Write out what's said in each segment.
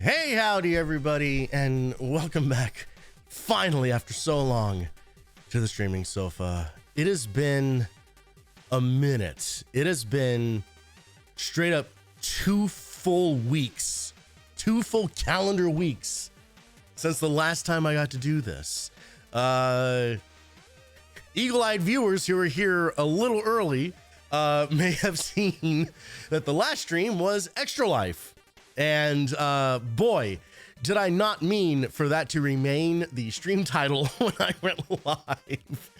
Hey, howdy everybody, and welcome back, finally after so long, to the streaming sofa. It has been a minute. It has been straight up 2 full weeks, 2 full calendar weeks since the last time I got to do this. Eagle-eyed viewers who are here a little early may have seen that the last stream was Extra Life. And boy, did I not mean for that to remain the stream title when I went live.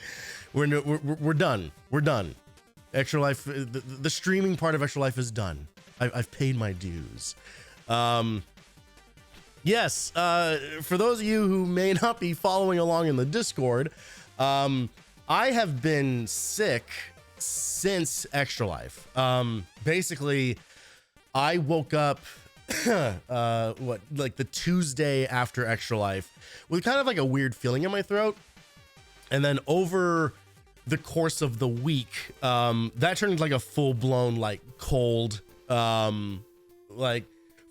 We're done. We're done. Extra Life, the streaming part of Extra Life is done. I've paid my dues. Yes, for those of you who may not be following along in the Discord, I have been sick since Extra Life. Basically, I woke up like the Tuesday after Extra Life with kind of like a weird feeling in my throat, and then over the course of the week that turned into like a full-blown like cold. Like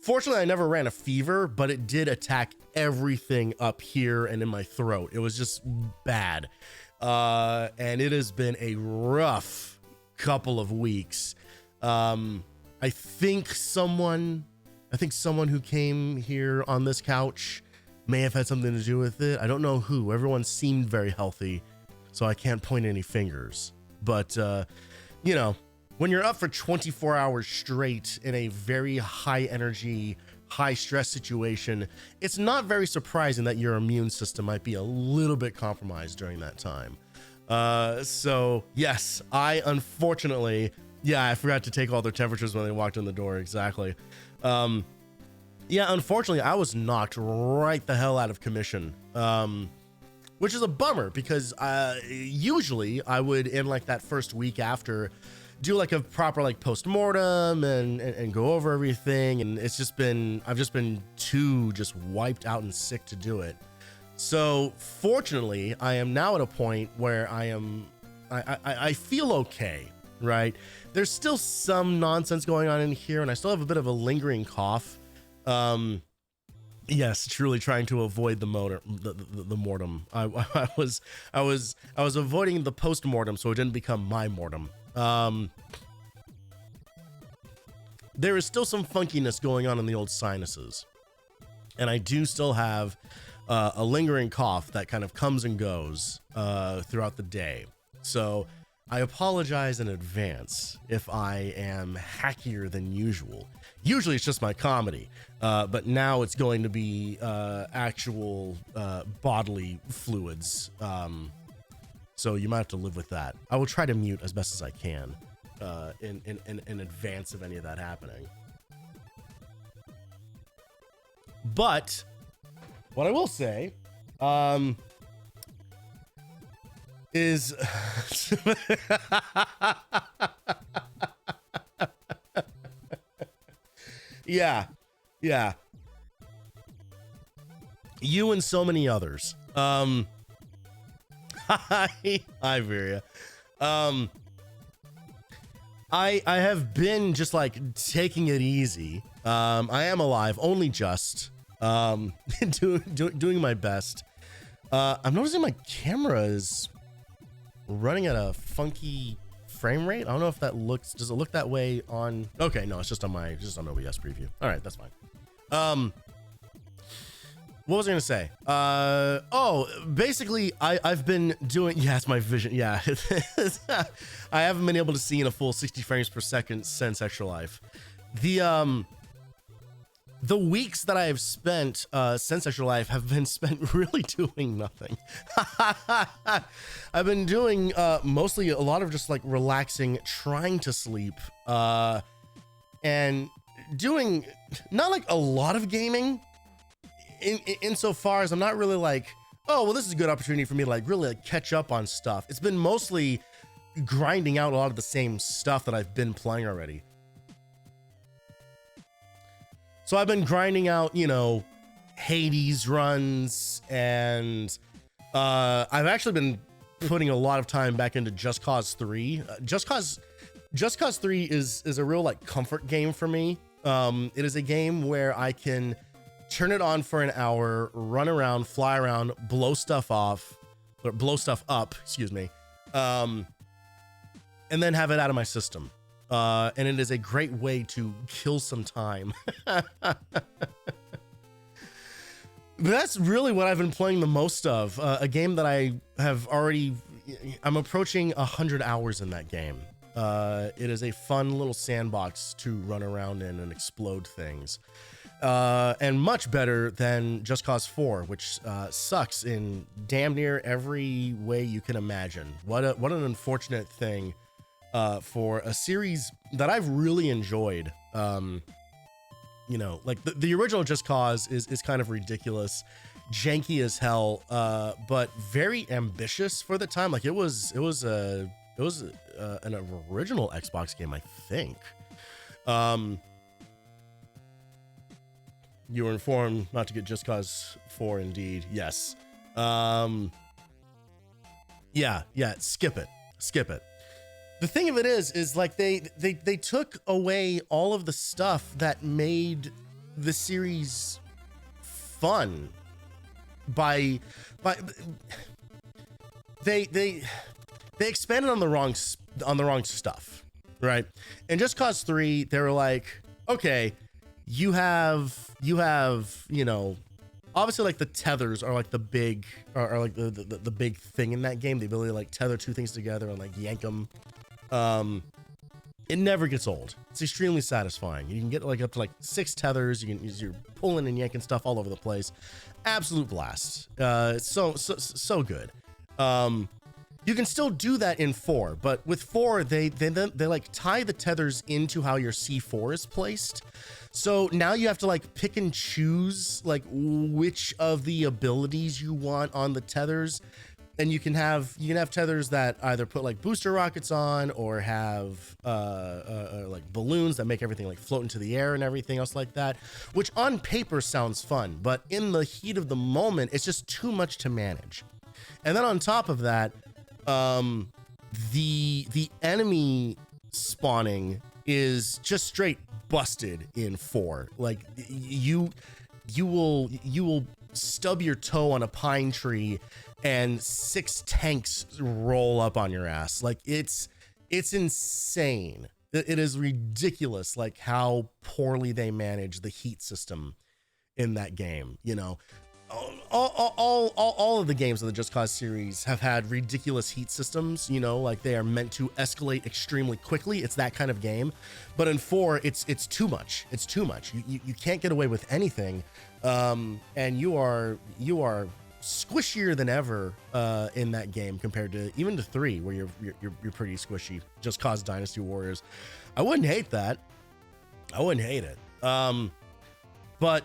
fortunately I never ran a fever, but it did attack everything up here and in my throat. It was just bad, and it has been a rough couple of weeks. I think someone who came here on this couch may have had something to do with it. I don't know who. Everyone seemed very healthy, so I can't point any fingers. But, you know, when you're up for 24 hours straight in a very high energy, high stress situation, it's not very surprising that your immune system might be a little bit compromised during that time. So yes, I unfortunately, I forgot to take all their temperatures when they walked in the door. Exactly. Yeah, unfortunately I was knocked right the hell out of commission, which is a bummer because usually I would, in like that first week after, do like a proper like post-mortem and go over everything, and it's just been, I've just been too just wiped out and sick to do it. So fortunately I am now at a point where I feel okay, right? There's still some nonsense going on in here, and I still have a bit of a lingering cough. Yes, truly trying to avoid the mortem. I was avoiding the post-mortem so it didn't become my mortem. There is still some funkiness going on in the old sinuses, and I do still have a lingering cough that kind of comes and goes throughout the day. So I apologize in advance if I am hackier than usual. Usually it's just my comedy, but now it's going to be actual bodily fluids. So you might have to live with that. I will try to mute as best as I can in advance of any of that happening. But what I will say is yeah, you and so many others. Hi Veria. I have been just like taking it easy. I am alive, only just doing my best. I'm noticing my camera is running at a funky frame rate. I don't know if that looks, does it look that way on, okay, no, it's just on my, just on OBS preview. All right, that's fine. What was I gonna say? Oh, basically I've been doing, yeah, it's my vision. Yeah. I haven't been able to see in a full 60 frames per second since Extra Life. The weeks that I have spent since Extra Life have been spent really doing nothing. I've been doing mostly a lot of just like relaxing, trying to sleep, and doing not like a lot of gaming insofar as I'm not really like, oh, well, this is a good opportunity for me to like really like catch up on stuff. It's been mostly grinding out a lot of the same stuff that I've been playing already. So I've been grinding out, you know, Hades runs, and I've actually been putting a lot of time back into Just Cause 3. Just Cause 3 is a real like comfort game for me. It is a game where I can turn it on for an hour, run around, fly around, blow stuff off, or blow stuff up, excuse me, and then have it out of my system. And it is a great way to kill some time. That's really what I've been playing the most of. A game that I'm approaching 100 hours in that game. It is a fun little sandbox to run around in and explode things. And much better than Just Cause 4, which sucks in damn near every way you can imagine. What an unfortunate thing for a series that I've really enjoyed. Like the original Just Cause is kind of ridiculous, janky as hell, but very ambitious for the time. Like it was an original Xbox game, I think. You were informed not to get Just Cause 4, indeed. Yes. Yeah, skip it. The thing of it is like they took away all of the stuff that made the series fun by they expanded on the wrong stuff, right? And Just Cause 3, they were like, okay, you have obviously like the tethers are like the big the big thing in that game. The ability to like tether two things together and like yank them. It never gets old. It's extremely satisfying. You can get like up to like 6 tethers. You can use your pulling and yanking stuff all over the place. Absolute blast. It's so good. You can still do that in 4, but with 4, they like tie the tethers into how your C4 is placed. So now you have to like pick and choose like which of the abilities you want on the tethers. And you can have tethers that either put like booster rockets on or have like balloons that make everything like float into the air and everything else like that, which on paper sounds fun, but in the heat of the moment, it's just too much to manage. And then on top of that, the enemy spawning is just straight busted in 4. Like you will stub your toe on a pine tree and 6 tanks roll up on your ass. Like it's insane. It is ridiculous like how poorly they manage the heat system in that game. All of the games in the Just Cause series have had ridiculous heat systems, like they are meant to escalate extremely quickly. It's that kind of game. But in 4, it's too much. It's too much. You can't get away with anything. And you are squishier than ever in that game compared to even to 3, where you're pretty squishy. Just Cause Dynasty Warriors. I wouldn't hate that. I wouldn't hate it. But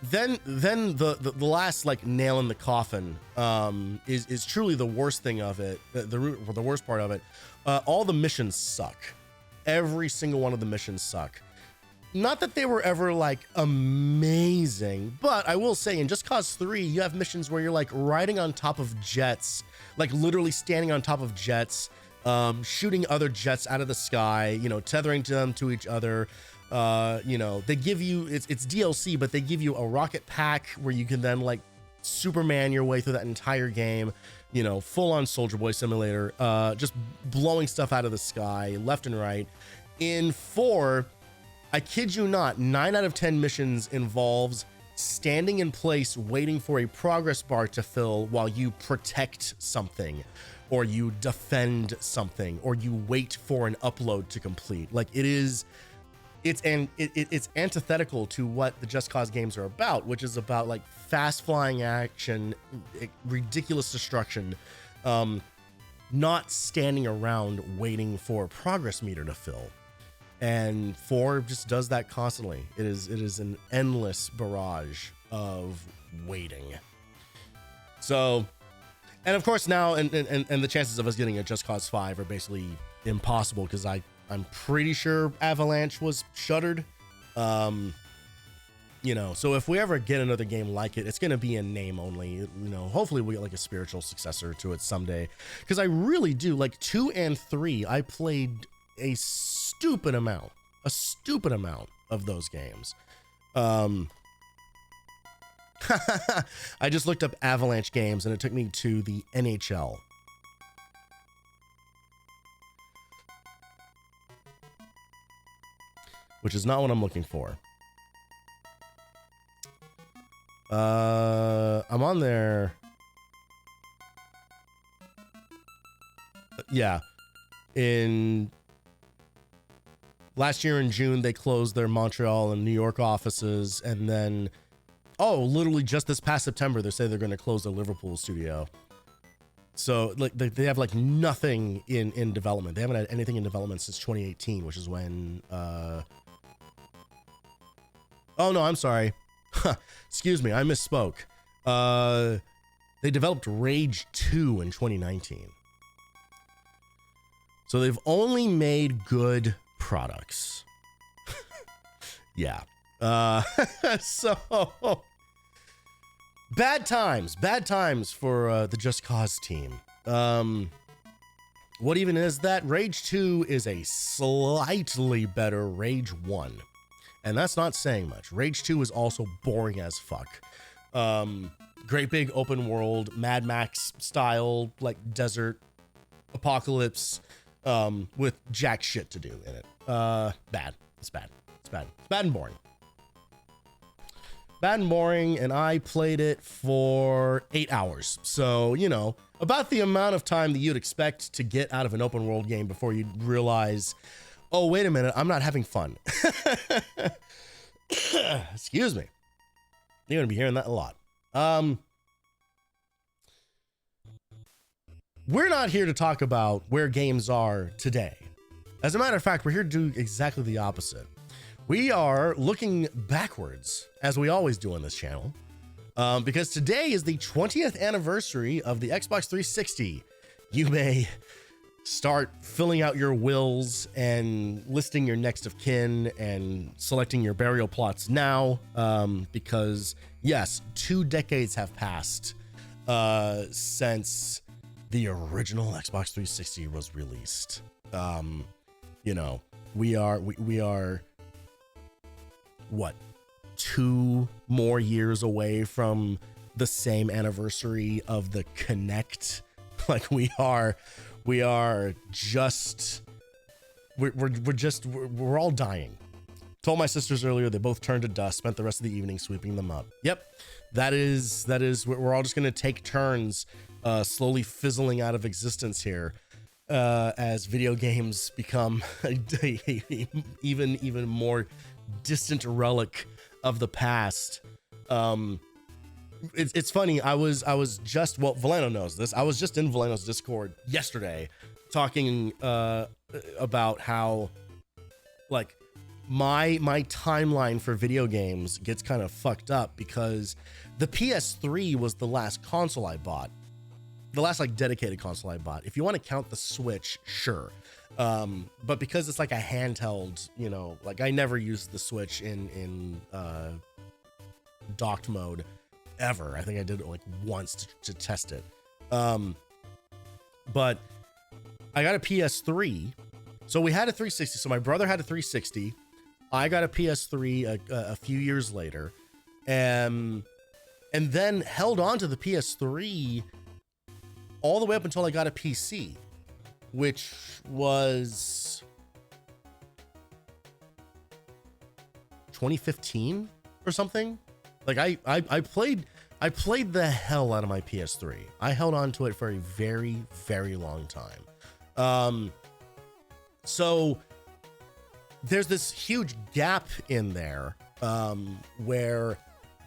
then the last like nail in the coffin is truly the worst thing of it. The worst part of it. All the missions suck. Every single one of the missions suck. Not that they were ever like amazing, but I will say in Just Cause 3, you have missions where you're like riding on top of jets, like literally standing on top of jets, shooting other jets out of the sky, tethering them to each other. They give you, it's DLC, but they give you a rocket pack where you can then like Superman your way through that entire game, full on Soldier Boy simulator, just blowing stuff out of the sky left and right. In 4, I kid you not, 9 out of 10 missions involves standing in place waiting for a progress bar to fill while you protect something, or you defend something, or you wait for an upload to complete. Like it's antithetical to what the Just Cause games are about, which is about like fast flying action, ridiculous destruction, not standing around waiting for a progress meter to fill. And 4 just does that constantly. It is an endless barrage of waiting. So, and of course now, and the chances of us getting a Just Cause 5 are basically impossible because I'm pretty sure Avalanche was shuttered. So if we ever get another game like it, it's going to be in name only. Hopefully we get like a spiritual successor to it someday. Because I really do like 2 and 3. I played a stupid amount of those games. I just looked up Avalanche games and it took me to the NHL. Which is not what I'm looking for. I'm on there. Yeah. Last year in June, they closed their Montreal and New York offices. And then, literally just this past September, they say they're going to close their Liverpool studio. So like they have like nothing in development. They haven't had anything in development since 2018, which is when, oh no, I'm sorry. Excuse me, I misspoke. They developed Rage 2 in 2019. So they've only made good products. Yeah. So bad times for the Just Cause team. What even is that? Rage 2 is a slightly better Rage 1. And that's not saying much. Rage 2 is also boring as fuck. Great big open world, Mad Max style, like desert apocalypse, with jack shit to do in it. Bad. It's bad. It's bad. It's bad and boring. Bad and boring, and I played it for 8 hours. So, you know, about the amount of time that you'd expect to get out of an open world game before you realize, oh, wait a minute, I'm not having fun. Excuse me. You're going to be hearing that a lot. We're not here to talk about where games are today. As a matter of fact, we're here to do exactly the opposite. We are looking backwards, as we always do on this channel, because today is the 20th anniversary of the Xbox 360. You may start filling out your wills and listing your next of kin and selecting your burial plots now, because yes, 2 decades have passed since the original Xbox 360 was released. You know, we are what, 2 more years away from the same anniversary of the Kinect. Like we're all dying. Told my sisters earlier, they both turned to dust, spent the rest of the evening sweeping them up. Yep, that is we're all just gonna take turns slowly fizzling out of existence here, as video games become a even more distant relic of the past. It's funny, I was just, well, Valeno knows this, I was just in Valeno's Discord yesterday talking about how, like, my timeline for video games gets kind of fucked up because the PS3 was the last console I bought. The last like dedicated console I bought. If you want to count the Switch, sure. But because it's like a handheld, you know, like I never used the Switch in docked mode ever. I think I did it like once to test it. But I got a PS3. So we had a 360. So my brother had a 360. I got a PS3 a few years later, and then held on to the PS3 all the way up until I got a PC, which was 2015 or something. Like I played the hell out of my PS3. I held on to it for a very, very long time. So there's this huge gap in there, where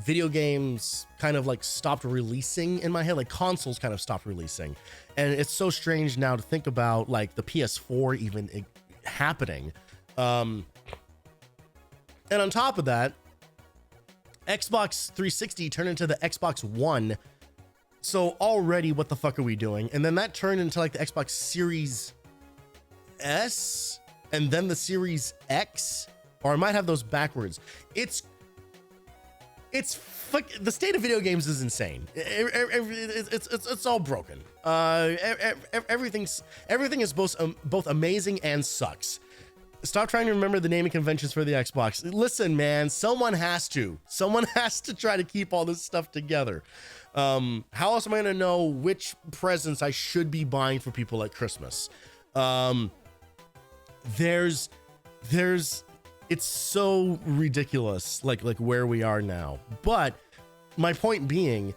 video games kind of like stopped releasing in my head, like consoles kind of stopped releasing. And it's so strange now to think about like the PS4 even happening. And on top of that, Xbox 360 turned into the Xbox One. So already, what the fuck are we doing? And then that turned into like the Xbox Series S and then the Series X, or I might have those backwards. It's the state of video games is insane. It's all broken. Everything is both amazing and sucks. Stop trying to remember the naming conventions for the Xbox. Listen, man, someone has to try to keep all this stuff together. How else am I gonna know which presents I should be buying for people at Christmas? There's it's so ridiculous, like where we are now. But my point being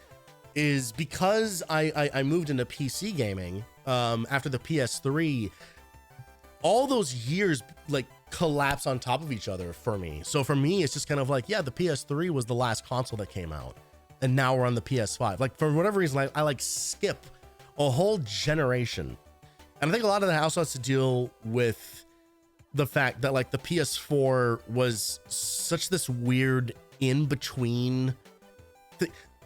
is, because I moved into PC gaming after the PS3, all those years like collapse on top of each other for me. So for me, it's just kind of like, yeah, the PS3 was the last console that came out, and now we're on the PS5. Like, for whatever reason, I like skip a whole generation. And I think a lot of that also has to deal with the fact that like the PS4 was such this weird in between.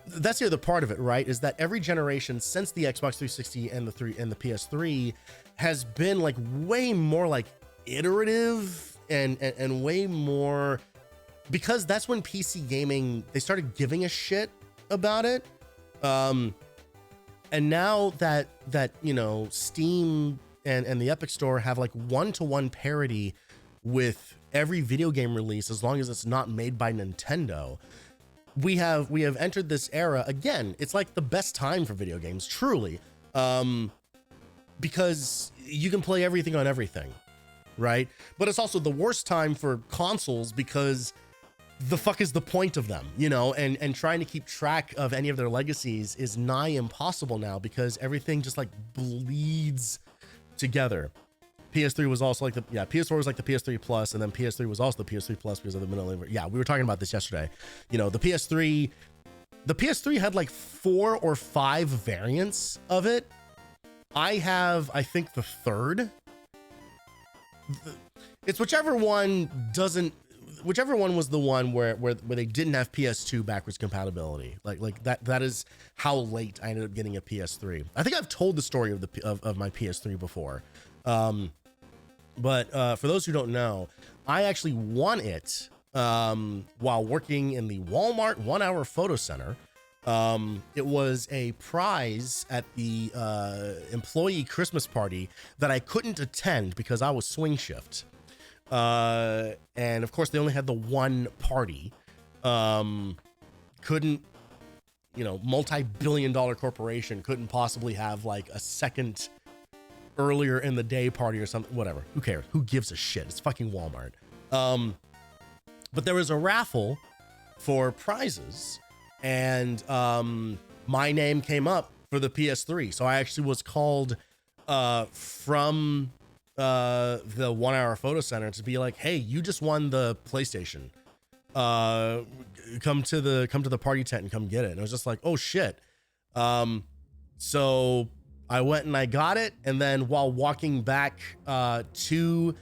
That's the other part of it, right? Is that every generation since the Xbox 360 and the PS3 has been like way more like iterative and way more, because that's when PC gaming, they started giving a shit about it. And now that you know, Steam and the Epic Store have like one-to-one parity with every video game release, as long as it's not made by Nintendo, we have entered this era again. It's like the best time for video games, truly, because you can play everything on everything, right? But it's also the worst time for consoles, because the fuck is the point of them, you know? And trying to keep track of any of their legacies is nigh impossible now, because everything just like bleeds together. PS3 was also like PS4 was like the PS3 Plus, and then PS3 was also the PS3 Plus because of the middle. Yeah, we were talking about this yesterday. You know, the PS3 had like 4 or 5 variants of it. I have, I think, the third. It's whichever one was the one where they didn't have PS2 backwards compatibility. Like that is how late I ended up getting a PS3. I think I've told the story of my PS3 before. But for those who don't know, I actually won it while working in the Walmart 1 Hour Photo Center. It was a prize at the employee Christmas party that I couldn't attend because I was swing shift. And of course, they only had the one party. Couldn't, you know, multi-billion-dollar corporation couldn't possibly have like a second earlier in the day party or something. Whatever, who cares? Who gives a shit? It's fucking Walmart. But there was a raffle for prizes, and my name came up for the PS3. So I actually was called from the 1 Hour Photo Center to be like, hey, you just won the PlayStation. Come to the party tent and come get it. And I was just like, oh shit. So I went and I got it, and then while walking back to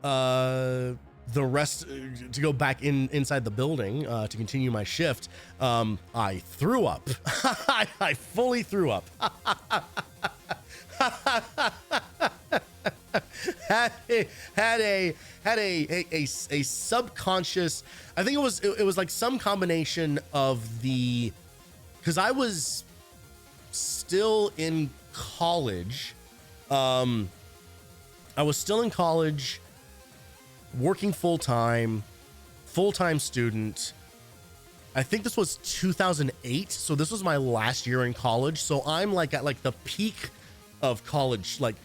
the rest, to go back inside the building to continue my shift, I threw up. I fully threw up. had a subconscious, I think it was like some combination of the, because I was still in college. I was still in college, working full-time student. I think this was 2008, so this was my last year in college. So I'm like at like the peak of college, like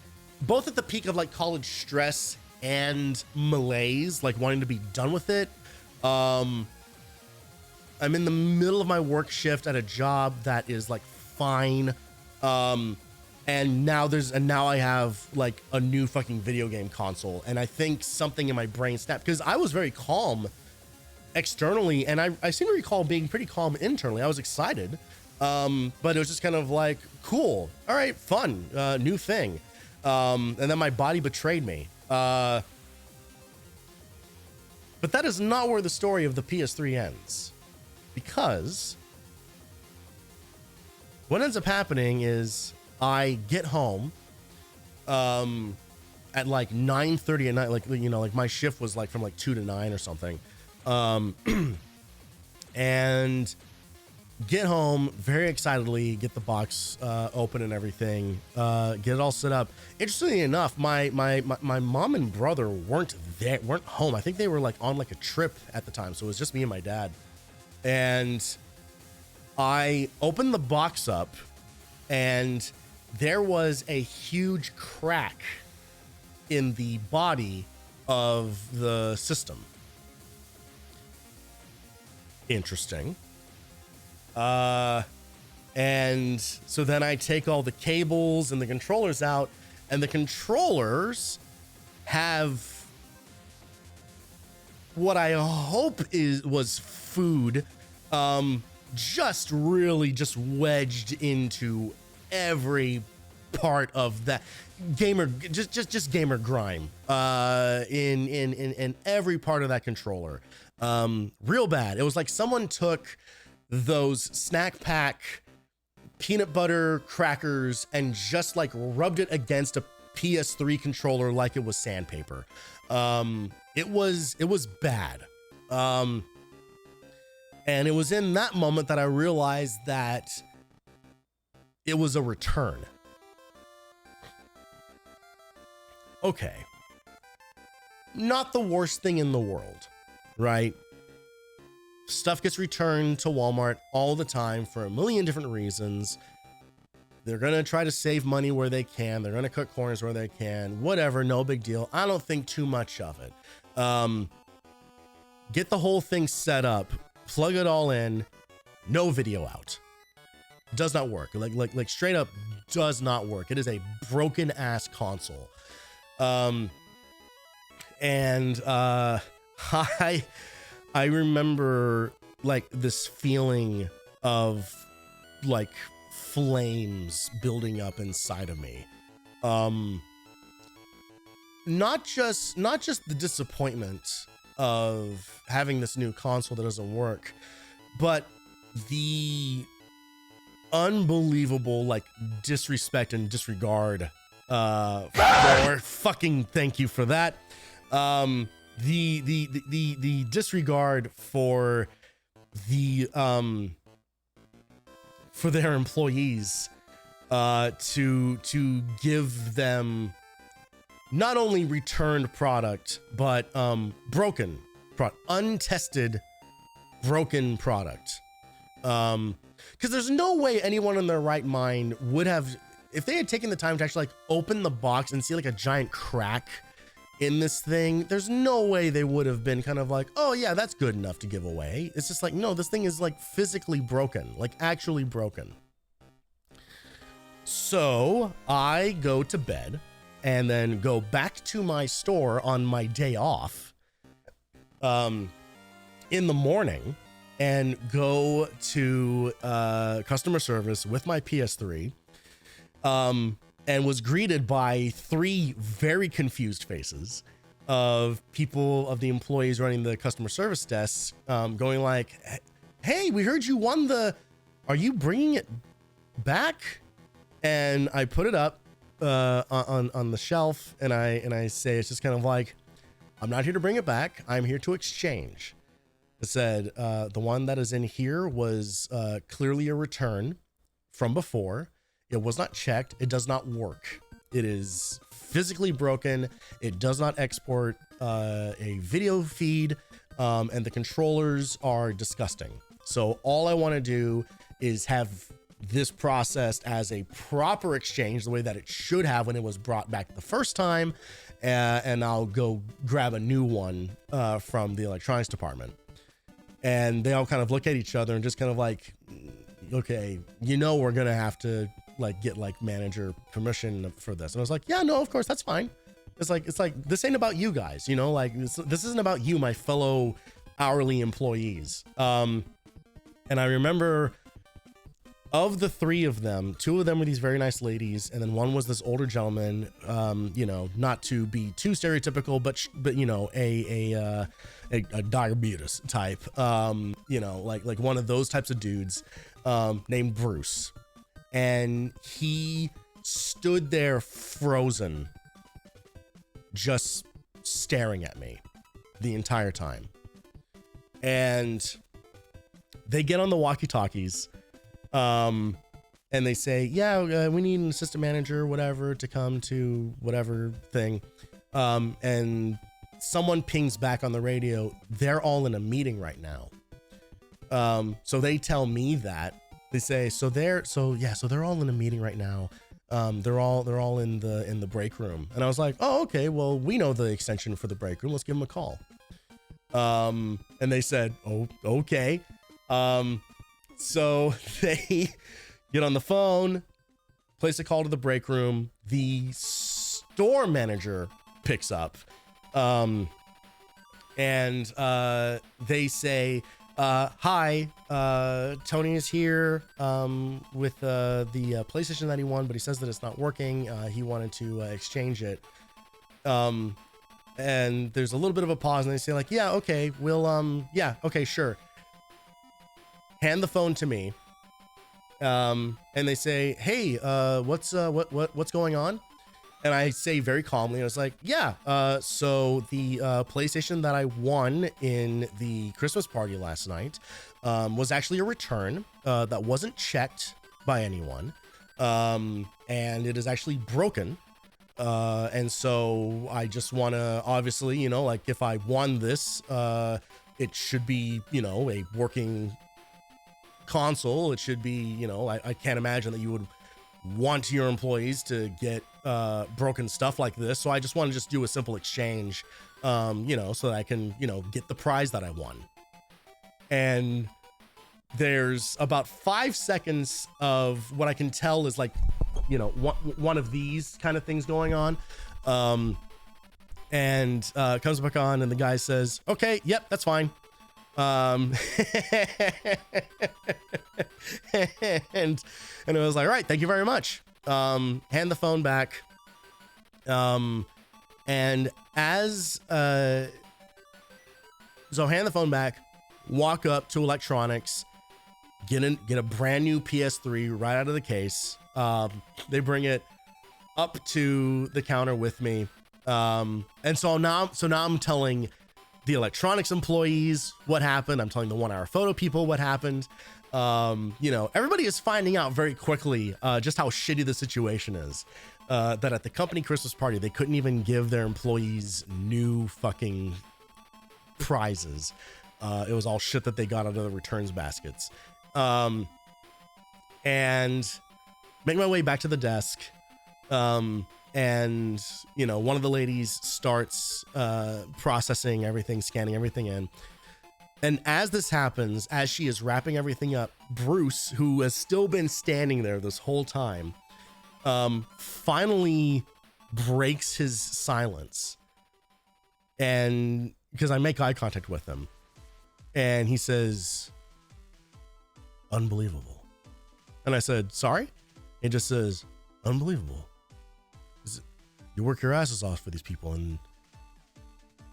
both at the peak of like college stress and malaise, like wanting to be done with it. I'm in the middle of my work shift at a job that is like fine. And now I have like a new fucking video game console, and I think something in my brain snapped, because I was very calm externally, and I seem to recall being pretty calm internally. I was excited, but it was just kind of like, cool, all right, fun, new thing. And then my body betrayed me. But that is not where the story of the PS3 ends, because what ends up happening is I get home at like 9:30 at night, like, you know, like my shift was like from like 2 to 9 or something. And Get home very excitedly, get the box open and everything, get it all set up. Interestingly enough, my mom and brother weren't home. I think they were like on like a trip at the time, so it was just me and my dad. And I opened the box up, and there was a huge crack in the body of the system. Interesting. And so then I take all the cables and the controllers out, and the controllers have what I hope was food, just really just wedged into every part of that gamer, just gamer grime, in every part of that controller. Real bad. It was like someone took those snack pack peanut butter crackers and just like rubbed it against a PS3 controller like it was sandpaper. It was bad. And it was in that moment that I realized that it was a return. Okay. Not the worst thing in the world, right? Stuff gets returned to Walmart all the time for a million different reasons. They're going to try to save money where they can. They're going to cut corners where they can. Whatever, no big deal. I don't think too much of it. Get the whole thing set up, plug it all in, no video out. Does not work. Like straight up does not work. It is a broken ass console. I remember like this feeling of like flames building up inside of me. Not just the disappointment of having this new console that doesn't work, but the unbelievable like disrespect and disregard for fucking thank you for that. The disregard for their employees, to give them not only returned product, but untested broken product. Because there's no way anyone in their right mind would have, if they had taken the time to actually like open the box and see like a giant crack in this thing, there's no way they would have been kind of like, oh yeah, that's good enough to give away. It's just like, no, this thing is like physically broken, like actually broken. So I go to bed and then go back to my store on my day off, in the morning, and go to customer service with my PS3, and was greeted by 3 very confused faces of people, of the employees running the customer service desks, going like, hey, we heard you won are you bringing it back? And I put it up on the shelf, and I say, it's just kind of like, I'm not here to bring it back. I'm here to exchange. It said, the one that is in here was clearly a return from before. It was not checked. It does not work. It is physically broken. It does not export a video feed, and the controllers are disgusting. So all I want to do is have this processed as a proper exchange, the way that it should have when it was brought back the first time, and I'll go grab a new one from the electronics department. And they all kind of look at each other and just kind of like, okay, we're gonna have to like get like manager permission for this. And I was like, yeah, no, of course, that's fine. It's like this ain't about you guys, like this isn't about you, my fellow hourly employees. And I remember, of the 3 of them, 2 of them were these very nice ladies, and then one was this older gentleman, not to be too stereotypical, but a diabetes type, like one of those types of dudes, named Bruce. And he stood there frozen, just staring at me the entire time. And they get on the walkie-talkies, and they say, yeah, we need an assistant manager, whatever, to come to whatever thing. And someone pings back on the radio, they're all in a meeting right now. So they tell me that. They say, so they're all in a meeting right now. They're all in the break room. And I was like, oh, okay, well, we know the extension for the break room. Let's give them a call. And they said, oh, okay. So they get on the phone, place a call to the break room. The store manager picks up, and they say, hi, Tony is here with the PlayStation that he won, but he says that it's not working. He wanted to exchange it. And there's a little bit of a pause, and they say like, yeah, okay, we'll yeah, okay, sure. Hand the phone to me. And they say, hey, what's going on? And I say very calmly, I was like, yeah, so the PlayStation that I won in the Christmas party last night was actually a return that wasn't checked by anyone. And it is actually broken. And so I just want to, obviously, you know, like if I won this, it should be, you know, a working console. It should be, you know, I can't imagine that you would want your employees to get broken stuff like this. So I just want to just do a simple exchange, you know, so that I can, you know, get the prize that I won. And there's about 5 seconds of what I can tell is like, you know, one of these kind of things going on. And comes back on, and the guy says, okay, yep, that's fine. And I was like, all right, thank you very much. Hand the phone back. And as so hand the phone back, walk up to electronics, get a brand new PS3 right out of the case. They bring it up to the counter with me. And so now I'm telling the electronics employees what happened. I'm telling the 1 Hour Photo people what happened. You know, everybody is finding out very quickly just how shitty the situation is. That at the company Christmas party, they couldn't even give their employees new fucking prizes. It was all shit that they got out of the returns baskets. And make my way back to the desk. And, you know, one of the ladies starts processing everything, scanning everything in. And as this happens, as she is wrapping everything up, Bruce, who has still been standing there this whole time, finally breaks his silence. And because I make eye contact with him, and he says, unbelievable. And I said, sorry? He just says, unbelievable. You work your asses off for these people, and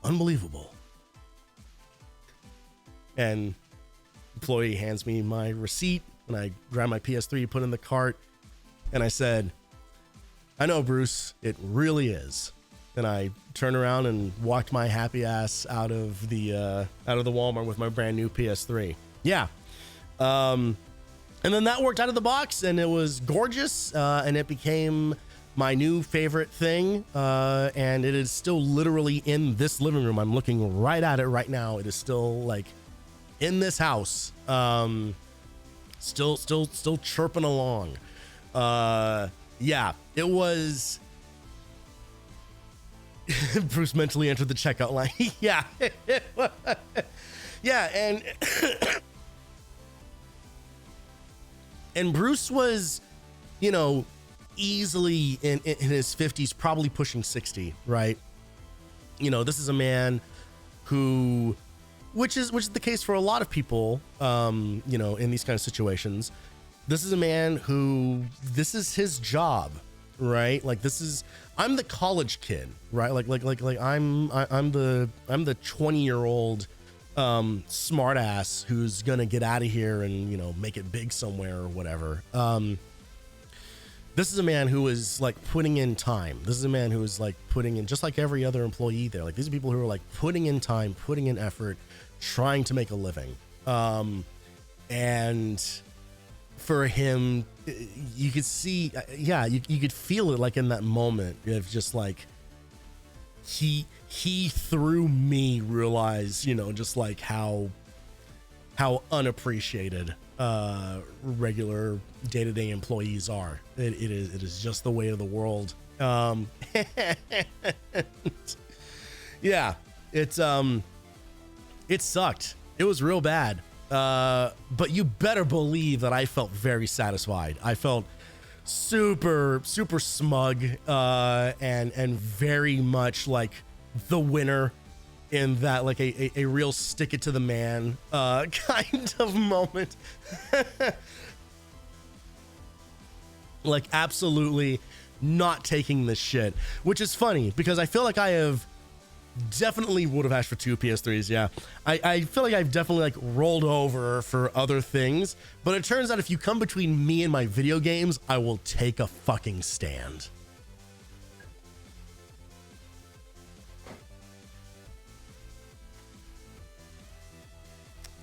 unbelievable. And employee hands me my receipt, and I grab my PS3, put in the cart, and I said, I know, Bruce, it really is. And I turned around and walked my happy ass out of the Walmart with my brand new PS3. Yeah. And then that worked out of the box, and it was gorgeous, and it became my new favorite thing, and it is still literally in this living room. I'm looking right at it right now. It is still like in this house, still chirping along. Yeah, it was. Bruce mentally entered the checkout line. Yeah, yeah, and Bruce was, you know, easily in his 50s, probably pushing 60, right? You know, this is a man who, which is the case for a lot of people, you know, in these kind of situations. This is a man who, this is his job, right? Like, I'm the college kid, right? Like I'm the 20-year-old smart ass who's gonna get out of here and, you know, make it big somewhere or whatever. This is a man who is like putting in time. This is a man who is like putting in, just like every other employee there. Like, these are people who are like putting in time, putting in effort, trying to make a living. And for him, you could see, yeah, you could feel it like in that moment of just like he through me realized, you know, just like how unappreciated regular day-to-day employees are. It is just the way of the world. Yeah, it sucked. It was real bad. But you better believe that I felt very satisfied. I felt super smug, and very much like the winner in that, like a real stick it to the man, kind of moment. Like absolutely not taking this shit, which is funny because I feel like I have definitely would have asked for 2 PS3s. Yeah, I feel like I've definitely like rolled over for other things, but it turns out if you come between me and my video games, I will take a fucking stand.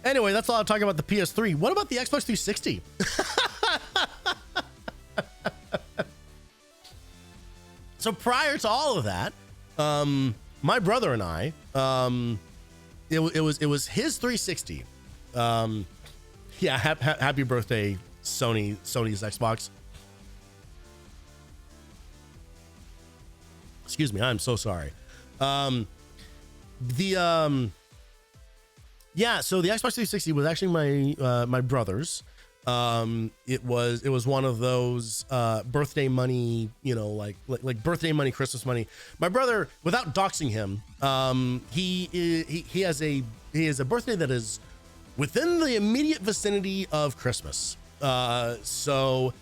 Anyway, that's all I'm talking about the PS3. What about the Xbox 360? So prior to all of that, my brother and I, it was his 360. Yeah, happy birthday, Sony's Xbox. Excuse me, I'm so sorry. Yeah, so the Xbox 360 was actually my brother's. It was one of those birthday money, you know, like birthday money, Christmas money. My brother, without doxing him, he has a birthday that is within the immediate vicinity of Christmas. So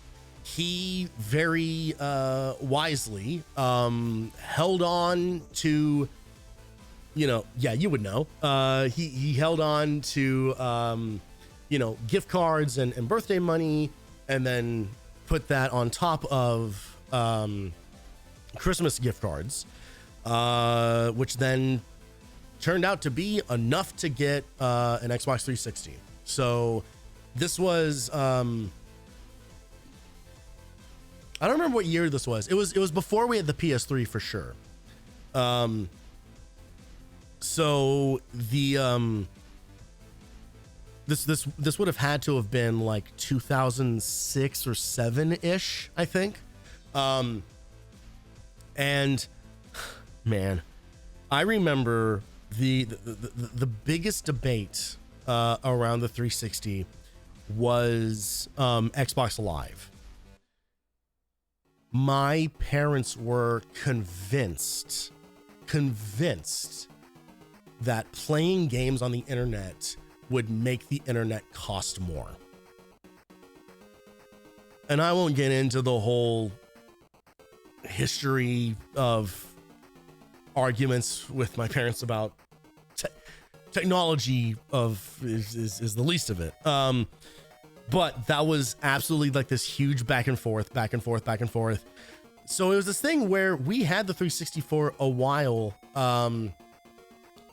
he very wisely held on to, you know, yeah, you would know. He held on to you know, gift cards and birthday money, and then put that on top of Christmas gift cards, which then turned out to be enough to get an Xbox 360. So this was I don't remember what year this was. It was before we had the PS3 for sure. So the this would have had to have been like 2006 or 7-ish, I think. And man, I remember the biggest debate around the 360 was Xbox Live. My parents were convinced that playing games on the internet would make the internet cost more. And I won't get into the whole history of arguments with my parents about technology is the least of it. But that was absolutely like this huge back and forth. So it was this thing where we had the 360 for a while,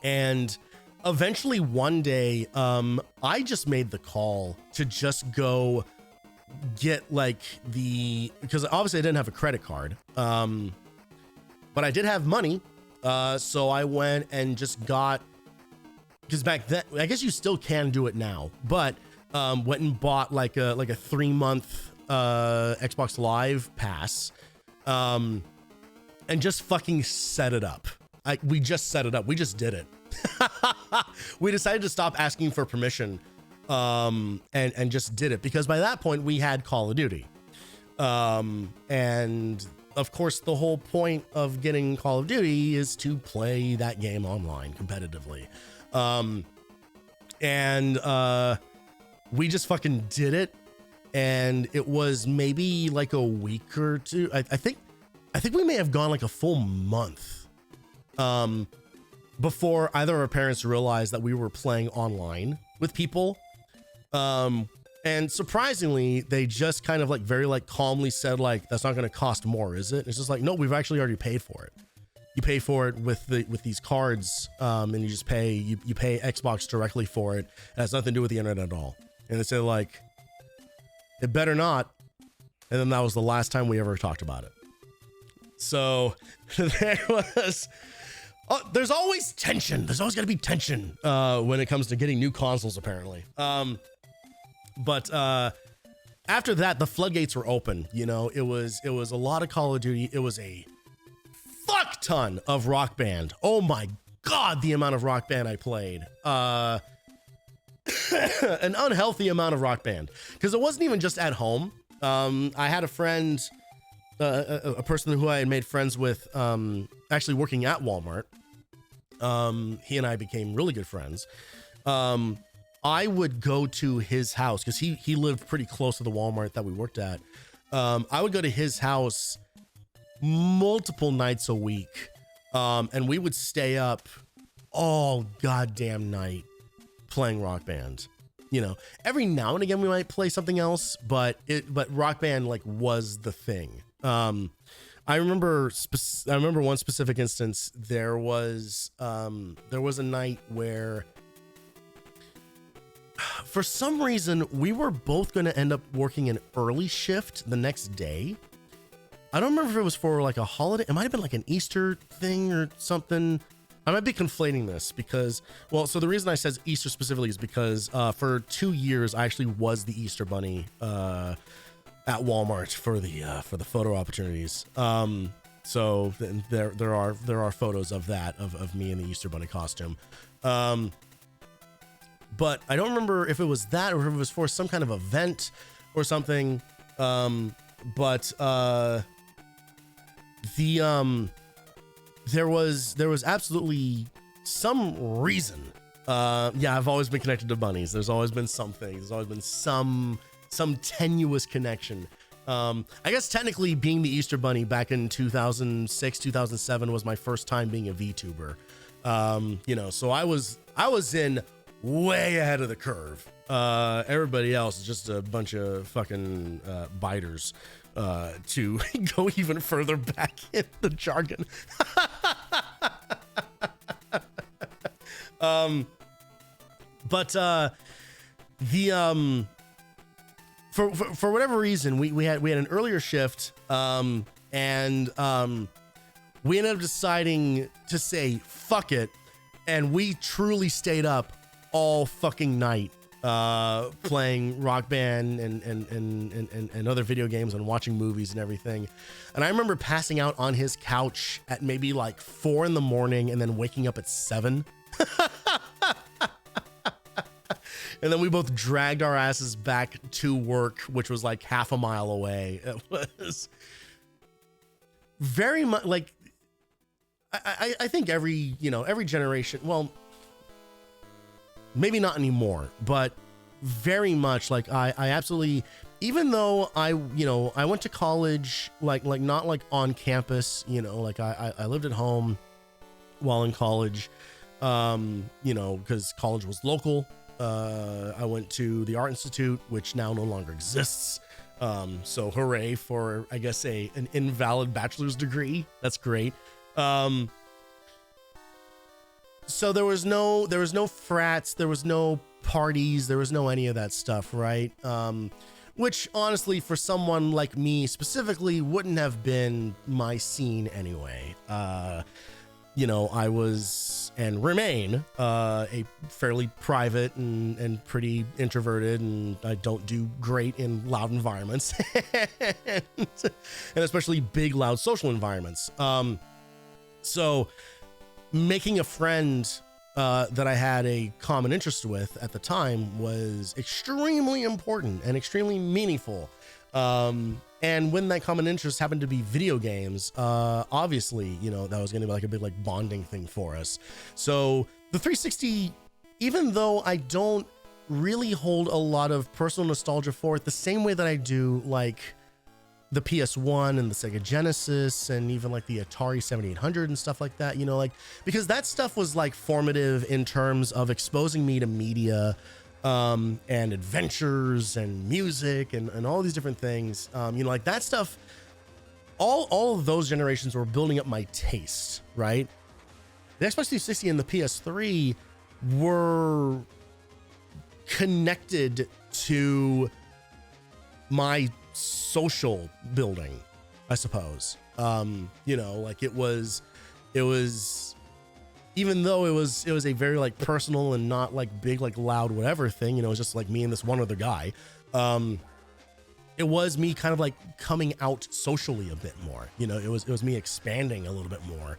and eventually one day, I just made the call to just go get like because obviously I didn't have a credit card, but I did have money. So I went and just got, because back then, I guess you still can do it now, but went and bought like a 3-month Xbox Live pass, and just fucking set it up. We just set it up. We just did it. We decided to stop asking for permission, and just did it, because by that point we had Call of Duty, and of course the whole point of getting Call of Duty is to play that game online competitively, and we just fucking did it, and it was maybe like a week or two. I think we may have gone like a full month before either of our parents realized that we were playing online with people. And surprisingly, they just kind of like very like calmly said, like, that's not going to cost more, is it? It's just like, no, we've actually already paid for it. You pay for it with these cards, and you just pay, you pay Xbox directly for it. It has nothing to do with the internet at all. And they said like, it better not. And then that was the last time we ever talked about it. So there was, there's always tension. There's always got to be tension when it comes to getting new consoles, apparently. But after that, the floodgates were open. You know, it was a lot of Call of Duty. It was a fuck ton of Rock Band. Oh my God, the amount of Rock Band I played. An unhealthy amount of Rock Band, because it wasn't even just at home. I had a friend, a person who I had made friends with, actually working at Walmart. He and I became really good friends. I would go to his house because he lived pretty close to the Walmart that we worked at. I would go to his house multiple nights a week. And we would stay up all goddamn night playing Rock Band. You know, every now and again we might play something else, but Rock Band like was the thing. I remember one specific instance. There was a night where for some reason we were both going to end up working an early shift the next day. I don't remember if it was for like a holiday. It might have been like an Easter thing or something. I might be conflating this because, well, so the reason I said Easter specifically is because for 2 years I actually was the Easter bunny at Walmart for the photo opportunities. So there are photos of that of me in the Easter bunny costume. But I don't remember if it was that or if it was for some kind of event or something. There was absolutely some reason. Yeah, I've always been connected to bunnies. There's always been something. There's always been some tenuous connection. I guess technically being the Easter bunny back in 2006, 2007 was my first time being a VTuber. You know, so I was in way ahead of the curve. Everybody else is just a bunch of fucking biters. To go even further back in the jargon. For whatever reason, we had an earlier shift, and we ended up deciding to say fuck it, and we truly stayed up all fucking night playing Rock Band and other video games and watching movies and everything. And I remember passing out on his couch at maybe like 4 a.m. and then waking up at 7. And then we both dragged our asses back to work, which was like half a mile away. It was very much like, I think every generation, well, maybe not anymore, but very much like I absolutely, even though I went to college, like not like on campus, you know, like I lived at home while in college, you know, because college was local. I went to the Art Institute, which now no longer exists. So hooray for, I guess, an invalid bachelor's degree. That's great. So there was no frats, there was no parties, there was no any of that stuff, right? Which honestly, for someone like me specifically, wouldn't have been my scene anyway. You know, I was and remain a fairly private and pretty introverted, and I don't do great in loud environments, and especially big, loud social environments. So making a friend that I had a common interest with at the time was extremely important and extremely meaningful. And when that common interest happened to be video games, obviously, you know, that was going to be like a big, like, bonding thing for us. So the 360, even though I don't really hold a lot of personal nostalgia for it the same way that I do like the PS1 and the Sega Genesis and even like the Atari 7800 and stuff like that, you know, like, because that stuff was like formative in terms of exposing me to media, and adventures and music and all these different things. You know, like that stuff, all of those generations were building up my taste, right? The Xbox 360 and the PS3 were connected to my social building, I suppose. You know, like it was, even though it was a very like personal and not like big, like loud, whatever thing, you know, it was just like me and this one other guy. It was me kind of like coming out socially a bit more, you know, it was me expanding a little bit more,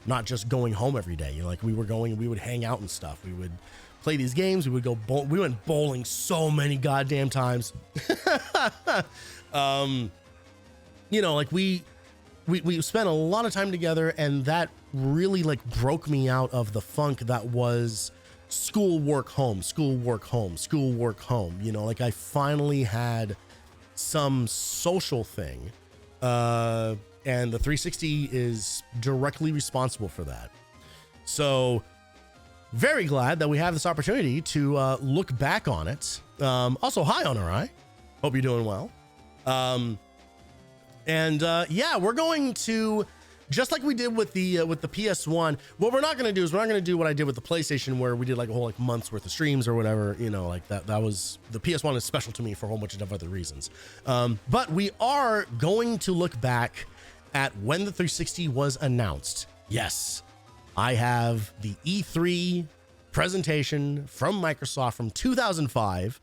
not just going home every day. You know, like we would hang out and stuff. We would play these games. We would go, we went bowling so many goddamn times. You know, like we spent a lot of time together, and that really like broke me out of the funk that was school, work, home, school, work, home, school, work, home. You know, like I finally had some social thing, and the 360 is directly responsible for that. So very glad that we have this opportunity to look back on it. Also, hi Honorai, hope you're doing well. Yeah, we're going to, just like we did with the PS1, what we're not going to do is we're not going to do what I did with the PlayStation, where we did like a whole like month's worth of streams or whatever, you know, like that was, the PS1 is special to me for a whole bunch of other reasons. But we are going to look back at when the 360 was announced. Yes, I have the E3 presentation from Microsoft from 2005.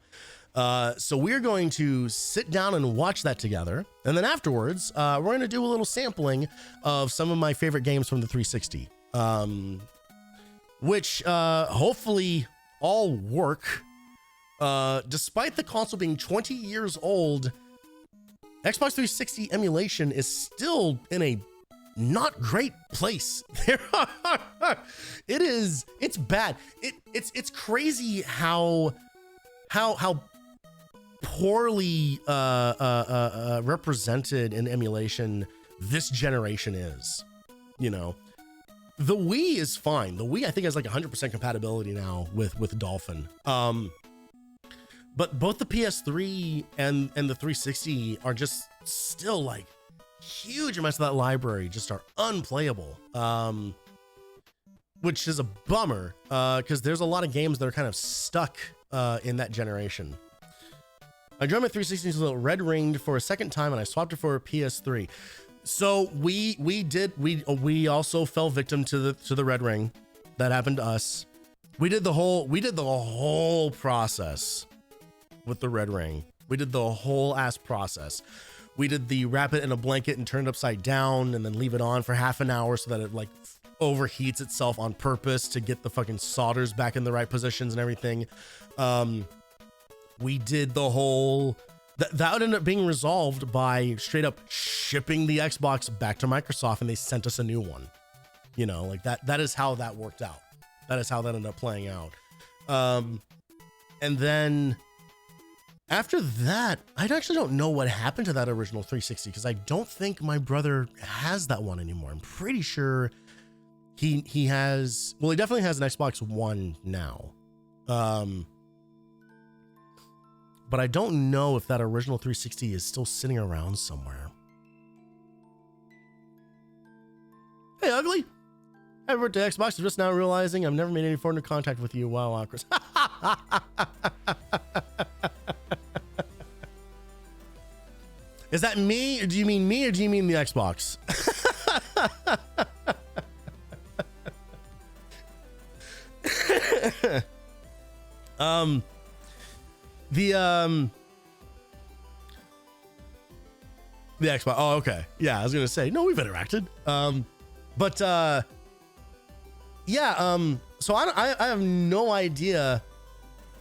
So we're going to sit down and watch that together. And then afterwards, we're going to do a little sampling of some of my favorite games from the 360, which hopefully all work. Despite the console being 20 years old, Xbox 360 emulation is still in a not great place. It's bad. It's crazy how poorly represented in emulation this generation is. You know, the Wii is fine. The Wii I think has like 100% compatibility now with Dolphin. But both the PS3 and the 360 are just still like huge amounts of that library just are unplayable, which is a bummer, because there's a lot of games that are kind of stuck in that generation. I joined my 360 until it red ringed for a second time, and I swapped it for a PS3. So we also fell victim to the red ring. That happened to us. We did the whole process with the red ring. We did the whole ass process. We did the wrap it in a blanket and turn it upside down and then leave it on for half an hour so that it like overheats itself on purpose to get the fucking solders back in the right positions and everything. We did the whole, that would end up being resolved by straight up shipping the Xbox back to Microsoft, and they sent us a new one. You know, like that is how that worked out. That is how that ended up playing out. And then after that, I actually don't know what happened to that original 360, because I don't think my brother has that one anymore. I'm pretty sure he has, well, he definitely has an Xbox One now. But I don't know if that original 360 is still sitting around somewhere. Hey, Ugly. Happy birthday, Xbox. I'm just now realizing I've never made any form of contact with you. Wow, Chris. Is that me? Or do you mean me, or do you mean the Xbox? The Xbox. Oh, okay. Yeah, I was gonna say, no, we've interacted. So I have no idea.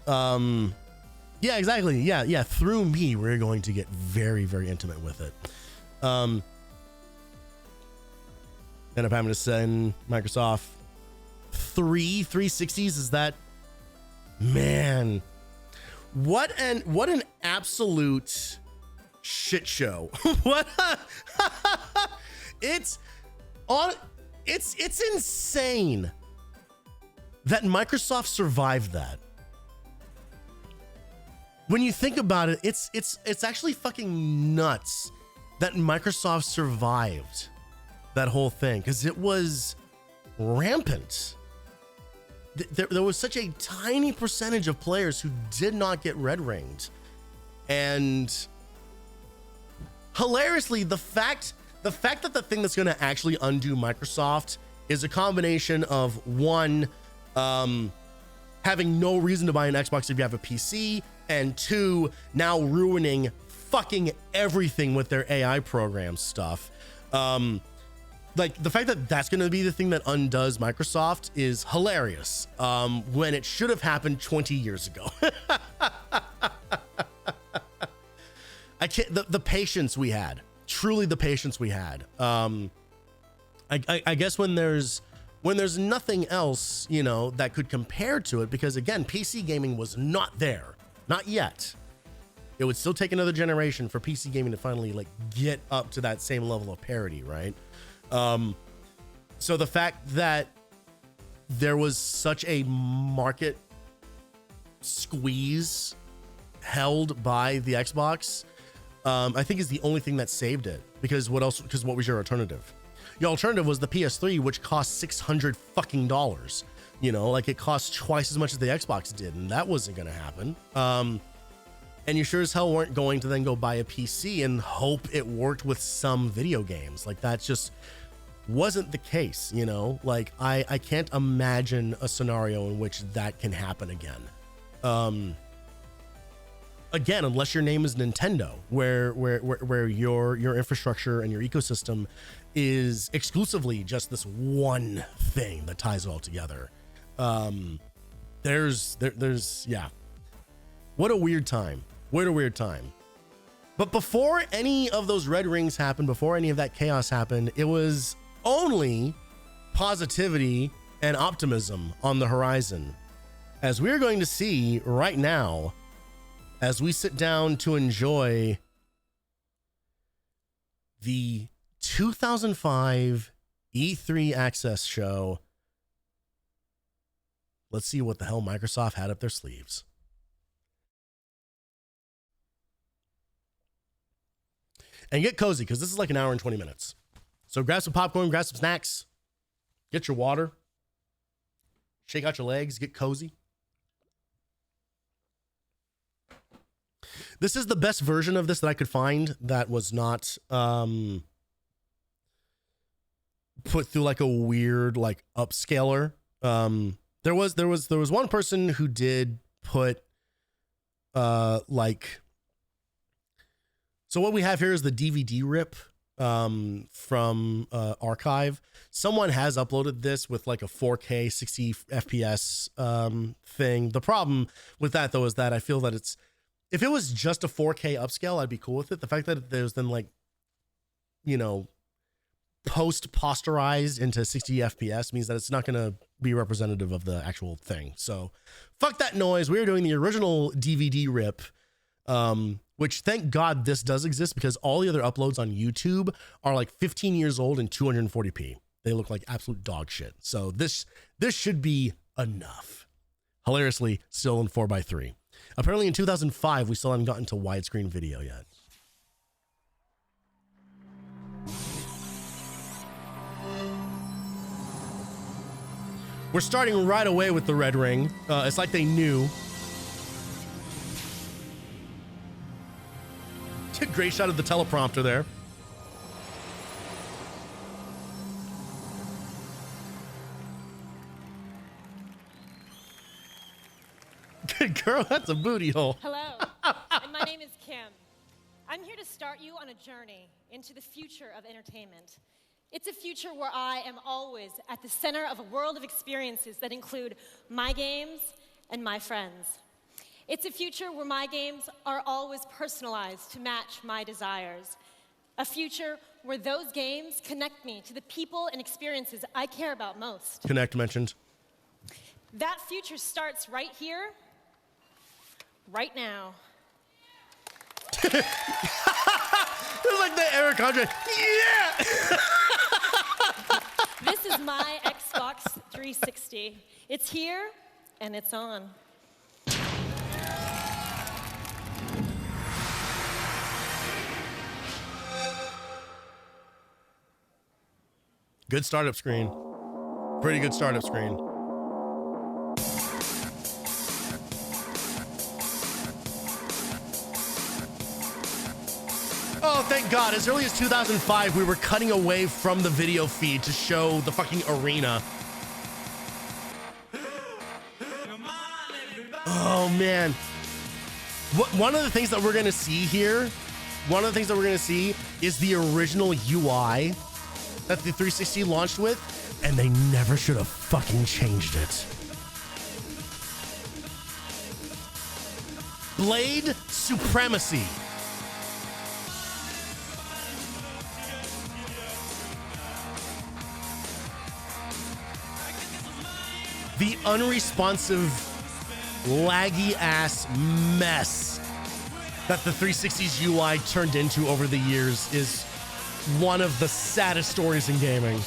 Yeah, exactly. Yeah. Through me, we're going to get very, very intimate with it. End up having to send Microsoft 3 360s. Is that, man? What an absolute shit show. What? It's insane that Microsoft survived that. When you think about it, it's actually fucking nuts that Microsoft survived that whole thing, because it was rampant. there was such a tiny percentage of players who did not get red ringed. And hilariously, the fact that the thing that's going to actually undo Microsoft is a combination of one, having no reason to buy an Xbox if you have a PC, and two, now ruining fucking everything with their AI program stuff. Like the fact that that's going to be the thing that undoes Microsoft is hilarious, when it should have happened 20 years ago. I can't, the patience we had, truly the patience we had. I guess when there's nothing else, you know, that could compare to it, because again, PC gaming was not there, not yet. It would still take another generation for PC gaming to finally like get up to that same level of parity, right? So the fact that there was such a market squeeze held by the Xbox, I think is the only thing that saved it. Because what else? Because what was your alternative? Your alternative was the PS3, which cost $600 fucking dollars. You know, like it cost twice as much as the Xbox did, and that wasn't going to happen. And you sure as hell weren't going to then go buy a PC and hope it worked with some video games. Like that just wasn't the case, you know? Like I can't imagine a scenario in which that can happen again. Again, unless your name is Nintendo, where your infrastructure and your ecosystem is exclusively just this one thing that ties it all together. There's yeah. What a weird time. What a weird time. But before any of those red rings happened, before any of that chaos happened, it was only positivity and optimism on the horizon. As we're going to see right now, as we sit down to enjoy the 2005 E3 Access show. Let's see what the hell Microsoft had up their sleeves. And get cozy, because this is like an hour and 20 minutes. So grab some popcorn, grab some snacks, get your water, shake out your legs, get cozy. This is the best version of this that I could find that was not put through like a weird like upscaler. There was one person who did put like, so what we have here is the DVD rip from Archive. Someone has uploaded this with like a 4K 60 FPS thing. The problem with that though is that I feel that it's, if it was just a 4K upscale, I'd be cool with it. The fact that there's then like, you know, posterized into 60 FPS means that it's not going to be representative of the actual thing. So fuck that noise. We're doing the original DVD rip, which thank God this does exist, because all the other uploads on YouTube are like 15 years old and 240p. They look like absolute dog shit. So this should be enough. Hilariously, still in 4:3. Apparently in 2005, we still haven't gotten to widescreen video yet. We're starting right away with the red ring. It's like they knew. Great shot of the teleprompter there. Good girl, that's a booty hole. Hello, and my name is Kim. I'm here to start you on a journey into the future of entertainment. It's a future where I am always at the center of a world of experiences that include my games and my friends. It's a future where my games are always personalized to match my desires. A future where those games connect me to the people and experiences I care about most. Connect mentioned. That future starts right here, right now. It was like the Eric Andre. Yeah! This is my Xbox 360. It's here, and it's on. Good startup screen. Pretty good startup screen. Oh, thank God. As early as 2005, we were cutting away from the video feed to show the fucking arena. Oh, man. One of the things that we're going to see here, is the original UI that the 360 launched with, and they never should have fucking changed it. Blade Supremacy. The unresponsive, laggy ass mess that the 360's UI turned into over the years is one of the saddest stories in gaming.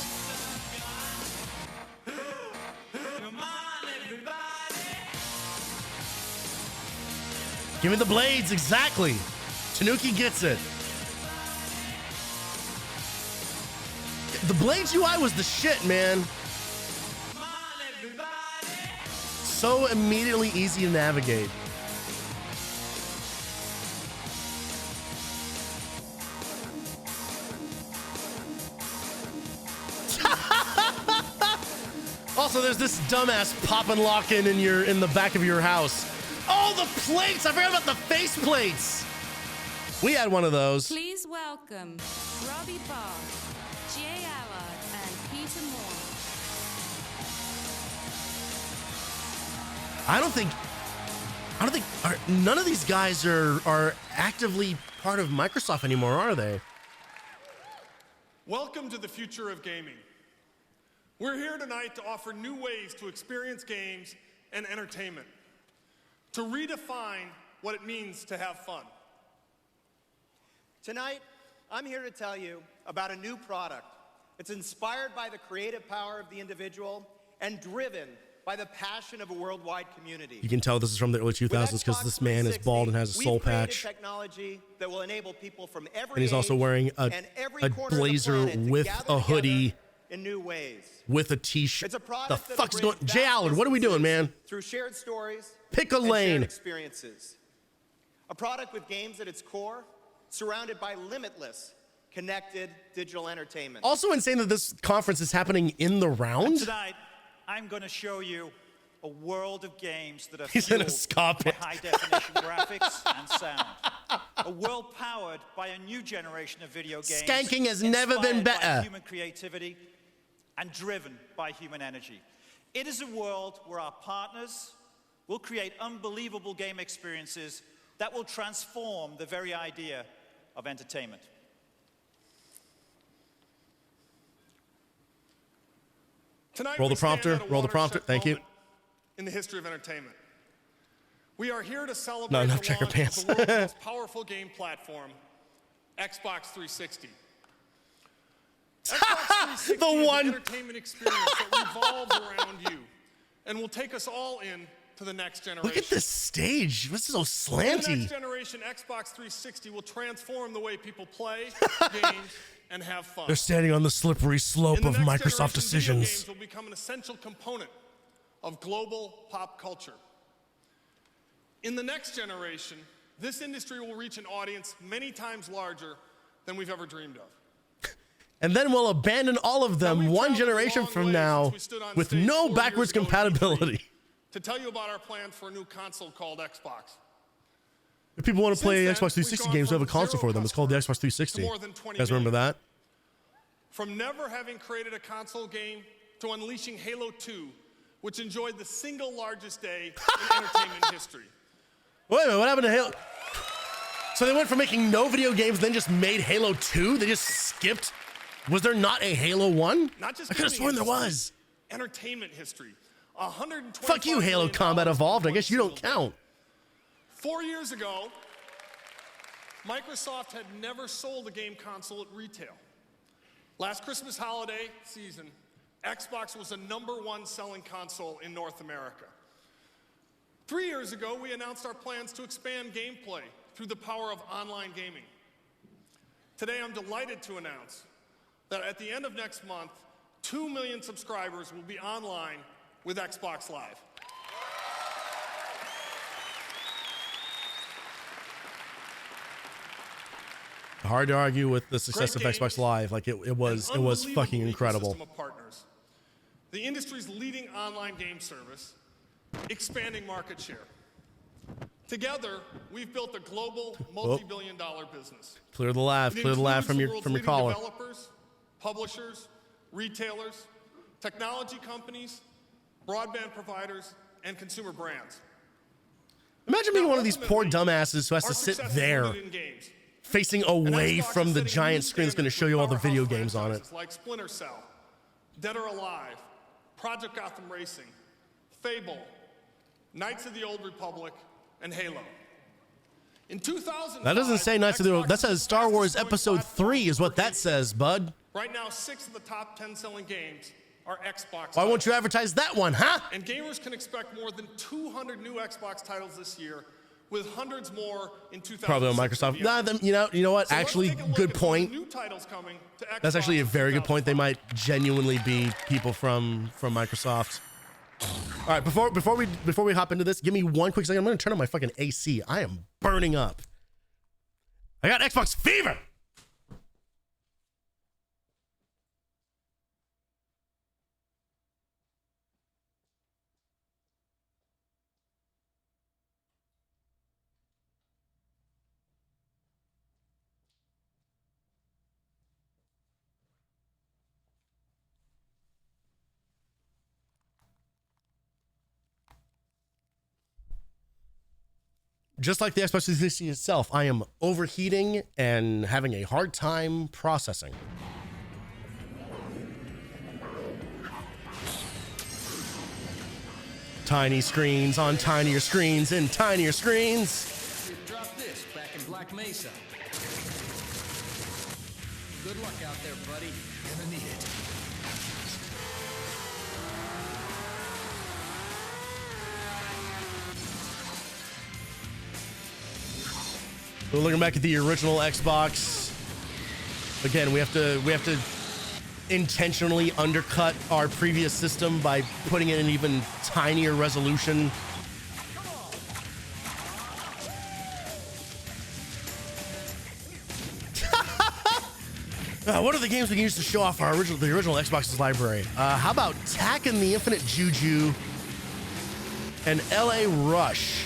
Give me the blades, exactly. Tanuki gets it. The blades UI was the shit, man. So immediately easy to navigate. Also, there's this dumbass pop and lock in the back of your house. Oh, the plates! I forgot about the face plates. We had one of those. Please welcome Robbie Barr, Jay Allard, and Peter Moore. I don't think none of these guys are actively part of Microsoft anymore, are they? Welcome to the future of gaming. We're here tonight to offer new ways to experience games and entertainment, to redefine what it means to have fun. Tonight, I'm here to tell you about a new product. It's inspired by the creative power of the individual and driven by the passion of a worldwide community. You can tell this is from the early 2000s because this man is bald and has a soul patch. Technology that will enable people from every And he's also wearing a blazer with a hoodie in new ways. with a t-shirt. It's a product The fuck's going? Jay Allard, what are we doing, man? Through shared stories, Pick a and lane. shared experiences. A product with games at its core, surrounded by limitless, connected digital entertainment. Also insane that this conference is happening in the round. Tonight, I'm going to show you a world of games that are He's in a fueled ska by pit. high-definition graphics and sound. A world powered by a new generation of video games. Skanking has never been inspired by better. human creativity and driven by human energy. It is a world where our partners will create unbelievable game experiences that will transform the very idea of entertainment. Tonight, Roll we the prompter, stand at a roll the prompter, watershed thank you. moment in the history of entertainment. We are here to celebrate Not enough the checker launch pants. of the world's most powerful game platform, Xbox 360. Xbox 360 The is one. an entertainment experience that revolves around you and will take us all in to the next generation. Look at this stage. This is so In the next slanty. generation, Xbox 360 will transform the way people play, games, and have fun. They're standing on the slippery slope In the of next Microsoft generation, video decisions. games will become an essential component of global pop culture. In the next generation, this industry will reach an audience many times larger than we've ever dreamed of. And then we'll abandon all of Now, them we've one traveled a generation long from way now since we stood on with stage no 4 years backwards ago at E3 compatibility. to tell you about our plans for a new console called Xbox. If people want to play Since then, Xbox 360 we've gone games, we have a from console for them. It's called the Xbox customers 360. to more than 20 You guys remember million. that? From never having created a console game to unleashing Halo 2, which enjoyed the single largest day in entertainment history. Wait a minute, what happened to Halo? So they went from making no video games, then just made Halo 2? They just skipped? Was there not a Halo 1? Not just I could have gaming sworn there history, was. Entertainment history. 125 Fuck you, Halo million Combat dollars Evolved. I in guess you one don't single count. day. 4 years ago, Microsoft had never sold a game console at retail. Last Christmas holiday season, Xbox was the #1 selling console in North America. 3 years ago, we announced our plans to expand gameplay through the power of online gaming. Today, I'm delighted to announce that at the end of next month, 2 million subscribers will be online with Xbox Live. Hard to argue with the success of Xbox Live. Like it was fucking incredible. Of partners. The industry's leading online game service, expanding market share. Together, we've built a global multi-billion-dollar business. Clear the laugh from your caller. Developers, publishers, retailers, technology companies, broadband providers, and consumer brands. Imagine being one of these poor dumbasses who has to sit there facing away from the giant screen that's going to show you all the video games on it. Like Splinter Cell, Dead or Alive, Project Gotham Racing, Fable, Knights of the Old Republic, and Halo. In 2000, that doesn't say Knights of the Old. That says Star Wars Episode 3 is what that says, bud. Right now, 6 of the top 10 selling games are Xbox. Why won't you advertise that one, huh? And gamers can expect more than 200 new Xbox titles this year, with hundreds more in 2000. Probably on Microsoft. Nah, you know what? So actually, good point. New titles coming to Xbox. That's actually a very good point. They might genuinely be people from Microsoft. All right, before we hop into this, give me one quick second. I'm gonna turn on my fucking AC. I am burning up. I got Xbox fever. Just like the Xbox 360 itself, I am overheating and having a hard time processing. Tiny screens on tinier screens and tinier screens. Drop this back in Black Mesa. Good luck out there, buddy. Gonna need it. We're looking back at the original Xbox. Again, we have to intentionally undercut our previous system by putting it in an even tinier resolution. What are the games we can use to show off the original Xbox's library? How about Tacking the Infinite Juju and LA Rush?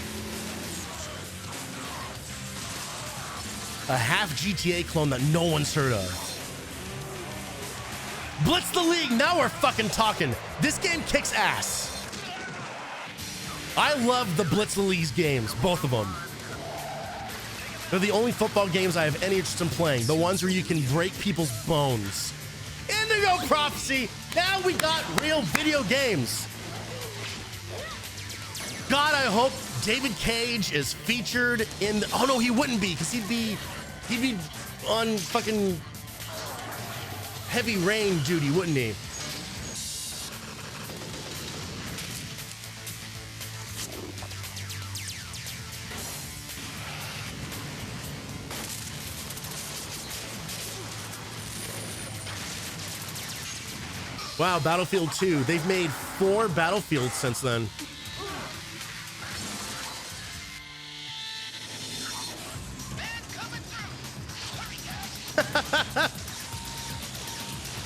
A half GTA clone that no one's heard of. Blitz the League, now we're fucking talking. This game kicks ass. I love the Blitz the League games, both of them. They're the only football games I have any interest in playing. The ones where you can break people's bones. Indigo Prophecy, now we got real video games. God, I hope David Cage is featured in, oh no, he wouldn't be, because he'd be on fucking Heavy Rain duty, wouldn't he? Wow, Battlefield 2. They've made 4 Battlefields since then.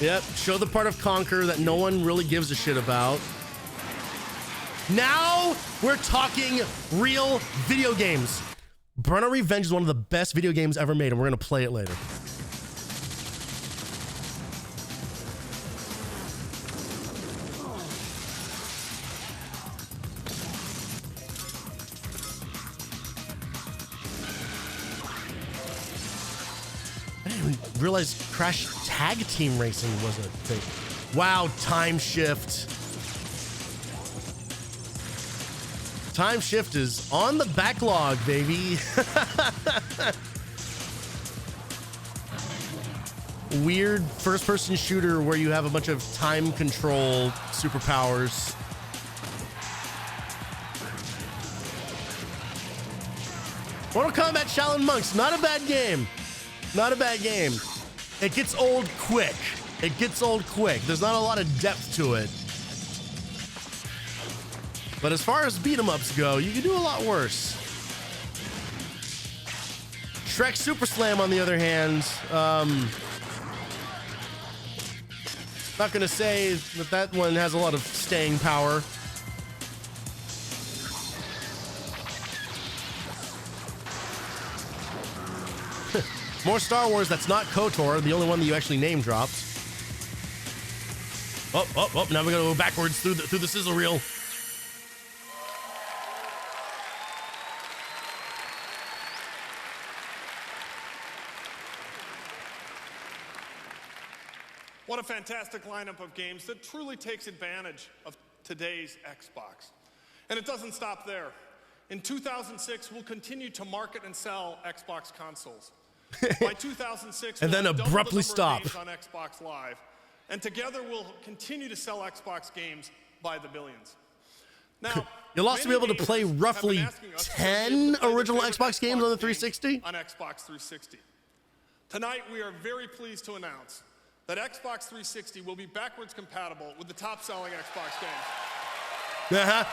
Yep, show the part of Conquer that no one really gives a shit about. Now we're talking real video games. Burnout Revenge is one of the best video games ever made, and we're gonna play it later. Realized Crash Tag Team Racing was a thing. Wow, Time Shift. Time Shift is on the backlog, baby. Weird first-person shooter where you have a bunch of time control superpowers. Mortal Kombat Shaolin Monks, not a bad game. Not a bad game. It gets old quick. It gets old quick. There's not a lot of depth to it. But as far as beat 'em ups go, you can do a lot worse. Shrek Super Slam, on the other hand, not gonna say that one has a lot of staying power. More Star Wars. That's not KOTOR, the only one that you actually name dropped. Oh, now we're gonna go backwards through the sizzle reel. What a fantastic lineup of games that truly takes advantage of today's Xbox. And it doesn't stop there. In 2006, we'll continue to market and sell Xbox consoles. By 2006, and then abruptly stop on Xbox Live, and together we'll continue to sell Xbox games by the billions. Now, you'll also be able to play roughly 10 original Xbox games on the 360. On Xbox 360. Tonight, we are very pleased to announce that Xbox 360 will be backwards compatible with the top-selling Xbox games.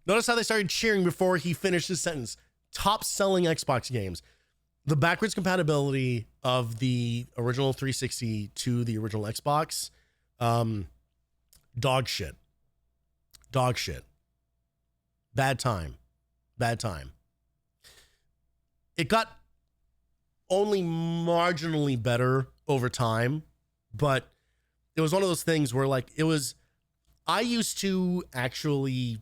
Notice how they started cheering before he finished his sentence. Top-selling Xbox games. The backwards compatibility of the original 360 to the original Xbox, dog shit. Dog shit. Bad time. Bad time. It got only marginally better over time, but it was one of those things where, like, I used to actually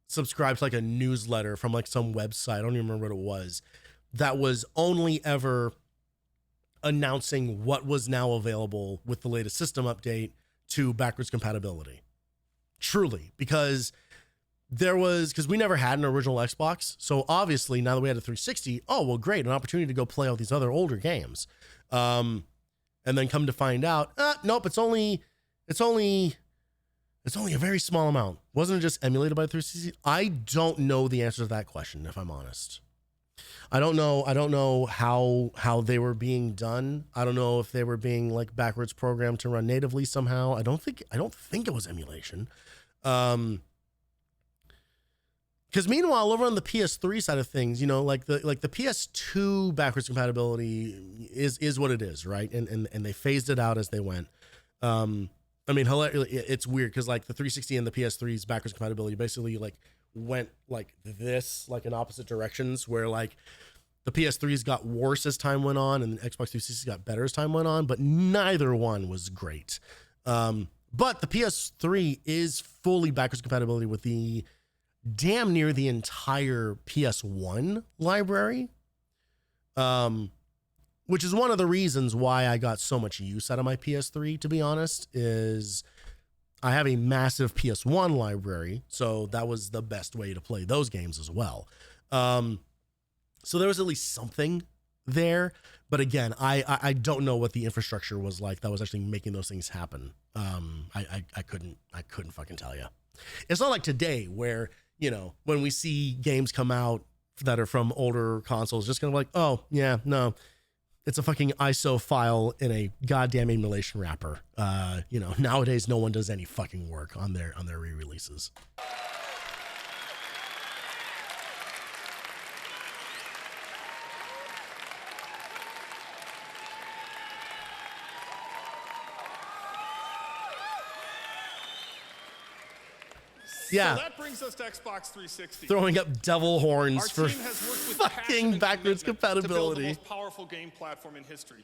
subscribe to like a newsletter from like some website. I don't even remember what it was. That was only ever announcing what was now available with the latest system update to backwards compatibility. Truly, because we never had an original Xbox. So obviously now that we had a 360, oh, well, great. An opportunity to go play all these other older games. And then come to find out, nope, it's only a very small amount. Wasn't it just emulated by the 360? I don't know the answer to that question, if I'm honest. I don't know how they were being done. I don't know if they were being like backwards programmed to run natively somehow. I don't think it was emulation. Because meanwhile, over on the PS3 side of things, you know, like the PS2 backwards compatibility is what it is, right? And they phased it out as they went. I mean, it's weird because like the 360 and the PS3's backwards compatibility basically like went like this, like in opposite directions, where like the PS3's got worse as time went on and the Xbox 360 got better as time went on, but neither one was great. But the PS3 is fully backwards compatibility with the damn near the entire PS1 library, which is one of the reasons why I got so much use out of my PS3, to be honest, is I have a massive PS1 library, so that was the best way to play those games as well. So there was at least something there, but again, I don't know what the infrastructure was like that was actually making those things happen. I couldn't fucking tell you. It's not like today where, you know, when we see games come out that are from older consoles, just kind of like, oh yeah, no, it's a fucking ISO file in a goddamn emulation wrapper. You know, nowadays no one does any fucking work on their re-releases. Yeah. So that brings us to Xbox 360. Throwing up devil horns for team has worked with fucking backwards compatibility. To build the most powerful game platform in history.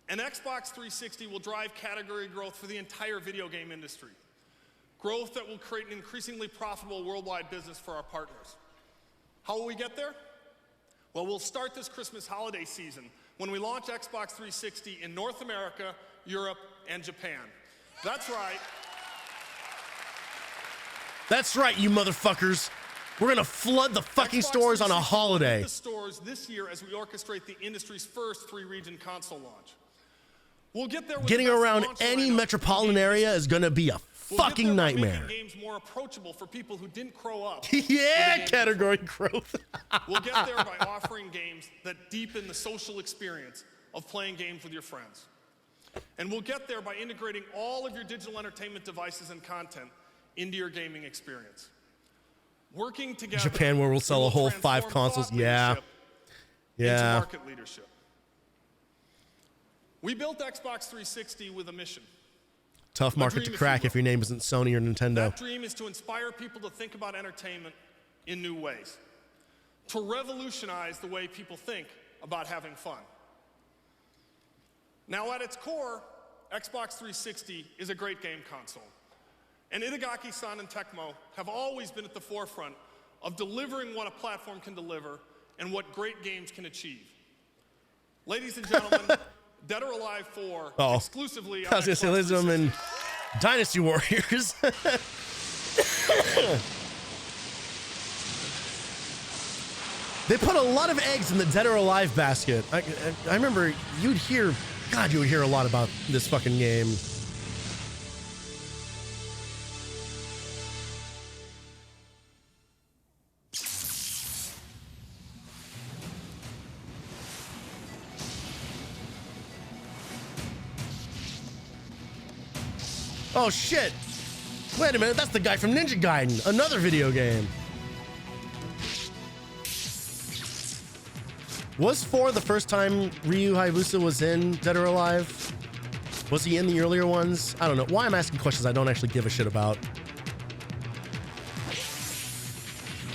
And Xbox 360 will drive category growth for the entire video game industry. Growth that will create an increasingly profitable worldwide business for our partners. How will we get there? Well, we'll start this Christmas holiday season when we launch Xbox 360 in North America, Europe, and Japan. That's right. That's right, you motherfuckers. We're gonna flood the fucking stores on a holiday. The stores this year as we orchestrate the industry's first 3-region console launch. We'll get there. Getting around any metropolitan area is gonna be a fucking nightmare. Making games more approachable for people who didn't grow up. Yeah, category growth. We'll get there by offering games that deepen the social experience of playing games with your friends. And we'll get there by integrating all of your digital entertainment devices and content into your gaming experience. Working together, Japan, where we'll sell a whole 5 consoles. Yeah. Into market leadership. We built Xbox 360 with a mission. Tough market to crack if your name isn't Sony or Nintendo. That dream is to inspire people to think about entertainment in new ways, to revolutionize the way people think about having fun. Now, at its core, Xbox 360 is a great game console. And Itagaki-san and Tecmo have always been at the forefront of delivering what a platform can deliver and what great games can achieve. Ladies and gentlemen, Dead or Alive 4 exclusively on I was gonna say, ladies and gentlemen, Dynasty Warriors. They put a lot of eggs in the Dead or Alive basket. I remember you would hear a lot about this fucking game. Oh shit! Wait a minute, that's the guy from Ninja Gaiden, another video game. Was 4 the first time Ryu Hayabusa was in Dead or Alive? Was he in the earlier ones? I don't know. Why I'm asking questions I don't actually give a shit about.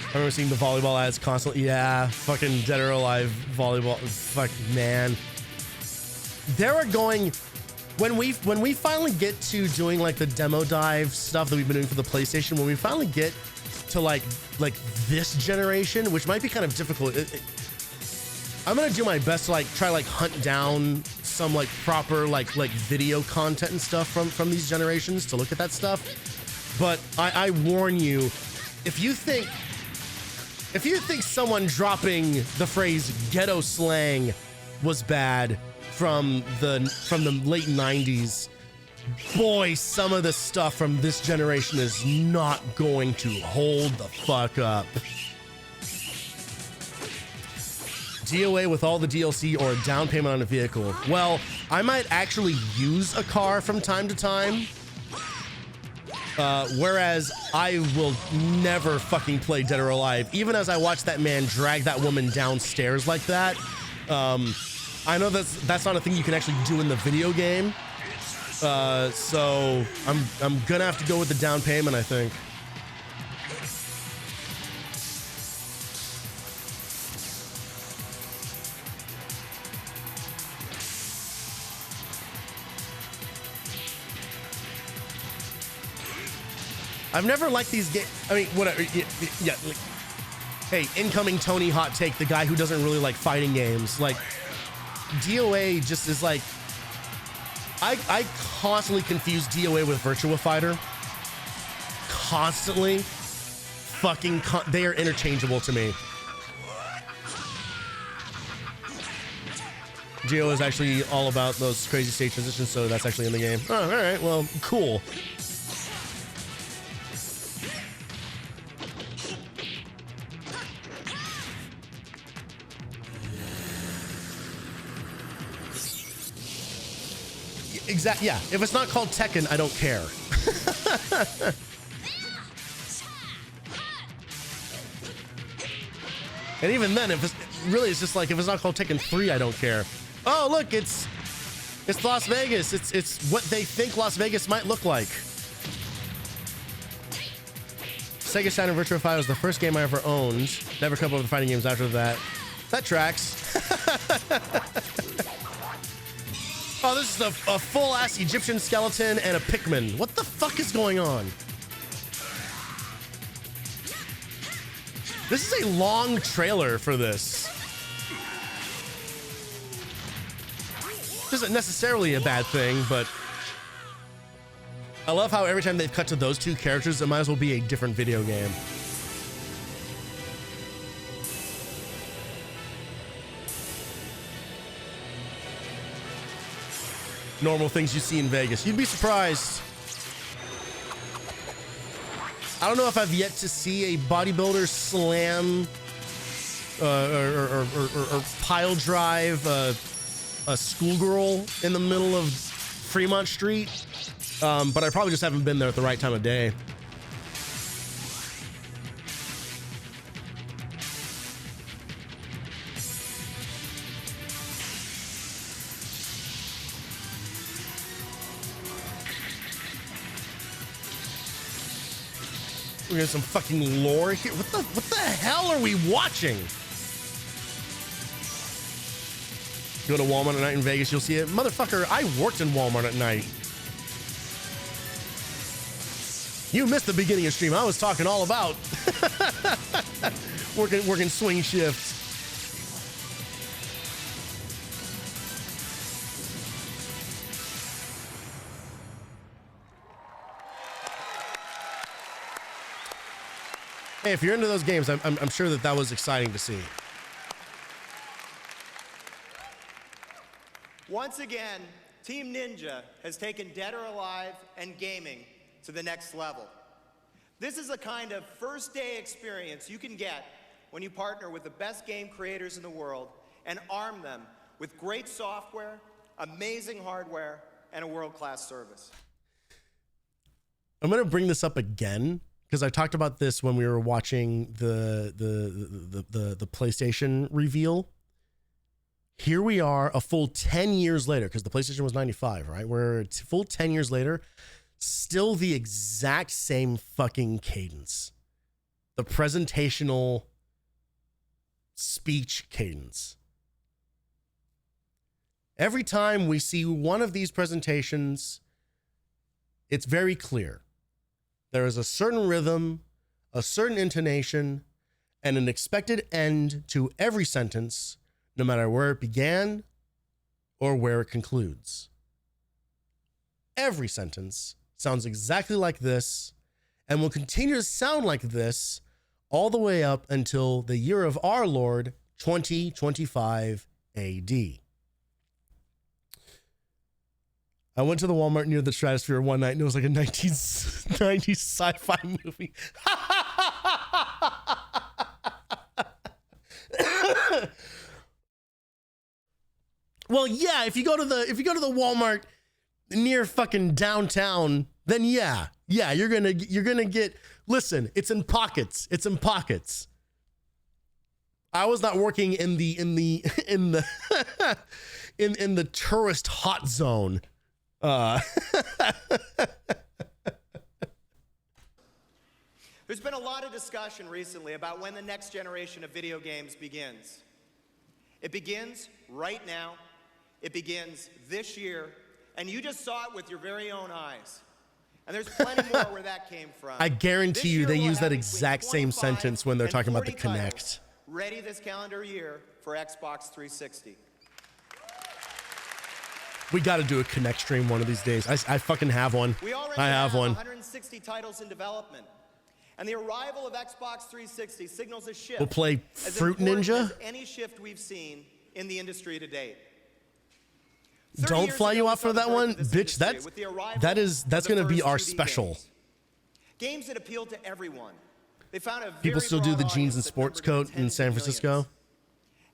I remember seeing the volleyball ads constantly. Yeah, fucking Dead or Alive volleyball. Fuck, man. They were going... When we finally get to doing like the demo dive stuff that we've been doing for the PlayStation, when we finally get to like this generation, which might be kind of difficult, I'm gonna do my best to like try like hunt down some like proper like video content and stuff from these generations to look at that stuff. But I warn you, if you think someone dropping the phrase ghetto slang was bad from the late 90s, boy, some of the stuff from this generation is not going to hold the fuck up. DOA with all the DLC or a down payment on a vehicle. Well, I might actually use a car from time to time, whereas I will never fucking play Dead or Alive. Even as I watch that man drag that woman downstairs like that, I know that's not a thing you can actually do in the video game. So I'm gonna have to go with the down payment, I think. I've never liked these games. I mean, whatever. Yeah. Like, hey, incoming Tony hot take, the guy who doesn't really like fighting games. Like, DOA just is like, I constantly confuse DOA with Virtua Fighter. Constantly. Fucking, they are interchangeable to me. DOA is actually all about those crazy stage transitions, so that's actually in the game. Oh, all right, well, cool. Exactly. Yeah. If it's not called Tekken, I don't care. And even then, if it's just like if it's not called Tekken 3, I don't care. Oh, look, it's Las Vegas. It's what they think Las Vegas might look like. Sega Saturn Virtua Fighter was the first game I ever owned. Never come up with fighting games after that. That tracks. Oh, this is a full-ass Egyptian skeleton and a Pikmin. What the fuck is going on? This is a long trailer for this. This isn't necessarily a bad thing, but I love how every time they've cut to those two characters, it might as well be a different video game. Normal things you see in Vegas. You'd be surprised. I don't know if I've yet to see a bodybuilder slam or pile drive a schoolgirl in the middle of Fremont Street, but I probably just haven't been there at the right time of day. We're getting some fucking lore here. What the hell are we watching? Go to Walmart at night in Vegas, you'll see it. Motherfucker, I worked in Walmart at night. You missed the beginning of stream. I was talking all about working swing shifts. Hey, if you're into those games, I'm sure that was exciting to see. Once again, Team Ninja has taken Dead or Alive and gaming to the next level. This is a kind of first day experience you can get when you partner with the best game creators in the world and arm them with great software, amazing hardware, and a world-class service. I'm going to bring this up again because I talked about this when we were watching the PlayStation reveal. Here we are a full 10 years later, because the PlayStation was 95, right? We're a full 10 years later, still the exact same fucking cadence. The presentational speech cadence. Every time we see one of these presentations, it's very clear. There is a certain rhythm, a certain intonation, and an expected end to every sentence, no matter where it began or where it concludes. Every sentence sounds exactly like this and will continue to sound like this all the way up until the year of our Lord, 2025 AD. I went to the Walmart near the Stratosphere one night and it was like a 1990s sci-fi movie. Well, yeah, if you go to the Walmart near fucking downtown, then yeah, you're gonna get. Listen, it's in pockets. It's in pockets. I was not working in the in the tourist hot zone. There's been a lot of discussion recently about when the next generation of video games begins. It begins right now. It begins this year, and you just saw it with your very own eyes. And there's plenty more where that came from. I guarantee you they use that exact same sentence when they're talking about the Kinect. Ready this calendar year for Xbox 360. We got to do a Kinect stream one of these days. I fucking have one. We already have one. 160 titles in development. And the arrival of Xbox 360 signals a shift. We'll play Fruit Ninja. As any shift we've seen in the industry to date. Don't fly you out for that one, bitch. That's gonna be our special. Games that appeal to everyone. They found a people still do the jeans and sports coat in San Francisco.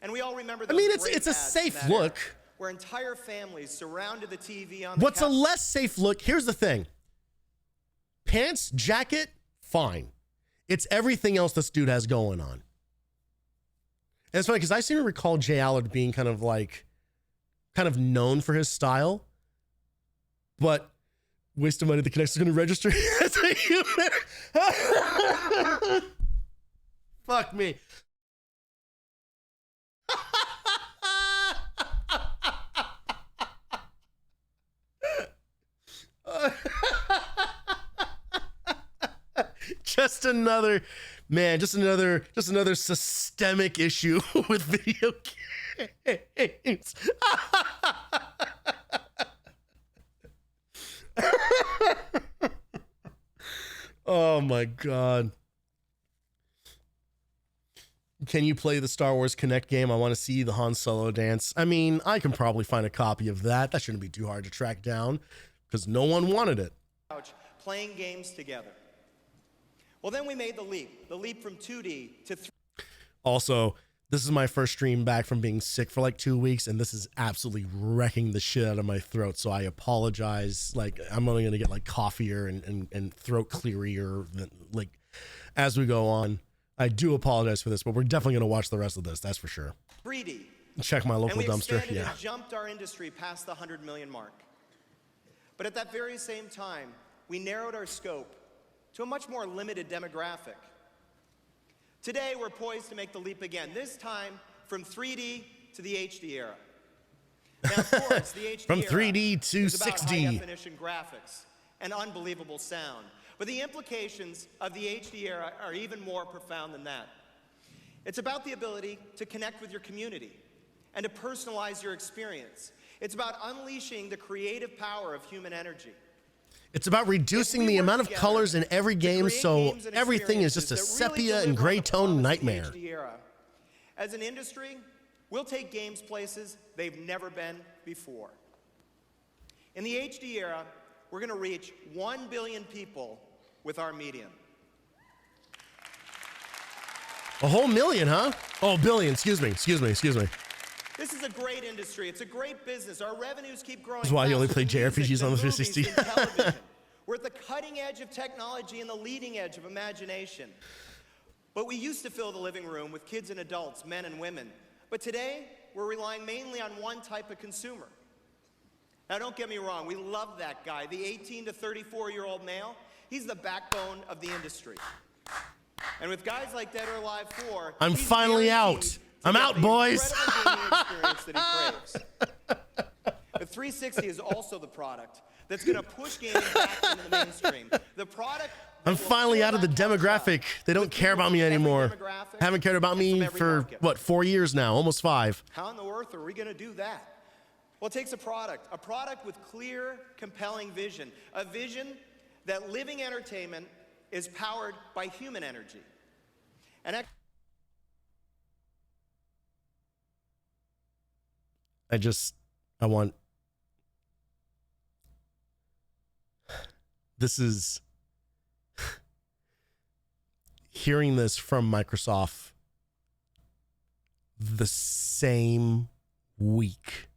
And we all remember. I mean, it's a safe look. Where entire families surrounded the TV on. What's a less safe look? Here's the thing. Pants, jacket, fine. It's everything else this dude has going on. And it's funny because I seem to recall Jay Allard being kind of known for his style, but waste of money. The Kinect is going to register as a human. Fuck me. Just another systemic issue with video games. Oh my God. Can you play the Star Wars Kinect game? I want to see the Han Solo dance. I mean, I can probably find a copy of that. That shouldn't be too hard to track down because no one wanted it. Playing games together. Well, then we made the leap from 2D to 3D. Also, this is my first stream back from being sick for like 2 weeks, and this is absolutely wrecking the shit out of my throat. So I apologize. Like, I'm only gonna get like coughier and throat clearier like as we go on. I do apologize for this, but we're definitely gonna watch the rest of this. That's for sure. 3D. Check my local dumpster. Yeah. And jumped our industry past the 100 million mark. But at that very same time, we narrowed our scope to a much more limited demographic. Today, we're poised to make the leap again, this time from 3D to the HD era. Now, of course, the HD From era 3D to is about 6D. high-definition graphics and unbelievable sound. But the implications of the HD era are even more profound than that. It's about the ability to connect with your community and to personalize your experience. It's about unleashing the creative power of human energy. It's about reducing the amount of colors in every game so everything is just a sepia and gray tone nightmare. As an industry, we'll take games places they've never been before. In the HD era, we're going to reach 1 billion people with our medium. A whole million, huh? Oh, billion. Excuse me. This is a great industry. It's a great business. Our revenues keep growing. That's why you only faster play than music, JRPGs on the than movies, 360. than television. We're at the cutting edge of technology and the leading edge of imagination. But we used to fill the living room with kids and adults, men and women. But today, we're relying mainly on one type of consumer. Now, don't get me wrong. We love that guy, the 18 to 34-year-old male. He's the backbone of the industry. And with guys like Dead or Alive 4, I'm finally out. I'm out, boys. Experience that he craves. The 360 is also the product that's going to push gaming back into the mainstream. The product. I'm finally out of the demographic. They don't care about me anymore. Haven't cared about me for, what, 4 years now, almost 5. How on the earth are we going to do that? Well, it takes a product with clear, compelling vision, a vision that living entertainment is powered by human energy. And I want, this is, hearing this from Microsoft the same week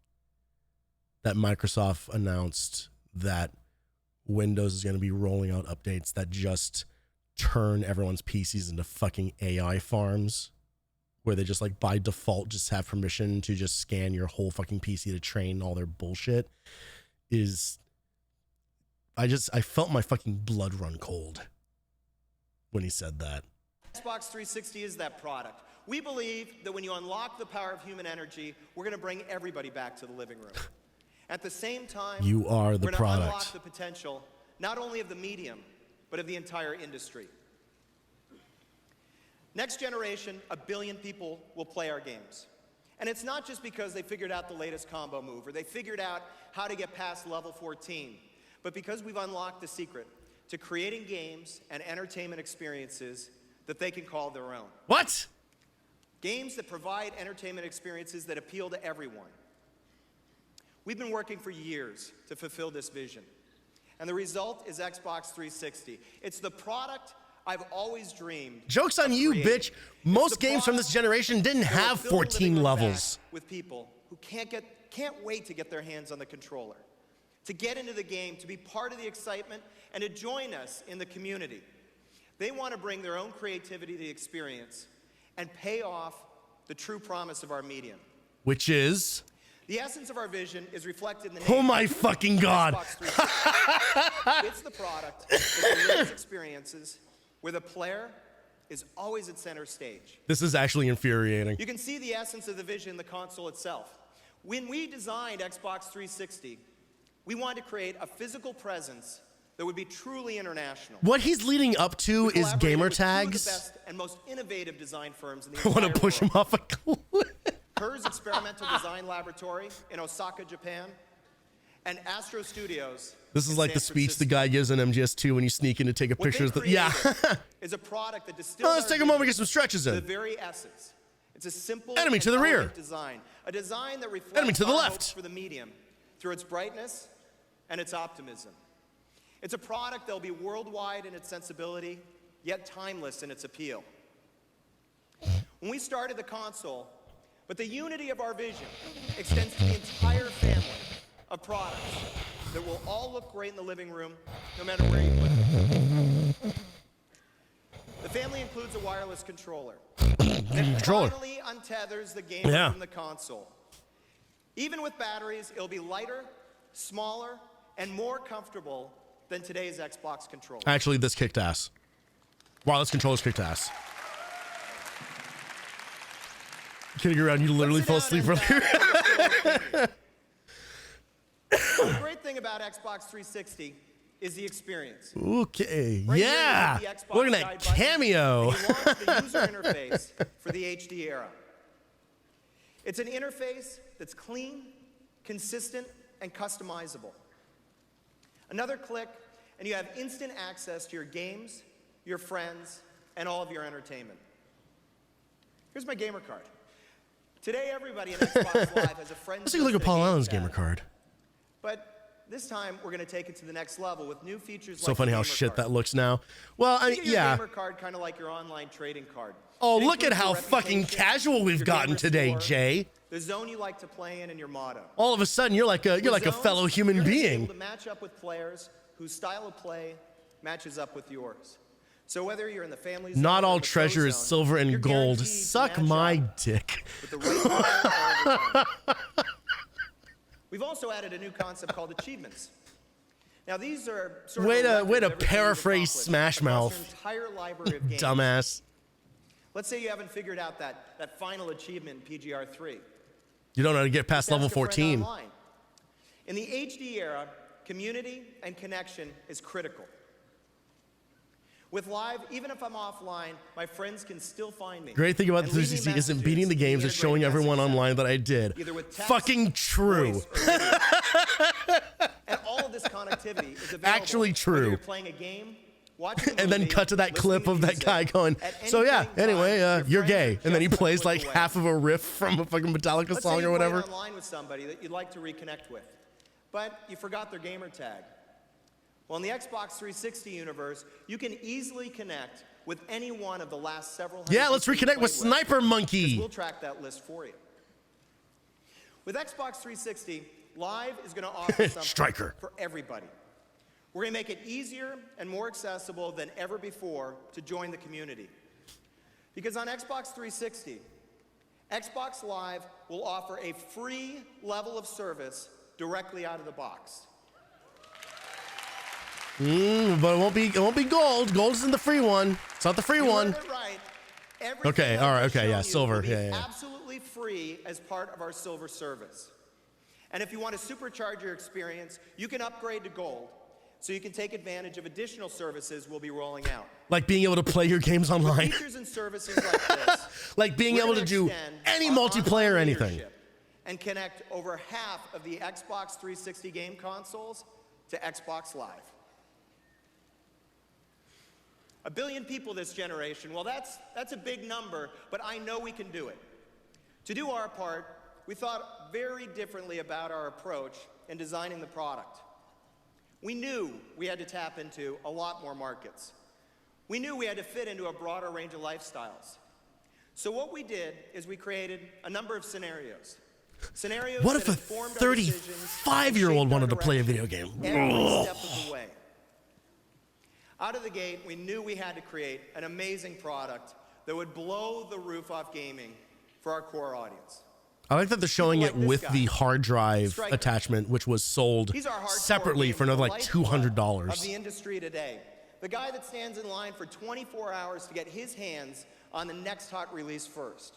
that Microsoft announced that Windows is going to be rolling out updates that just turn everyone's PCs into fucking AI farms, where they just like by default just have permission to just scan your whole fucking PC to train all their bullshit, is I felt my fucking blood run cold when he said that. Xbox 360 is that product. We believe that when you unlock the power of human energy, we're going to bring everybody back to the living room. At the same time, You are the we're going to product. unlock the potential not only of the medium, but of the entire industry. Next generation, 1 billion people will play our games. And it's not just because they figured out the latest combo move or they figured out how to get past level 14, but because we've unlocked the secret to creating games and entertainment experiences that they can call their own. What? Games that provide entertainment experiences that appeal to everyone. We've been working for years to fulfill this vision. And the result is Xbox 360. It's the product I've always dreamed. Joke's on you, bitch. Most games from this generation didn't have 14 levels. With people who can't wait to get their hands on the controller, to get into the game, to be part of the excitement, and to join us in the community. They want to bring their own creativity to the experience and pay off the true promise of our medium. Which is? The essence of our vision is reflected in the name. Oh my fucking God. It's the product that delivers experiences where the player is always at center stage. This is actually infuriating. You can see the essence of the vision in the console itself. When we designed Xbox 360, we wanted to create a physical presence that would be truly international. What he's leading up to is gamer tags. Two of the best and most innovative design firms in the I entire want to push him off a cliff. Kerr's Experimental Design Laboratory in Osaka, Japan, and Astro Studios. This is like the speech the guy gives in MGS2 when you sneak in to take a picture of the. Yeah. Is a product that distills. Let's take a moment to get some stretches in. The very essence. It's a simple enemy to the rear. Design. A design that reflects enemy to the our left hopes for the medium through its brightness and its optimism. It's a product that will be worldwide in its sensibility, yet timeless in its appeal. When we started the console, but the unity of our vision extends to the entire family of products that will all look great in the living room, no matter where you put them. The family includes a wireless controller that finally untethers the gamer from the console. Even with batteries, it'll be lighter, smaller, and more comfortable than today's Xbox controller. Actually, this kicked ass. Wow, this controller's kicked ass. Kidding around, you literally fell asleep earlier. The great thing about Xbox 360 is the experience. Okay, Right yeah. here is the Xbox Look at that guide button, cameo. and you launch the user interface for the HD era. It's an interface that's clean, consistent, and customizable. Another click, and you have instant access to your games, your friends, and all of your entertainment. Here's my gamer card. Today, everybody in Xbox Live has a friend. Let's take a look at Paul Allen's gamer card. But this time, we're going to take it to the next level with new features like So funny the how gamer shit card. that looks now. Well, I mean, Think of your yeah. gamer card kind of like your online trading card. Oh, It look at includes how your fucking reputation, casual we've your gotten gamer today, score, Jay. the zone you like to play in, and your motto. All of a sudden, you're like a With fellow zones, human you're gonna be being. able to match up with players whose style of play matches up with yours. So whether you're in the family zone Not or all in the pro treasure is zone, silver and you're gold. guaranteed to Suck match my up dick. with the right player all the time. We've also added a new concept called achievements. Now these are sort Way of a to- record way to of everything you've paraphrase accomplished Smash across Mouth. your entire library of games. Dumbass. Let's say you haven't figured out that final achievement in PGR3. You don't know how to get past level Ask a friend 14. online. In the HD era, community and connection is critical. With Live, even if I'm offline, my friends can still find me. Great thing about the and leave me 360 isn't messages beating the in games, it's showing integrated everyone message center, online that I did. either with text, Fucking true. voice, or video. And all of this connectivity is available. Actually true. Whether you're playing a game, watching a And then movie, cut to that clip listening of to that music. guy going, At any so yeah, point in time, anyway, your you're friends gay. are And then he just a plays click like away. half of a riff from a fucking Metallica Let's say song you or whatever. played online with somebody that you'd like to reconnect with, but you forgot their gamer tag. Well, in the Xbox 360 universe, you can easily connect with any one of the last several hundred Yeah, let's people you reconnect with played Sniper 'cause Monkey. we'll track that list for you. With Xbox 360, Live is going to offer something Striker. for everybody. We're going to make it easier and more accessible than ever before to join the community. Because on Xbox 360, Xbox Live will offer a free level of service directly out of the box. But it won't be gold. Gold isn't the free one. It's not the free You one. heard it right. Everything Okay, all right, I've okay, yeah, shown you silver, will be yeah, yeah. absolutely free as part of our silver service. And if you want to supercharge your experience, you can upgrade to gold, so you can take advantage of additional services we'll be rolling out. Like being able to play your games online. Features and services like this, Like being we're able to gonna do extend any our multiplayer, online anything. leadership and connect over half of the Xbox 360 game consoles to Xbox Live. 1 billion people this generation, well, that's a big number, but I know we can do it. To do our part, we thought very differently about our approach in designing the product. We knew we had to tap into a lot more markets. We knew we had to fit into a broader range of lifestyles. So what we did is we created a number of scenarios. Scenarios What that if a informed our decisions and 35-year-old shaped our wanted to play a direction video game? every step of the way. Out of the gate, we knew we had to create an amazing product that would blow the roof off gaming for our core audience. I like that they're showing People it like with this the guy, hard drive Striker. attachment, which was sold He's our hardcore separately for gamer, another the like lifeblood of $200. the industry today. The guy that stands in line for 24 hours to get his hands on the next hot release first.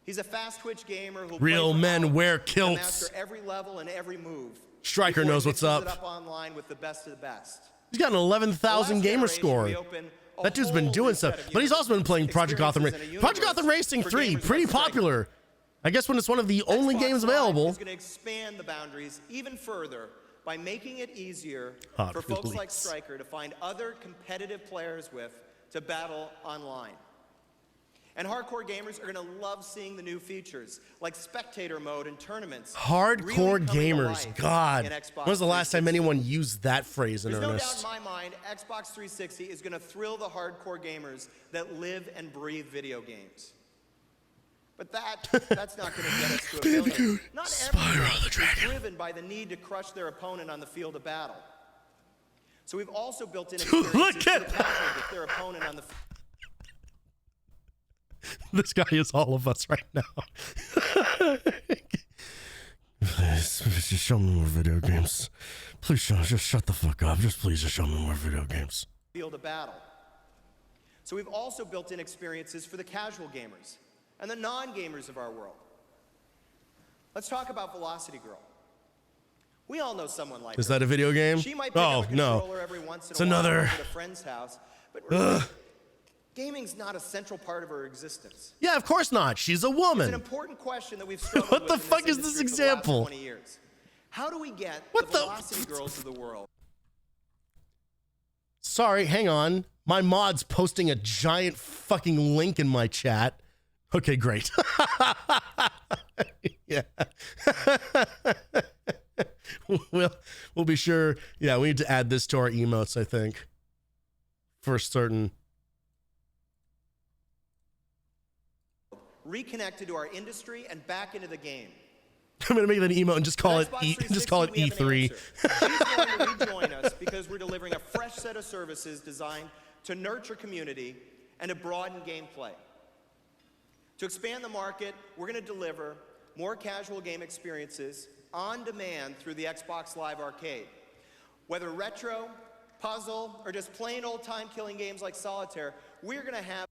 He's a fast twitch gamer who Real men wear kilts. master every level and every move. Striker before he knows what's mixes up. it up online with the best of the best. He's got an 11,000 Last gamer generation, score. we opened a That dude's been whole doing new stuff, set of but he's also been playing Project Gotham experiences Racing. in a Project Gotham universe Racing for 3, gamers pretty like Striker. popular. I guess when it's one of the only Xbox games Live available. is going to expand the boundaries even further by making it easier Hot for folks like release. Striker to find other competitive players with to battle online. And hardcore gamers are going to love seeing the new features, like spectator mode and tournaments. Hardcore really coming to gamers. life God. in Xbox When was the last time 360? anyone used that phrase in There's no doubt earnest? in my mind, Xbox 360 is going to thrill the hardcore gamers that live and breathe video games. But that's not going to get us to a billion. Not everyone is driven by the need to crush their opponent on the field of battle. So we've also built in experiences Look for at- the casual with their opponent on the field. This guy is all of us right now. Please, just show me more video games. Please, just shut the fuck up. Just please, just show me more video games. Field of battle. So we've also built in experiences for the casual gamers and the non-gamers of our world. Let's talk about Velocity Girl. We all know someone like her. Is that a video game? She might pick up a controller every once in a while another. at a friend's house, but really, gaming's not a central part of her existence. Yeah, of course not. She's a woman. It's an important question that we've struggled What with the in fuck is this industry for the last example? 20 years. How do we get What the the- Velocity Girls of the world? Sorry, hang on. My mod's posting a giant fucking link in my chat. Okay, great. Yeah. we'll be sure. Yeah, we need to add this to our emotes, I think. For certain. Reconnected to our industry and back into the game. I'm gonna make that an emote and just call With it Xbox just call it 360, we have E3. an answer. She's going to rejoin us because we're delivering a fresh set of services designed to nurture community and to broaden gameplay. To expand the market, we're going to deliver more casual game experiences on demand through the Xbox Live Arcade. Whether retro, puzzle, or just plain old time killing games like Solitaire, we're going to have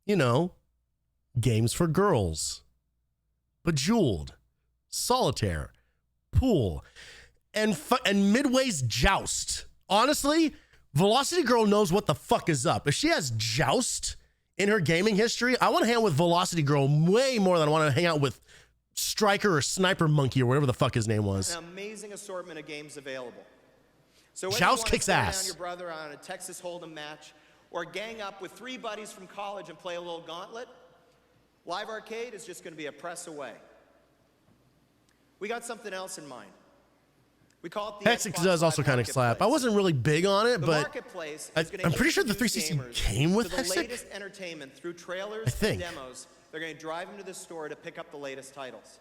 You know, games for girls. Bejeweled, Solitaire, Pool, and Midway's Joust. Honestly, Velocity Girl knows what the fuck is up. If she has Joust in her gaming history, I want to hang out with Velocity Girl way more than I want to hang out with Striker or Sniper Monkey or whatever the fuck his name was. an amazing assortment of games available. So whether Joust you want to kicks stare ass. down your brother on a Texas Hold'em match or gang up with 3 buddies from college and play a little gauntlet, Live Arcade is just going to be a press away. We got something else in mind. We call it the Hex Xbox does also Live kind of slap. I Marketplace. wasn't really big on it, The but marketplace I- is gonna I'm pretty sure the introduce 360 gamers came with to the Hextech. latest entertainment through trailers I think. and demos. They're going to drive them to the store to pick up the latest titles.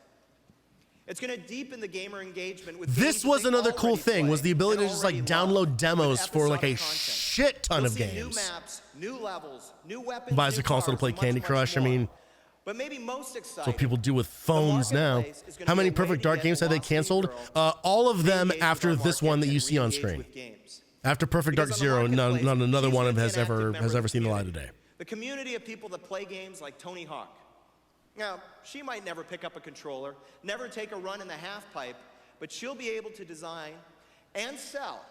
It's going to deepen the gamer engagement with this games was they another cool already thing, play was the ability to and just like already love download demos with for like a episodic content. shit ton You'll of see games. New maps, new levels, new weapons, Buys new a console to cars, play and much, Candy much Crush. I more. mean, But maybe most exciting, that's what people do with phones now. marketplace is gonna How be many a way Perfect to Dark get games have they Velocity canceled? Girl All of them re-engaged after with our this one that market you see on and re-engaged screen. with games. After Perfect Dark Because on the Zero, not marketplace, another she's one gonna be has an active ever member of the seen the light of community. day. The community of people that play games like Tony Hawk. Now, she might never pick up a controller, never take a run in the half pipe, but she'll be able to design and sell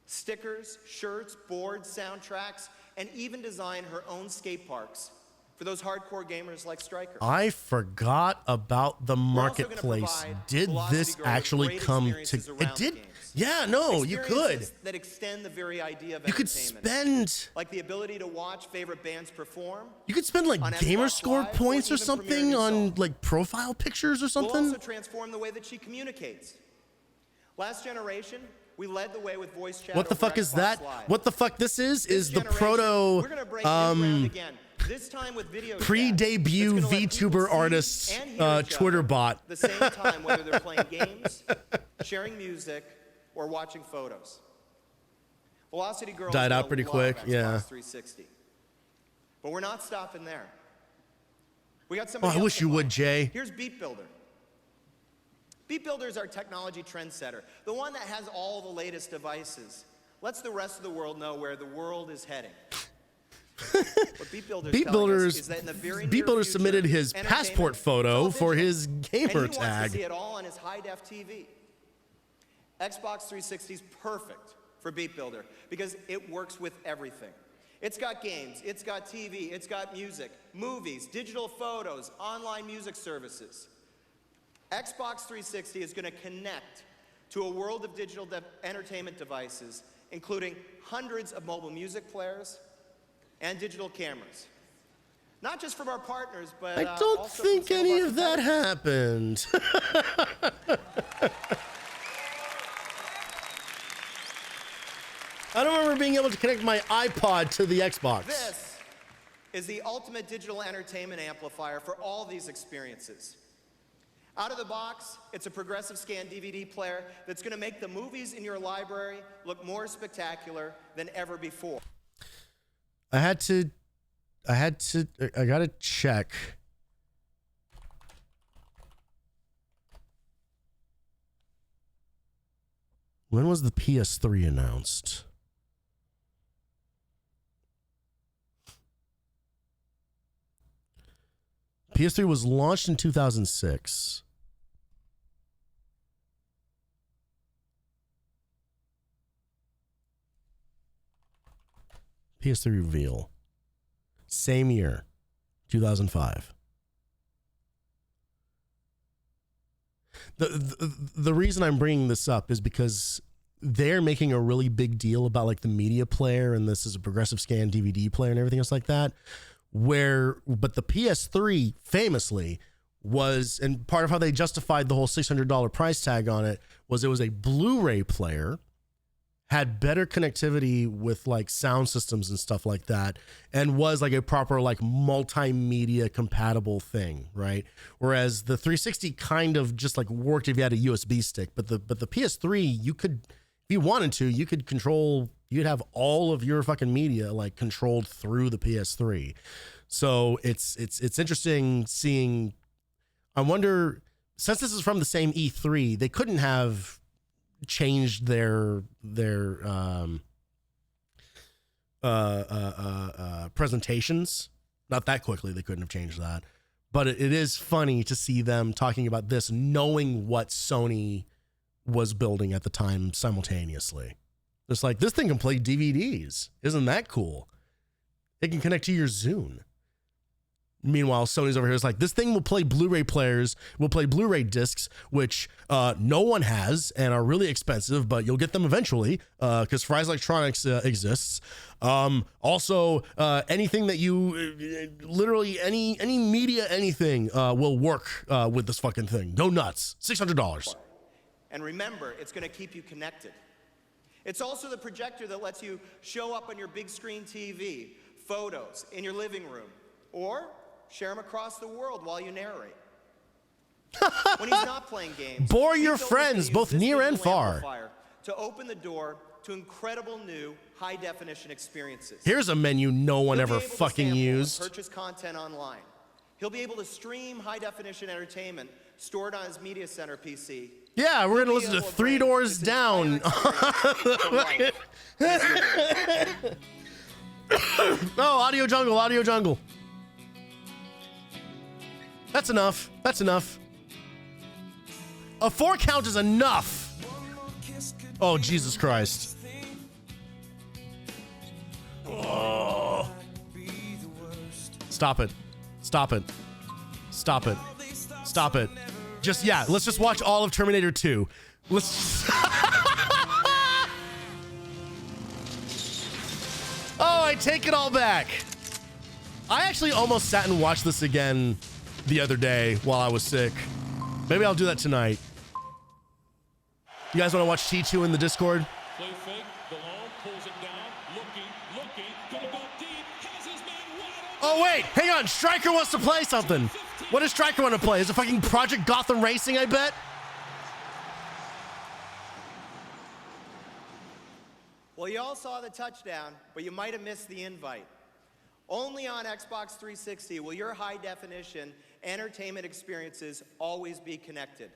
stickers, shirts, boards, soundtracks, and even design her own skate parks for those hardcore gamers like Striker. I forgot about the also gonna marketplace. provide Did Velocity this Girl with actually great come to? experiences It around did. games. Yeah, no, you could. Experiences that extend the very idea of You could entertainment. spend. Like the ability to watch favorite bands perform. You could spend like on gamer Xbox score Live, points or or even something premiere a on new song. like profile pictures or We'll something. also transform the way that she communicates. Last generation, we led the way with voice chat. What the over fuck is Xbox that? Live. What the fuck this is This the generation, proto we're gonna break new ground again. This time with video chat. pre-debut It's gonna let people VTuber see artists and hear each Twitter other bot. at the same time, whether they're playing games, sharing music, or watching photos. Velocity Girl Died out pretty quick, yeah. 360. But we're not stopping there. We got Oh, somebody I else wish in you would, mind. Jay. Here's Beat Builder. Beat Builder is our technology trendsetter, the one that has all the latest devices. Lets the rest of the world know where the world is heading. What Beat Builder's is that in the very Beat near Builder future, submitted his entertainment passport is photo all for digital. his And gamer he wants to see tag. it all on his high-def TV. Xbox 360 is perfect for Beat Builder because it works with everything. It's got games, it's got TV, it's got music, movies, digital photos, online music services. Xbox 360 is going to connect to a world of digital entertainment devices, including hundreds of mobile music players and digital cameras. Not just from our partners, but I don't also think from some any our of that competitors. happened. I don't remember being able to connect my iPod to the Xbox. This is the ultimate digital entertainment amplifier for all these experiences. Out of the box, it's a progressive scan DVD player that's going to make the movies in your library look more spectacular than ever before. I gotta check. When was the PS3 announced? PS3 was launched in 2006. PS3 reveal. Same year, 2005. The reason I'm bringing this up is because they're making a really big deal about like the media player, and this is a progressive scan DVD player and everything else like that. But the PS3 famously was, and part of how they justified the whole $600 price tag on it was a Blu-ray player, had better connectivity with like sound systems and stuff like that, and was like a proper like multimedia compatible thing, right? Whereas the 360 kind of just like worked if you had a USB stick, but the PS3, you could, if you wanted to, you could control, you'd have all of your fucking media like controlled through the PS3. So it's interesting seeing. I wonder, since this is from the same E3, they couldn't have changed their presentations. Not that quickly, they couldn't have changed that. But it is funny to see them talking about this, knowing what Sony was building at the time simultaneously. It's like, this thing can play DVDs. Isn't that cool? It can connect to your Zune. Meanwhile, Sony's over here is like, this thing will play Blu-ray players, will play Blu-ray discs, which no one has and are really expensive, but you'll get them eventually because Fry's Electronics exists. Also, anything that you, literally any media, anything will work with this fucking thing. Go nuts. $600. And remember, it's going to keep you connected. It's also the projector that lets you show up on your big screen TV, photos in your living room, or share them across the world while you narrate. When he's not playing games, bore your friends, both near and far, to open the door to incredible new high-definition experiences. Here's a menu no one ever fucking used. Purchase content online. He'll be able to stream high-definition entertainment stored on his media center PC. Yeah, we're gonna listen to Three Doors Down. Oh, Audio Jungle, Audio Jungle. That's enough. That's enough. A 4 count is enough. Oh, Jesus Christ. Oh. Stop it. Stop it. Stop it. Stop it. Just, yeah, let's just watch all of Terminator 2. Let's. Oh, I take it all back. I actually almost sat and watched this again the other day while I was sick. Maybe I'll do that tonight. You guys want to watch T2 in the Discord? Play fake, the long, pulls it down, looking, gonna go deep, has his man wide open. Oh, wait, hang on. Stryker wants to play something. What does Stryker want to play? Is it fucking Project Gotham Racing, I bet? Well, you all saw the touchdown, but you might have missed the invite. Only on Xbox 360 will your high-definition entertainment experiences always be connected.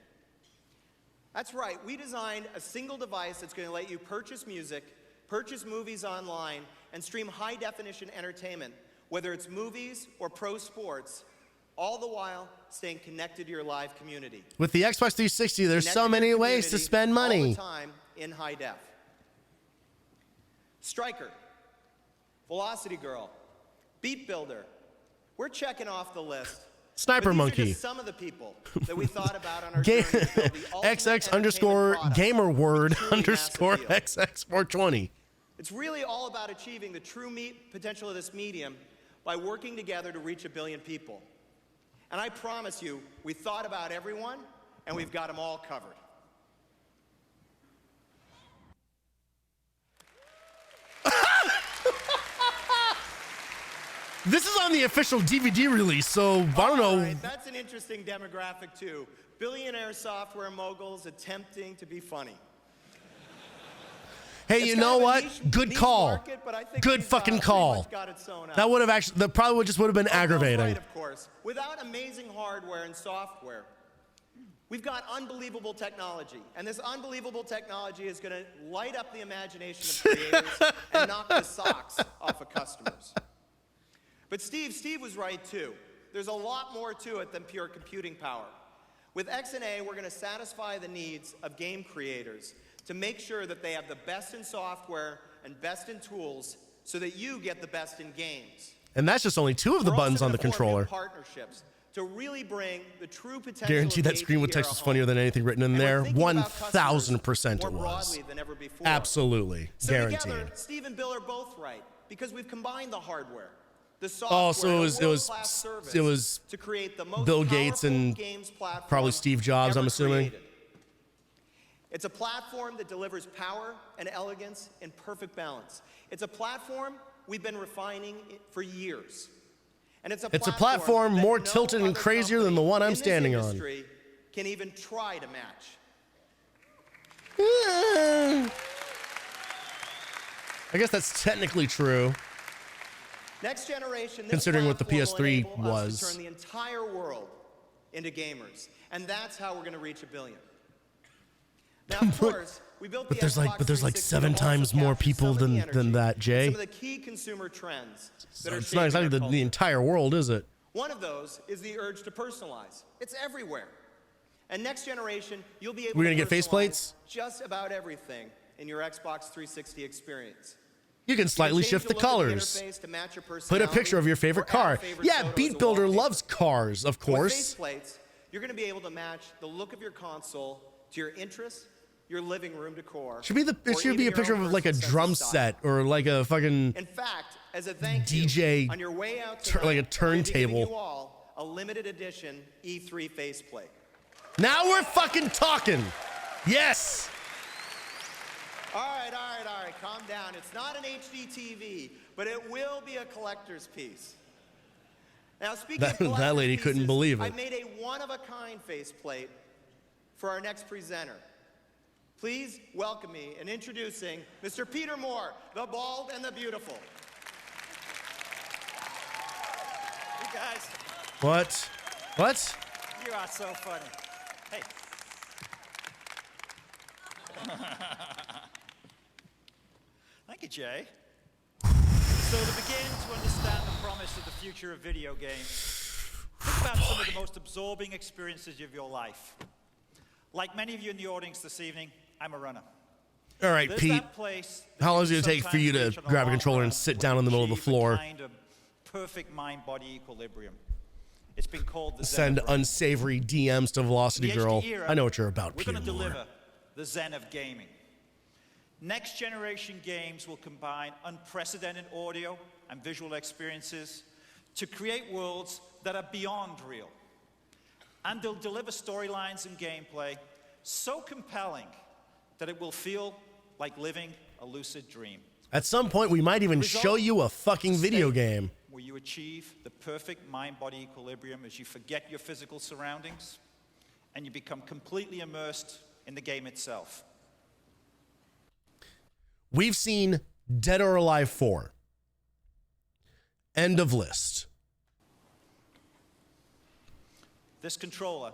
That's right, we designed a single device that's going to let you purchase music, purchase movies online, and stream high-definition entertainment, whether it's movies or pro sports, all the while staying connected to your live community. With the Xbox 360, there's so many ways to spend money. All the time in high def. Stryker, Velocity Girl, Beat Builder. We're checking off the list. Sniper Monkey. These are just some of the people that we thought about on our journey to build the ultimate XX_gamer word _ XX420. It's really all about achieving the true potential of this medium by working together to reach 1 billion people. And I promise you, we thought about everyone, and we've got them all covered. This is on the official DVD release, so I don't know. Right, that's an interesting demographic, too. Billionaire software moguls attempting to be funny. Hey, you know what? Good call. Market, good fucking call. That would have actually, that probably just would have been aggravating. Right, of course. Without amazing hardware and software, We've got unbelievable technology, and this unbelievable technology is going to light up the imagination of creators and knock the socks off of customers. But Steve was right too. There's a lot more to it than pure computing power. With XNA, we're going to satisfy the needs of game creators to make sure that they have the best in software and best in tools so that you get the best in games. And that's just only 2 of the buttons on the controller. Partnerships to really bring the true potential. Guaranteed that screen with text was funnier than anything written in there. 1000% it was. Absolutely. So guaranteed. Together, Steve and Bill are both right because we've combined the hardware, the software, oh, so it was to create the most Bill Gates and probably Steve Jobs, I'm assuming. Created. It's a platform that delivers power and elegance in perfect balance. It's a platform we've been refining for years. And it's a platform more tilted and crazier than the one I'm standing on. Can even try to match. I guess that's technically true. Next generation, considering what the PS3 was. To turn the entire world into gamers, and that's how we're going to reach 1 billion. Now, of course, we built but there's like 7 times more people than that, Jay. Some of the key consumer trends that are it's not exactly the entire world, is it? One of those is the urge to personalize. It's everywhere. And next generation, you'll be able We're to gonna get faceplates? Just about everything in your Xbox 360 experience. You can slightly shift the colors. Put a picture of your favorite car. Yeah, Beat Builder loves cars, of course. With faceplates, you're going to be able to match the look of your console to your interests, your living room decor. It should be a picture of like a drum set or like a fucking In fact, as a thank DJ you, on your way out tonight, like a turntable. I'm giving you all a limited edition E3 faceplate. Now we're fucking talking. Yes. All right, calm down. It's not an HD TV, but it will be a collector's piece. Now, speaking of collector's that lady pieces, couldn't believe it. I made a one-of-a-kind faceplate for our next presenter. Please welcome me in introducing Mr. Peter Moore, the bald and the beautiful. You guys. What? What? You are so funny. Hey. Thank you, Jay. So to begin to understand the promise of the future of video games, think about some of the most absorbing experiences of your life. Like many of you in the audience this evening, I'm a runner. All right, There's Pete. How long is it going to take for you to grab a controller and sit down in the middle of the floor? Kind of perfect mind-body equilibrium. It's been called the Send Zen of unsavory DMs to Velocity Girl. I know what you're about, We're Peter going to Moore. deliver the Zen of gaming. Next generation games will combine unprecedented audio and visual experiences to create worlds that are beyond real. And they'll deliver storylines and gameplay so compelling that it will feel like living a lucid dream. At some point, we might even show you a fucking video game. Where you achieve the perfect mind-body equilibrium as you forget your physical surroundings and you become completely immersed in the game itself. We've seen Dead or Alive 4. End of list. This controller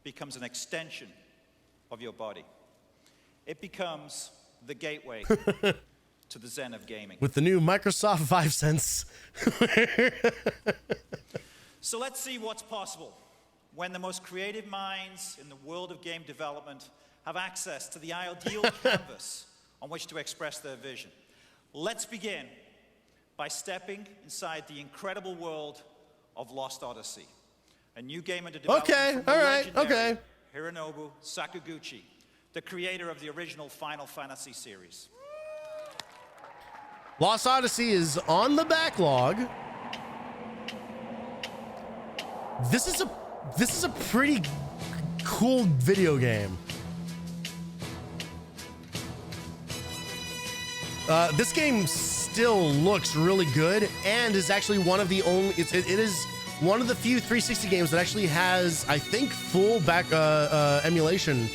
becomes an extension of your body. It becomes the gateway to the Zen of gaming. With the new Microsoft Vive Sense. So let's see what's possible when the most creative minds in the world of game development have access to the ideal canvas on which to express their vision. Let's begin by stepping inside the incredible world of Lost Odyssey, a new game under development from the legendary Hironobu Sakaguchi, the creator of the original Final Fantasy series. Lost Odyssey is on the backlog. This is a pretty cool video game. This game still looks really good and is actually one of the only, it is one of the few 360 games that actually has, I think, full back emulation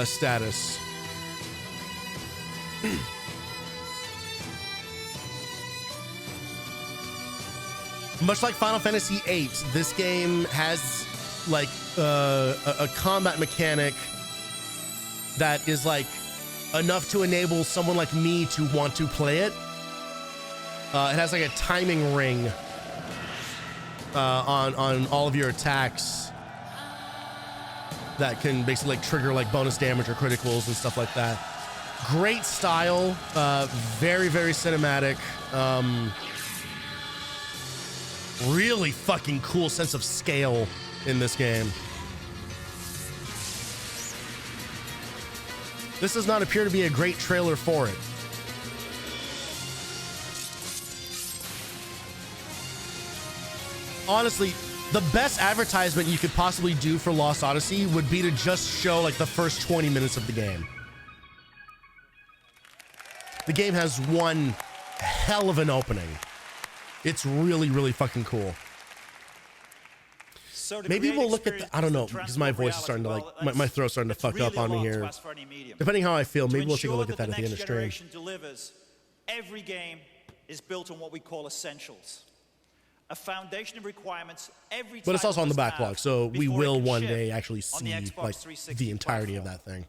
status. Much like Final Fantasy VIII, this game has like a combat mechanic that is like enough to enable someone like me to want to play it. It has like a timing ring on all of your attacks that can basically like trigger like bonus damage or criticals and stuff like that. Great style, very, very cinematic. Really fucking cool sense of scale in this game. This does not appear to be a great trailer for it. Honestly, the best advertisement you could possibly do for Lost Odyssey would be to just show like the first 20 minutes of the game. The game has one hell of an opening. It's really, really fucking cool. So maybe we'll look at the, I don't know, because my voice is starting to like, my throat's starting to fuck up on me here. Depending how I feel, maybe we'll take a look at that at the end of stream. Delivers, every game is built on what we call essentials. A foundation of requirements every time. But it's also on the backlog, so we will one day actually see like the entirety of that thing.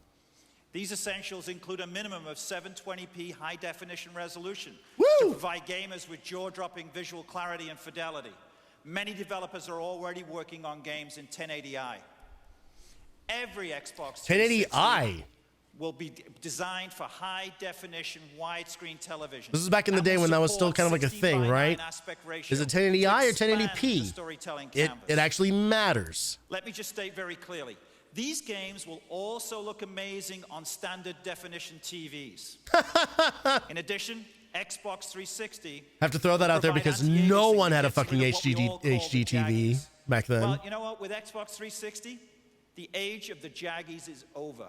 These essentials include a minimum of 720p high-definition resolution Woo! to provide gamers with jaw-dropping visual clarity and fidelity. Many developers are already working on games in 1080i. Every Xbox 1080i will be designed for high-definition widescreen television. This is back in the day when that was still kind of like a thing, right? Is it 1080i or 1080p? It actually matters. Let me just state very clearly. These games will also look amazing on standard definition TVs. In addition, Xbox 360. Have to throw that out there because no one had a fucking HD TV back then. Well, you know what? With Xbox 360, the age of the Jaggies is over.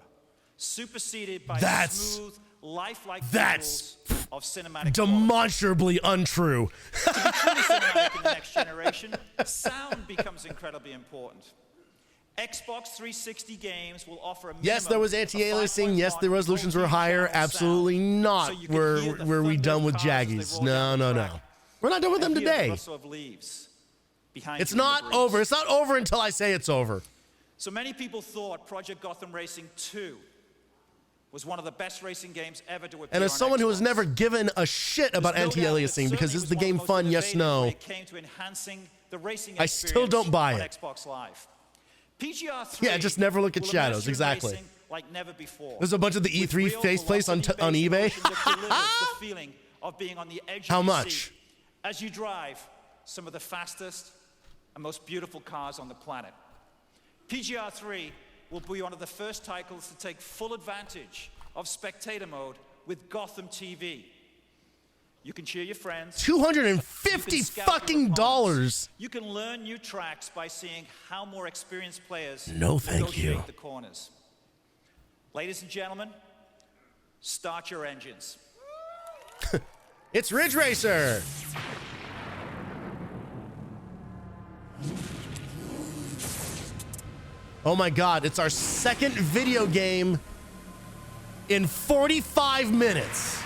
Superseded by smooth, lifelike visuals of cinematic demonstrably untrue. To be truly cinematic in the next generation, sound becomes incredibly important. Xbox 360 games will offer a minimum. Yes, there was anti-aliasing. Yes, the resolutions were higher. Absolutely not. So were we done with Jaggies? No, no, no. We're not done with them today. It's not over. It's not over until I say it's over. So many people thought Project Gotham Racing 2 was one of the best racing games ever to appear. And as someone who has never given a shit about anti-aliasing because is the game fun? Yes, no. I still don't buy it. Xbox Live. PGR 3 yeah, just never look at shadows. Exactly. Like never before. There's a bunch of the E3 faceplates on eBay. The feeling of being on the edge How of the much? Seat as you drive some of the fastest and most beautiful cars on the planet. PGR 3 will be one of the first titles to take full advantage of spectator mode with Gotham TV. You can cheer your friends. $250 fucking dollars. You can learn new tracks by seeing how more experienced players negotiate the corners. Ladies and gentlemen, start your engines. It's Ridge Racer. Oh my God, it's our second video game in 45 minutes.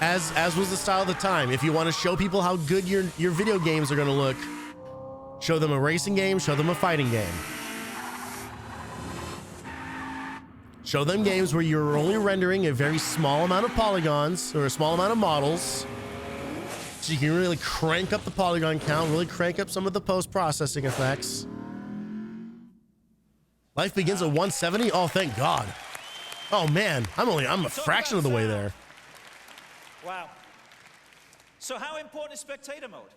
As was the style of the time, if you want to show people how good your video games are going to look, show them a racing game, show them a fighting game. Show them games where you're only rendering a very small amount of polygons or a small amount of models, so you can really crank up the polygon count, really crank up some of the post-processing effects. Life begins at 170? Oh, thank God. Oh man, I'm a fraction of the way there. Wow. So how important is spectator mode?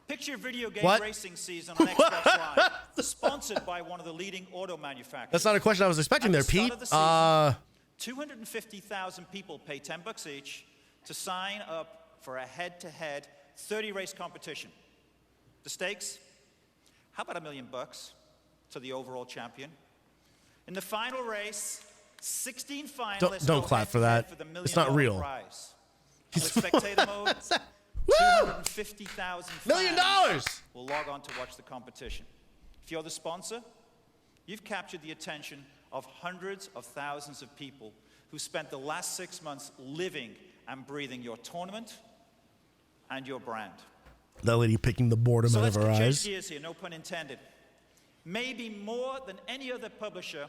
Picture a video game racing season on Xbox Live, sponsored by one of the leading auto manufacturers. That's not a question I was expecting there, Pete. 250,000 people pay $10 each to sign up for a head-to-head 30-race competition. The stakes? How about $1 million to the overall champion? In the final race, 16 finalists don't clap for that. It's not real. Prize. With spectator mode, $250,000 $1 million will log on to watch the competition. If you're the sponsor, you've captured the attention of hundreds of thousands of people who spent the last 6 months living and breathing your tournament and your brand. That lady picking the boredom So out of let's her change eyes. gears here, no pun intended. Maybe more than any other publisher,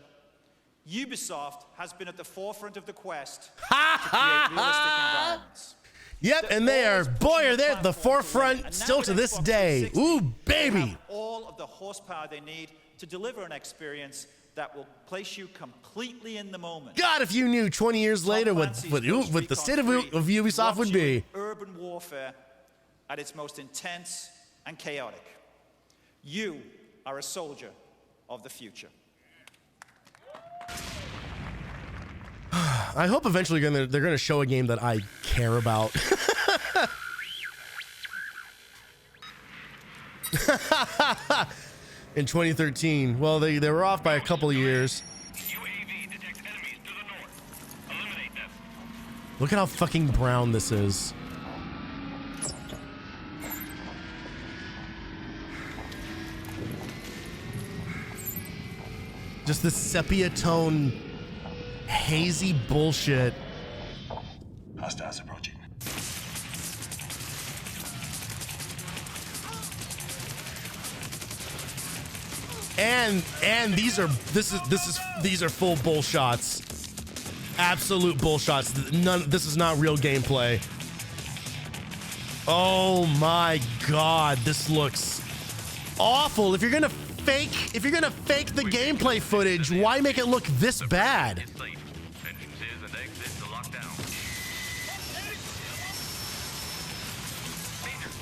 Ubisoft has been at the forefront of the quest to create realistic environments. Yep, and they are, boy, are they at the forefront still to this day. Ooh, They baby. have all of the horsepower they need to deliver an experience that will place you completely in the moment. God, if you knew 20 years later what the state of Ubisoft would be. Urban warfare at its most intense and chaotic. You are a soldier of the future. I hope eventually they're gonna show a game that I care about. In 2013. Well, they were off by a couple of years. UAV detects enemies to the north. Eliminate them. Look at how fucking brown this is. Just this sepia tone, hazy bullshit. Hostiles approaching. And these are full bull shots. Absolute bull shots. This is not real gameplay. Oh my god, this looks awful. If you're gonna fake the gameplay footage, why make it look this bad?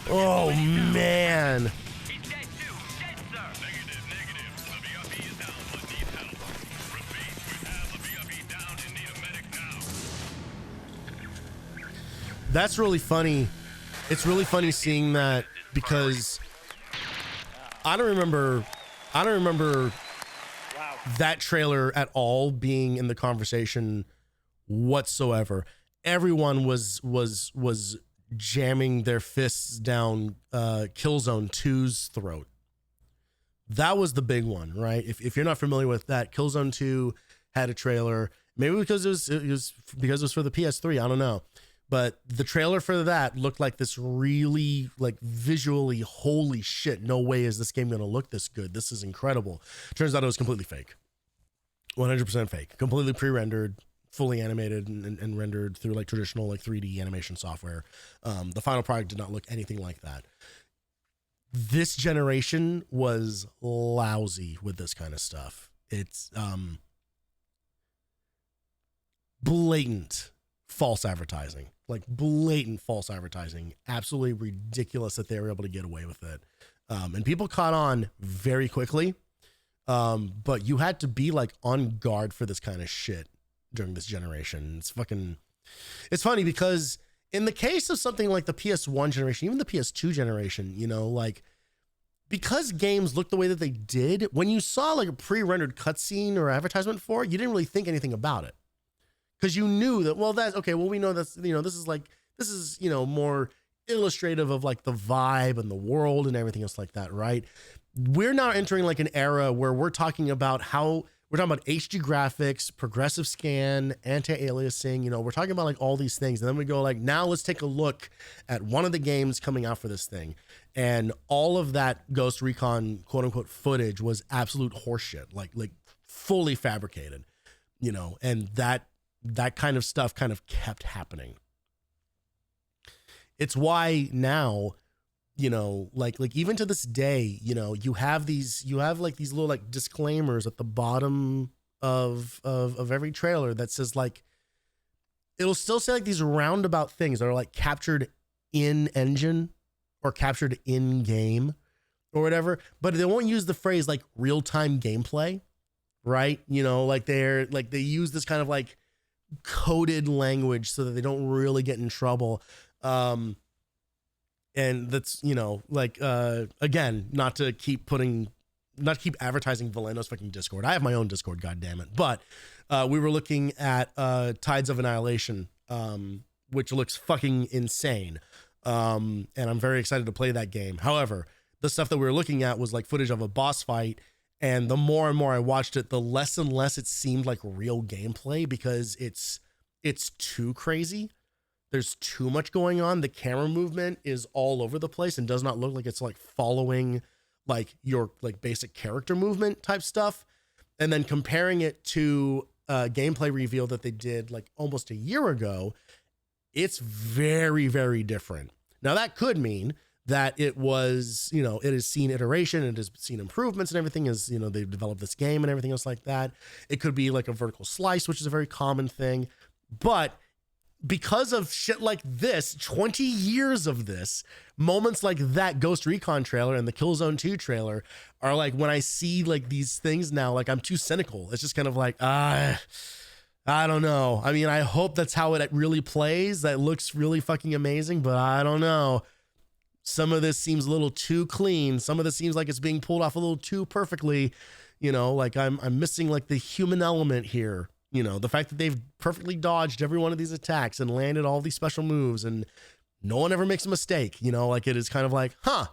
Oh man. That's really funny. It's really funny seeing that because I don't remember that trailer at all being in the conversation whatsoever. Everyone was jamming their fists down Killzone 2's throat. That was the big one, right? If you're not familiar with that, Killzone 2 had a trailer. Maybe because it was for the PS3, I don't know. But the trailer for that looked like this really, like, visually, holy shit, no way is this game going to look this good. This is incredible. Turns out it was completely fake. 100% fake. Completely pre-rendered, fully animated, and rendered through, like, traditional, like, 3D animation software. The final product did not look anything like that. This generation was lousy with this kind of stuff. It's blatant false advertising. Like blatant false advertising. Absolutely ridiculous that they were able to get away with it. And people caught on very quickly. But you had to be like on guard for this kind of shit during this generation. It's funny because in the case of something like the PS1 generation, even the PS2 generation, you know, like because games look the way that they did, when you saw like a pre-rendered cutscene or advertisement for it, you didn't really think anything about it. Because you knew that, well, that's okay. Well, we know that's, you know, this is, you know, more illustrative of like the vibe and the world and everything else like that, right? We're now entering like an era where we're talking about HD graphics, progressive scan, anti-aliasing, you know, we're talking about like all these things. And then we go like, now let's take a look at one of the games coming out for this thing. And all of that Ghost Recon quote unquote footage was absolute horseshit, like fully fabricated, you know, and that kind of stuff kind of kept happening. It's why now, you know, like even to this day, you know, you have like these little like disclaimers at the bottom of every trailer that says like, it'll still say like these roundabout things that are like captured in engine or captured in game or whatever, but they won't use the phrase like real-time gameplay, right? You know, like they use this kind of like coded language so that they don't really get in trouble. And that's, you know, like, again, not to keep advertising Valeno's fucking Discord. I have my own Discord, goddammit. But we were looking at Tides of Annihilation, which looks fucking insane. And I'm very excited to play that game. However, the stuff that we were looking at was like footage of a boss fight, And the more and more I watched it, the less and less it seemed like real gameplay, because it's too crazy. There's too much going on. The camera movement is all over the place and does not look like it's like following like your like basic character movement type stuff. And then comparing it to a gameplay reveal that they did like almost a year ago, it's very, very different. Now that could mean that it was, you know, it has seen iteration, it has seen improvements and everything, as, you know, they've developed this game and everything else like that. It could be like a vertical slice, which is a very common thing. But because of shit like this, 20 years of this, moments like that Ghost Recon trailer and the Killzone 2 trailer are like, when I see like these things now, like I'm too cynical. It's just kind of like, I don't know. I mean, I hope that's how it really plays. That looks really fucking amazing, but I don't know. Some of this seems a little too clean. Some of this seems like it's being pulled off a little too perfectly. You know, like I'm missing like the human element here. You know, the fact that they've perfectly dodged every one of these attacks and landed all these special moves and no one ever makes a mistake, you know, like it is kind of like, huh.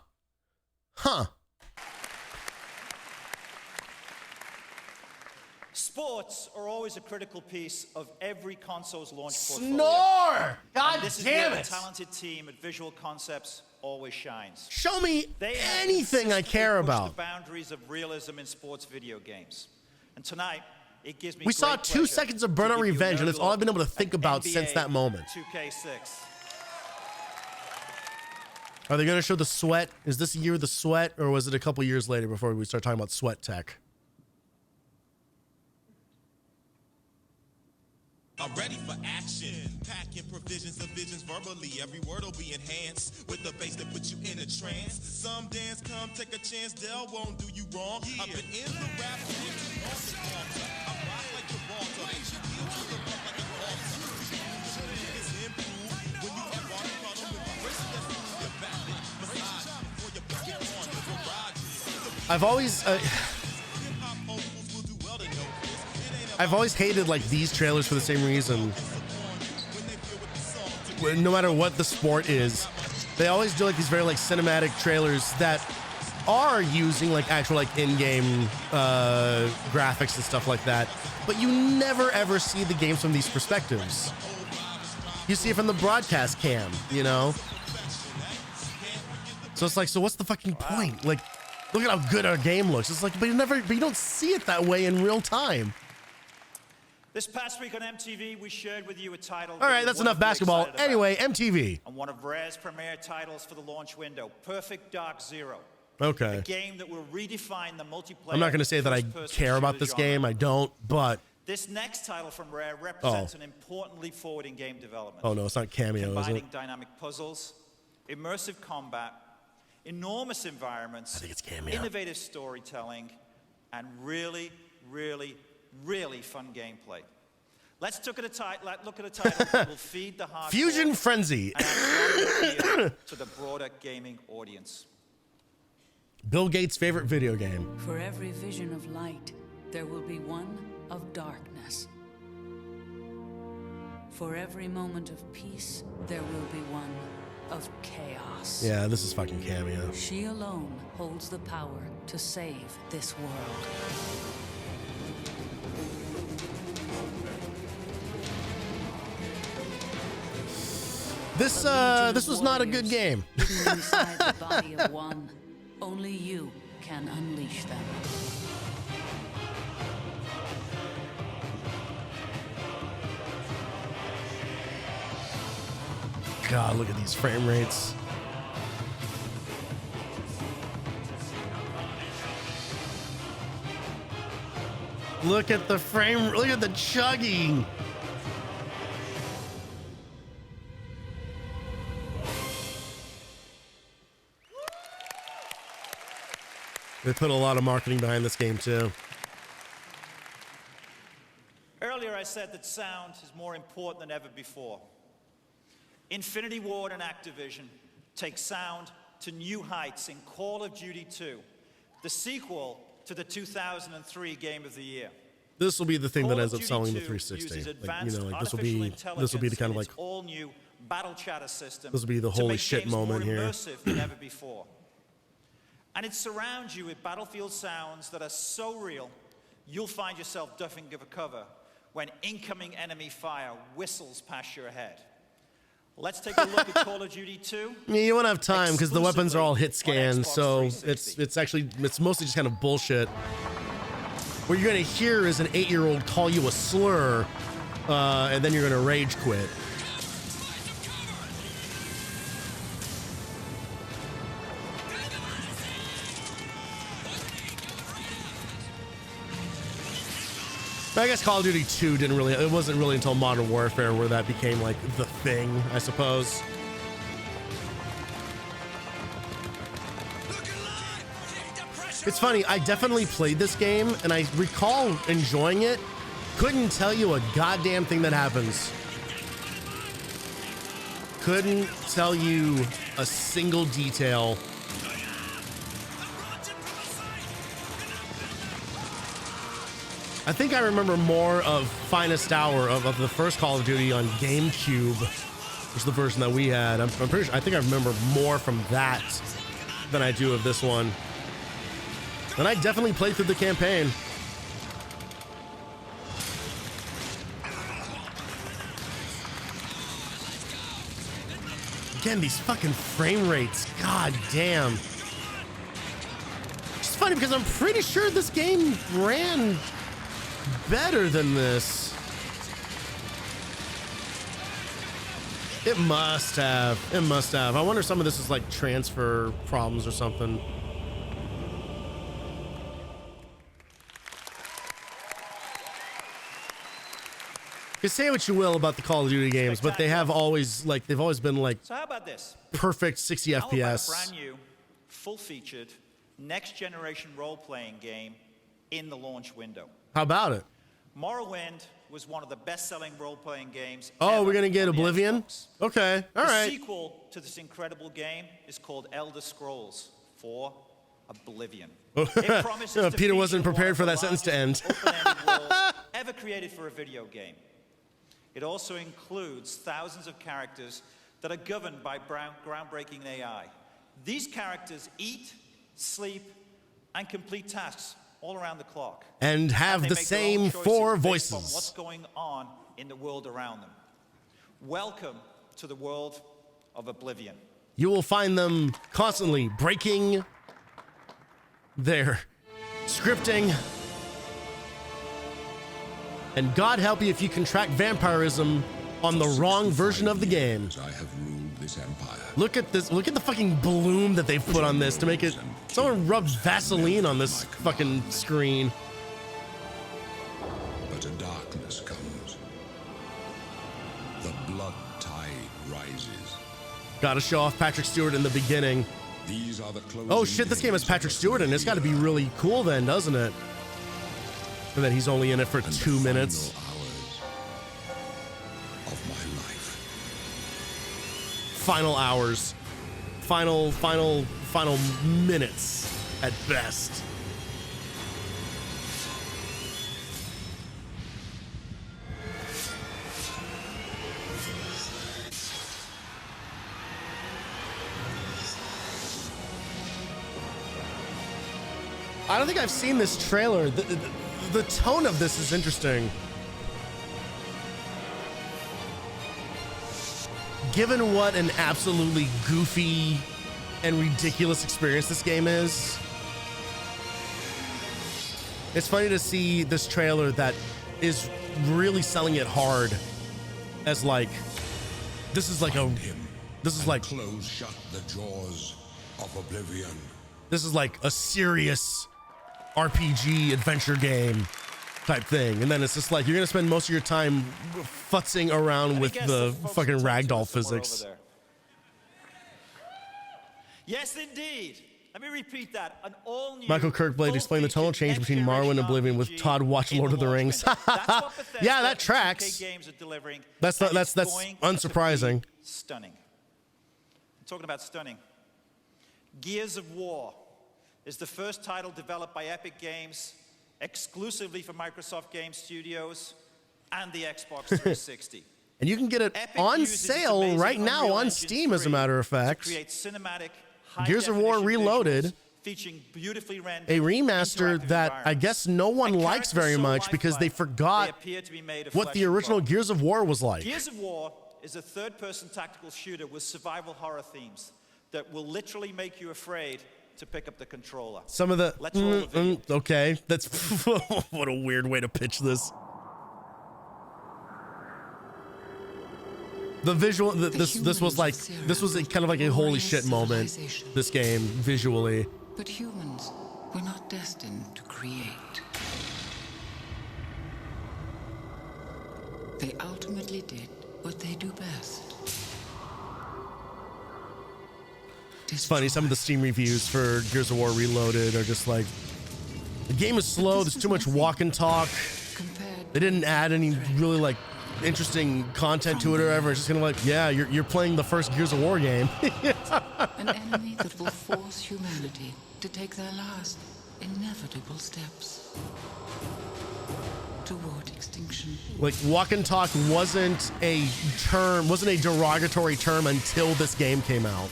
Sports are always a critical piece of every console's launch portfolio. Snore! God this is damn where it! the talented team at Visual Concepts always shines. Show me They have anything I care consistently pushed about. the boundaries of realism in sports video games. And tonight, it gives me We saw great 2 pleasure seconds of to Burnout give you Revenge, an and it's all I've been able to early think look about at since NBA that moment. 2K6. Are they going to show the sweat? Is this year the sweat, or was it a couple years later before we start talking about sweat tech? I'm ready for action. Packing provisions of visions verbally. Every word will be enhanced with the bass that puts you in a trance. Some dance, come take a chance. Dell won't do you wrong. I've been in the rap game too long to falter. I rock like Gibraltar. Makes you feel to the pump like an altar. Niggas improve when you have water problem with the wrist. That's your back. Massage for your bucket on the garage. I've always hated like these trailers for the same reason. No matter what the sport is, they always do like these very like cinematic trailers that are using like actual like in-game graphics and stuff like that, but you never ever see the games from these perspectives. You see it from the broadcast cam, you know? So it's like, so what's the fucking point? Like, look at how good our game looks. It's like, but you don't see it that way in real time. This past week on MTV, we shared with you a title. All right, that's enough basketball. Anyway, MTV. And one of Rare's premier titles for the launch window, Perfect Dark Zero. Okay. A game that will redefine the multiplayer. I'm not going to say that I care about this game. I don't, but... This next title from Rare represents an important leap forward in game development. Oh, no, it's not Cameo, is Combining it? dynamic puzzles, immersive combat, enormous environments, I think it's Cameo. Innovative storytelling, and really, really, really fun gameplay. Let's look at a title that will feed the hardcore Fusion Frenzy. and to the broader gaming audience. Bill Gates' favorite video game. For every vision of light, there will be one of darkness. For every moment of peace, there will be one of chaos. Yeah, this is fucking Cameo. She alone holds the power to save this world. This was not a good game. Hidden inside the body of one, only you can unleash them. God, look at these frame rates. Look at the frame, look at the chugging. They put a lot of marketing behind this game too. Earlier I said that sound is more important than ever before. Infinity Ward and Activision take sound to new heights in Call of Duty 2, the sequel to the 2003 Game of the Year. This will be the thing that ends up Call of selling the Duty 2 360. uses Like, advanced you know, like artificial this will be the kind of intelligence like in its all-new battle chatter system. this will be the to holy make shit games moment more here. immersive than ever before. And it surrounds you with battlefield sounds that are so real, you'll find yourself ducking for cover when incoming enemy fire whistles past your head. Let's take a look at Call of Duty 2. I mean, you won't have time because the weapons are all hit scans, so it's mostly just kind of bullshit. What you're gonna hear is an 8-year-old call you a slur, and then you're gonna rage quit. I guess Call of Duty 2 it wasn't really until Modern Warfare where that became like the thing, I suppose. It's funny, I definitely played this game and I recall enjoying it. Couldn't tell you a goddamn thing that happens. Couldn't tell you a single detail. I think I remember more of Finest Hour of the first Call of Duty on GameCube, which is the version that we had. I'm pretty sure, I think I remember more from that than I do of this one. And I definitely played through the campaign. Again, these fucking frame rates, god damn. It's funny because I'm pretty sure this game ran better than this. It must have. It must have. I wonder if some of this is like transfer problems or something. You say what you will about the Call of Duty games, but they have always they've always been like So how about this? Perfect 60 How about FPS. a brand new, full-featured, next-generation role-playing game in the launch window? How about it? Morrowind was one of the best-selling role-playing games. Oh, we're gonna get on the Oblivion? Xbox. Okay, all right. The sequel to this incredible game is called Elder Scrolls 4 Oblivion. It promises to Peter wasn't feature prepared for one that of sentence the to end. largest open-ended worlds ever created for a video game. It also includes thousands of characters that are governed by groundbreaking AI. These characters eat, sleep, and complete tasks all around the clock. And have They the make their own same choices 4 based on voices. what's going on in the world around them. Welcome to the world of Oblivion. You will find them constantly breaking their scripting. And God help you if you contract vampirism on the wrong version of the game. I have ruled this empire. Look at this. Look at the fucking bloom that they've put on this to make it. Someone rubbed Vaseline on this fucking screen. But a darkness comes. The blood tide rises. Gotta show off Patrick Stewart in the beginning. These are the Oh shit, this game has Patrick Stewart in it. It's gotta be really cool then, doesn't it? And then he's only in it for 2 minutes. Of my life. Final hours. Final minutes at best. I don't think I've seen this trailer. The tone of this is interesting. Given what an absolutely goofy and ridiculous experience this game is, it's funny to see this trailer that is really selling it hard as like, this is like Close shut the jaws of oblivion. This is like a serious RPG adventure game type thing. And then it's just like, you're going to spend most of your time futzing around with the fucking ragdoll physics. Yes, indeed. Let me repeat that. An all-new Michael Kirkblade explained the tonal change between Morrowind and Oblivion with Todd watch Lord of the Rings. Yeah, that tracks. That's unsurprising. Stunning. I'm talking about stunning. Gears of War is the first title developed by Epic Games exclusively for Microsoft Game Studios and the Xbox 360. And you can get it on sale right now on Steam, as a matter of fact. Gears of War Reloaded featuring beautifully rendered A remaster interactive that I environments. guess no one And likes characters very so much because they lifelike, forgot they appear to be made of what flesh the and original bone. Gears of War was like. Gears of War is a third-person tactical shooter with survival horror themes that will literally make you afraid to pick up the controller. Some of the, Let's roll the video. okay, that's what a weird way to pitch this. The visual, this was like, this was kind of like a holy shit moment, this game, visually. But humans were not destined to create. They ultimately did what they do best. It's funny, some of the Steam reviews for Gears of War Reloaded are just like, the game is slow, there's too much walk and talk. They didn't add any really like interesting content to it or whatever. It's just kind of like, yeah, you're playing the first Gears of War game. An enemy that will force humanity to take their last inevitable steps toward extinction. Like, walk and talk wasn't a derogatory term until this game came out.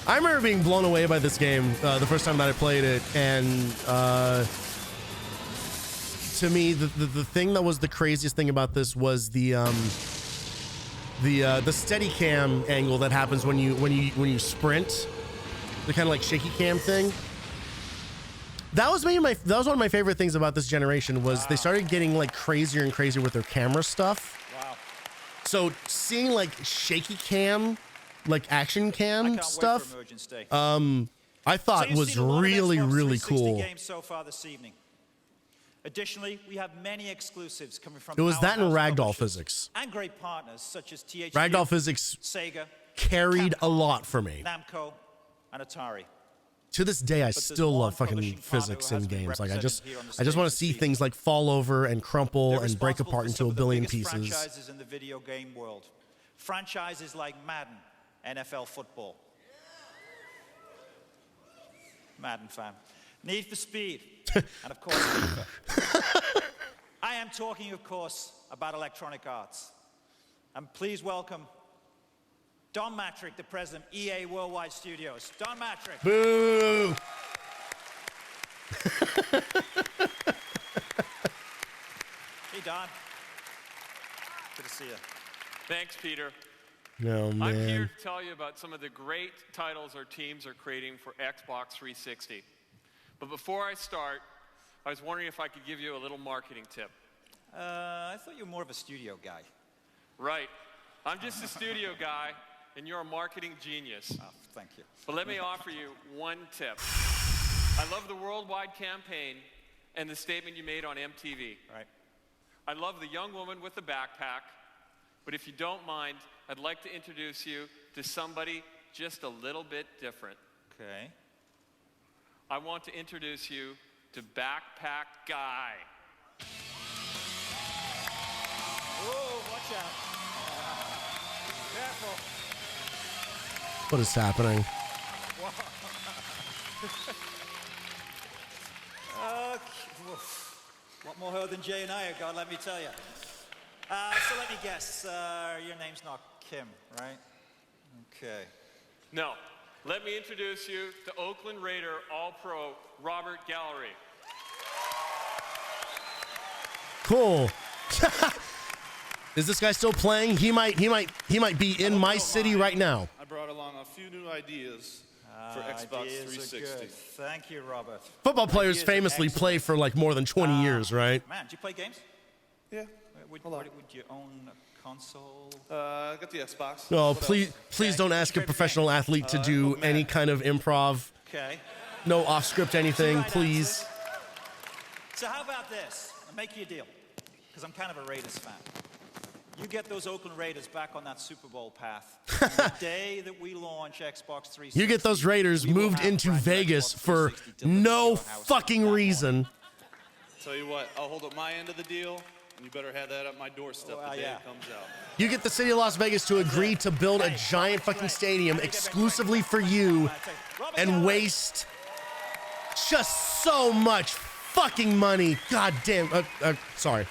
I remember being blown away by this game the first time that I played it, and to me, the thing that was the craziest thing about this was the steady cam angle that happens when you sprint, the kind of like shaky cam thing. That was one of my favorite things about this generation was they started getting like crazier and crazier with their camera stuff. Wow. So seeing like shaky cam, like action cam stuff, I thought was really, really cool. Games so far this evening. Additionally, we have many exclusives coming from It was that and powerhouse Ragdoll publishers Physics. and great partners such as THQ, Ragdoll Physics Sega, carried a lot for me. Namco, and Atari. To this day, I still love fucking physics in games. Like I just want to see things like fall over and crumple and break apart into a billion pieces. Franchises in the video game world. Franchises like Madden, NFL football. Madden fan. Need for Speed. And of course, FIFA. I am talking, of course, about Electronic Arts. And please welcome Don Matrick, the president of EA Worldwide Studios. Don Matrick. Boo! Hey, Don. Good to see you. Thanks, Peter. No, man. I'm here to tell you about some of the great titles our teams are creating for Xbox 360. But before I start, I was wondering if I could give you a little marketing tip. I thought you were more of a studio guy. Right. I'm just a studio guy, and you're a marketing genius. Oh, thank you. But let me offer you one tip. I love the worldwide campaign and the statement you made on MTV. Right. I love the young woman with the backpack, but if you don't mind, I'd like to introduce you to somebody just a little bit different. Okay. I want to introduce you to Backpack Guy. Whoa, watch out. Careful. What is happening? What more her than Jay and I have got, let me tell you. So let me guess, your name's not Kim, right? Okay. No. Let me introduce you to Oakland Raider All-Pro Robert Gallery. Cool. Is this guy still playing? He might be in my city right now. I brought along a few new ideas for Xbox 360. Thank you, Robert. Football players famously play for like more than 20 years, right? Man, do you play games? Yeah. Would you own a console? I got the Xbox. No, please don't ask a professional athlete to do any kind of improv. Okay. No off-script anything, please. So how about this? I'll make you a deal, because I'm kind of a Raiders fan. You get those Oakland Raiders back on that Super Bowl path. The day that we launch Xbox 360. You get those Raiders moved into Vegas for no fucking reason. Tell you what, I'll hold up my end of the deal, and you better have that at my doorstep the day it comes out. You get the city of Las Vegas to agree to build a giant fucking stadium exclusively for you and waste just so much fucking money. God damn. Sorry.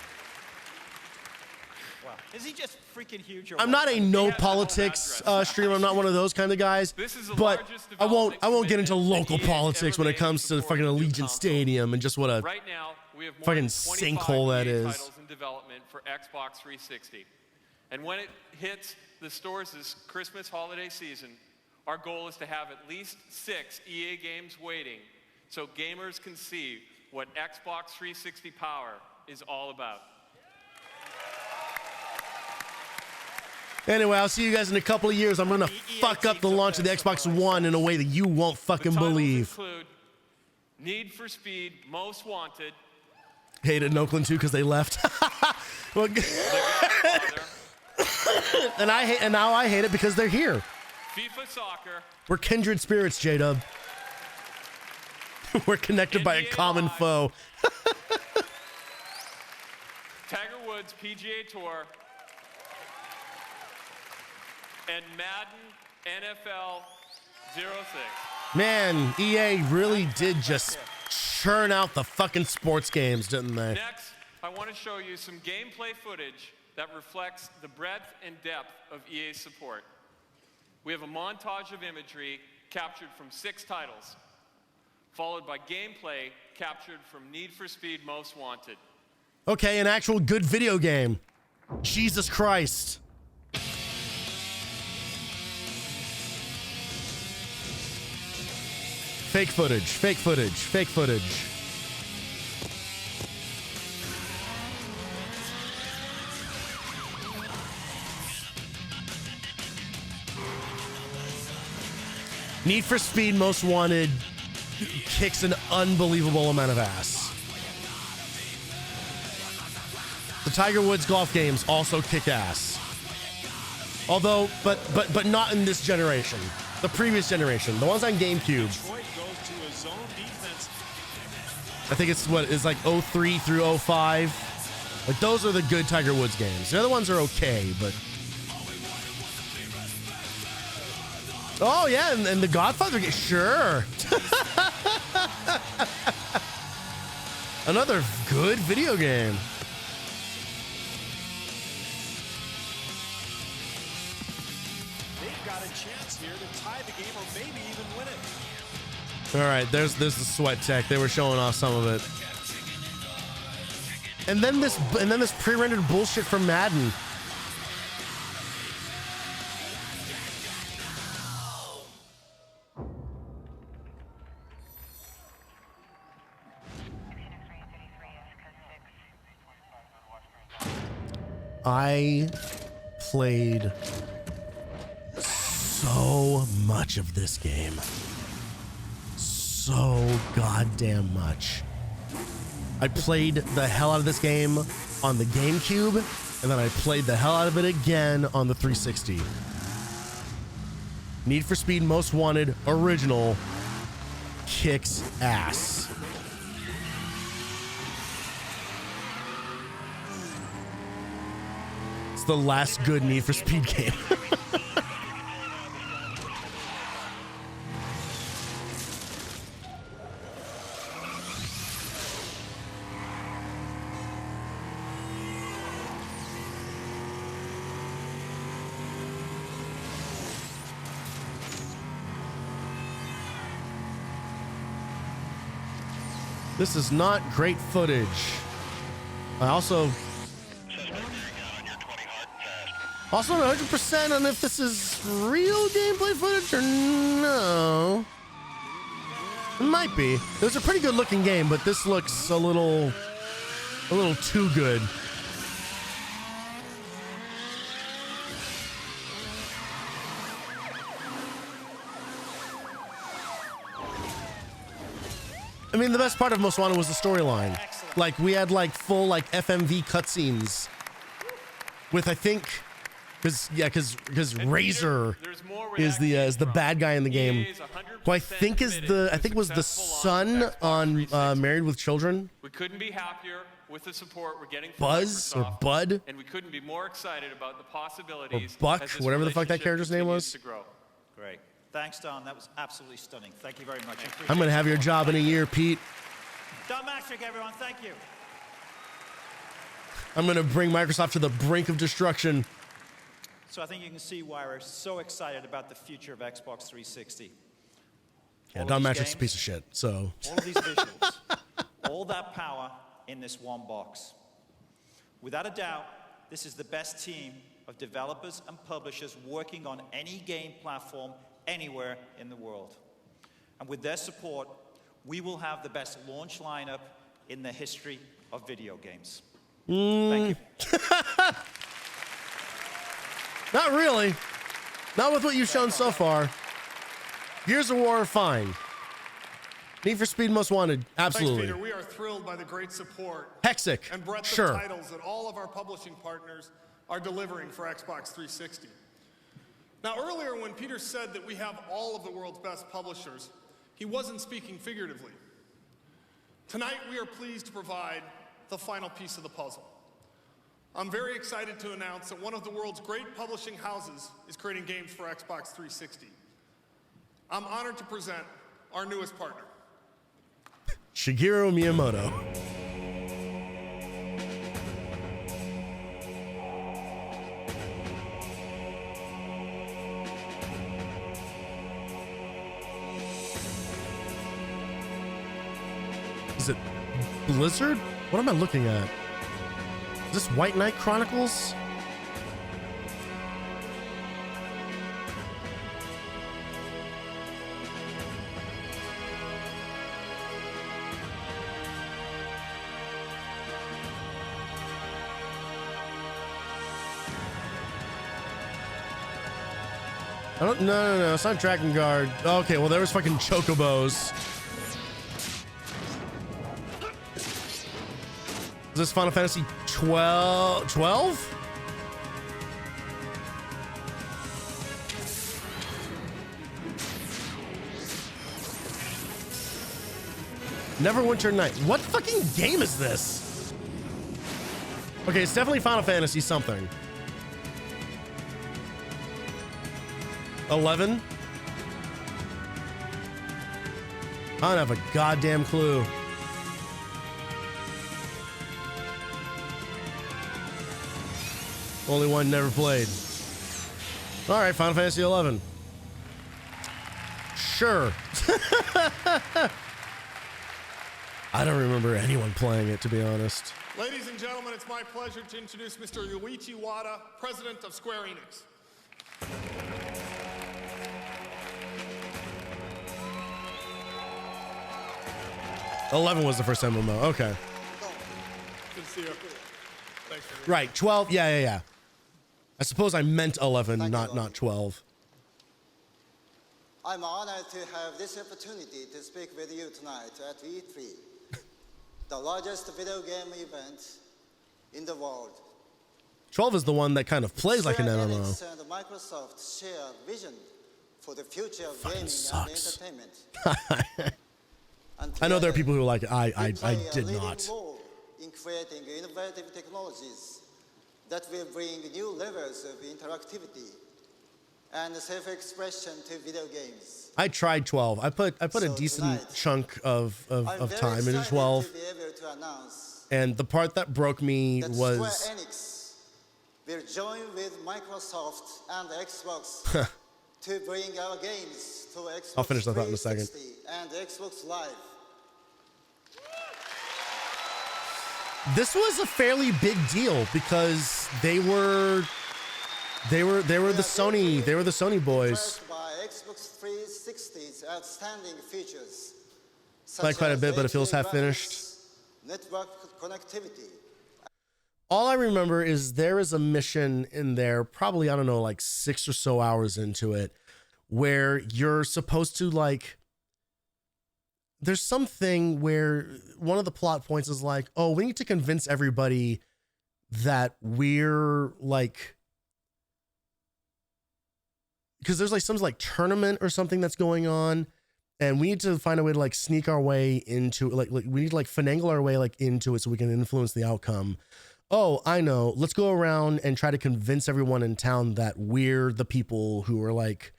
Wow. Is he just freaking huge. I'm not a no politics streamer. I'm not one of those kind of guys. But I won't get into local politics when it comes to fucking Allegiant Stadium and just what a right now, we have more fucking than 25 sinkhole that EA is. titles in development for Xbox 360. And when it hits the stores this Christmas holiday season, our goal is to have at least 6 EA games waiting so gamers can see what Xbox 360 power is all about. Anyway, I'll see you guys in a couple of years. I'm gonna fuck up the launch of the Xbox One in a way that you won't fucking believe. Include Need for Speed, Most Wanted. Hated in Oakland too because they left. Well, and now I hate it because they're here. FIFA Soccer. We're kindred spirits, J-Dub. We're connected by a common foe. Tiger Woods PGA Tour. And Madden NFL 06. Man, EA really did just churn out the fucking sports games, didn't they? Next, I want to show you some gameplay footage that reflects the breadth and depth of EA's support. We have a montage of imagery captured from 6 titles, followed by gameplay captured from Need for Speed Most Wanted. Okay, an actual good video game. Jesus Christ. Fake footage, fake footage, fake footage. Need for Speed Most Wanted kicks an unbelievable amount of ass. The Tiger Woods golf games also kick ass. Although, but not in this generation. The previous generation, the ones on GameCube. I think it's what is like 03 through 05. Like those are the good Tiger Woods games. The other ones are okay, but. Oh yeah, and the Godfather game, sure. Another good video game. They've got a chance here to tie the game or maybe even win it. All right, there's the sweat tech. They were showing off some of it. And then this pre-rendered bullshit from Madden. I played so much of this game. So goddamn much. I played the hell out of this game on the GameCube, and then I played the hell out of it again on the 360. Need for Speed Most Wanted Original kicks ass. It's the last good Need for Speed game. This is not great footage. I also not 100% on if this is real gameplay footage or no. It might be. It was a pretty good looking game, but this looks a little too good. I mean, the best part of Most Wanted was the storyline. Like, we had like full like FMV cutscenes with, I think, because Razor is the bad guy in the game, who I think was the son on Married with Children. We couldn't be happier with the support we're getting from Buzz or Microsoft, Bud, and we couldn't be more excited about the possibilities. or Buck, as this whatever the fuck that relationship character's name continues was. to grow. Great. Thanks, Don. That was absolutely stunning. Thank you very much. I'm gonna have your job in a year, Pete. Don Mastrick, everyone. Thank you. I'm gonna bring Microsoft to the brink of destruction. So I think you can see why we're so excited about the future of Xbox 360. Yeah, Don Matrix is a piece of shit, so. All of these visuals, all that power in this one box. Without a doubt, this is the best team of developers and publishers working on any game platform anywhere in the world. And with their support, we will have the best launch lineup in the history of video games. Thank you. Not really. Not with what you've shown so far. Gears of War, fine. Need for Speed Most Wanted, absolutely. Thanks, Peter. We are thrilled by the great support Hexic, and breadth sure. of titles that all of our publishing partners are delivering for Xbox 360. Now, earlier when Peter said that we have all of the world's best publishers, he wasn't speaking figuratively. Tonight, we are pleased to provide the final piece of the puzzle. I'm very excited to announce that one of the world's great publishing houses is creating games for Xbox 360. I'm honored to present our newest partner. Shigeru Miyamoto. Is it Blizzard? What am I looking at? Is this White Knight Chronicles? I don't, no, it's not Dragon Guard. Okay, well, there was fucking Chocobos. Is this Final Fantasy 12? Neverwinter Night. What fucking game is this? Okay, it's definitely Final Fantasy something. 11? I don't have a goddamn clue. Only one never played. All right, Final Fantasy 11. Sure. I don't remember anyone playing it, to be honest. Ladies and gentlemen, it's my pleasure to introduce Mr. Yuichi Wada, president of Square Enix. 11 was the first MMO. Okay. Good to see you. Thanks for Right. 12. Yeah. I suppose I meant 11, not 12. I'm honored to have this opportunity to speak with you tonight at E3, the largest video game event in the world. 12 is the one that kind of plays like an MMO. Enix and Microsoft share a vision for the future of gaming sucks. and entertainment. I know there are people who like it. I did leading not. role in creating innovative technologies that will bring new levels of interactivity and self-expression to video games. I tried 12. I put a decent chunk of time into 12. To be able to announce And the part that broke me that was Square Enix will join with Microsoft and Xbox to bring our games to Xbox I'll finish that thought in a second. 360 and Xbox Live. This was a fairly big deal because they were the Sony boys. By Xbox 360's outstanding features. Played quite a bit, but it feels half finished. Network connectivity. All I remember is there is a mission in there, probably, I don't know, like 6 or so hours into it, where you're supposed to like, there's something where one of the plot points is like, oh, we need to convince everybody that we're like, because there's like some like tournament or something that's going on, and we need to find a way to like sneak our way into like we need to like finagle our way like into it so we can influence the outcome. Oh, I know. Let's go around and try to convince everyone in town that we're the people who are like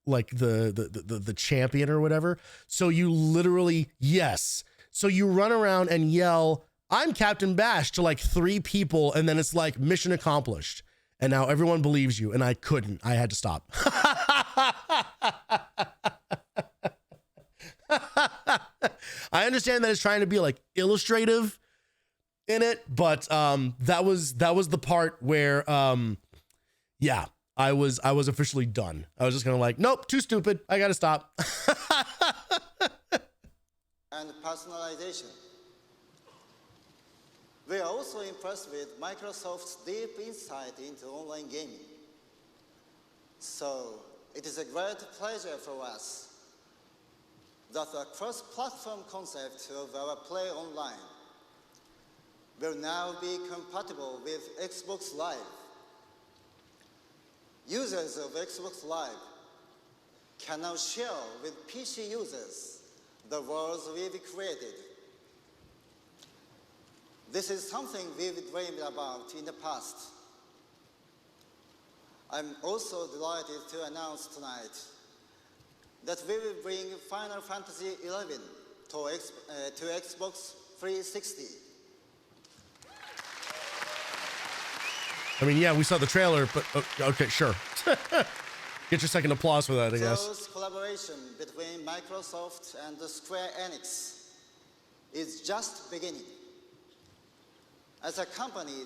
the champion or whatever. So you literally, yes. So you run around and yell, "I'm Captain Bash" to like 3 people, and then it's like mission accomplished. and now everyone believes you, and I couldn't. I had to stop. I understand that it's trying to be like illustrative in it, but that was the part where yeah, I was officially done. I was just gonna like, nope, too stupid. I gotta stop. And personalization. We are also impressed with Microsoft's deep insight into online gaming. So it is a great pleasure for us that the cross-platform concept of our Play Online will now be compatible with Xbox Live. Users of Xbox Live can now share with PC users the worlds we've created. This is something we've dreamed about in the past. I'm also delighted to announce tonight that we will bring Final Fantasy XI to Xbox 360. I mean, yeah, we saw the trailer, but okay, sure. Get your second applause for that, I guess. Close collaboration between Microsoft and the Square Enix is just beginning. As a company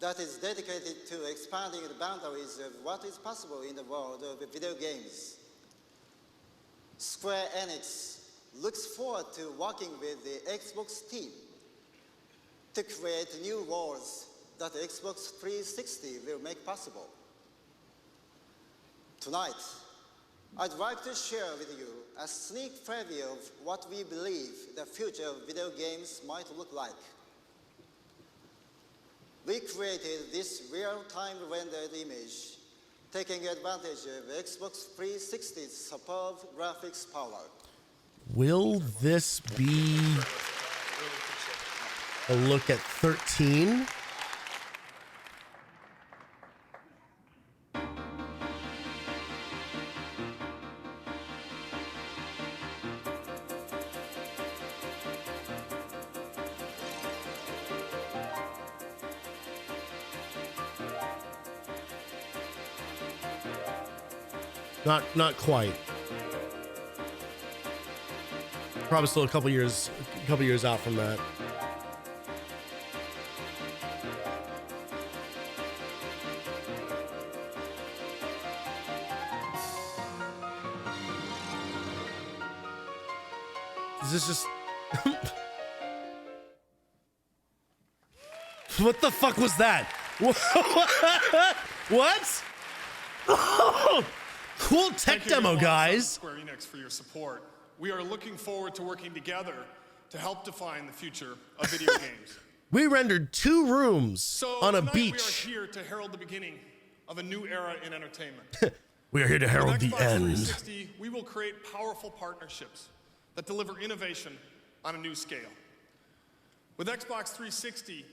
that is dedicated to expanding the boundaries of what is possible in the world of video games, Square Enix looks forward to working with the Xbox team to create new worlds that Xbox 360 will make possible. Tonight, I'd like to share with you a sneak preview of what we believe the future of video games might look like. We created this real-time rendered image, taking advantage of Xbox 360's superb graphics power. Will this be a look at 13? Not quite. Probably still a couple years out from that. Is this just what the fuck was that? What? Cool tech demo, guys. Square Enix for your support. We are looking forward to working together to help define the future of video games. We rendered 2 rooms on a beach. We are here to herald the beginning of a new era in entertainment. We are here to herald the end. With Xbox 360, we will create powerful partnerships that deliver innovation on a new scale. With Xbox 360,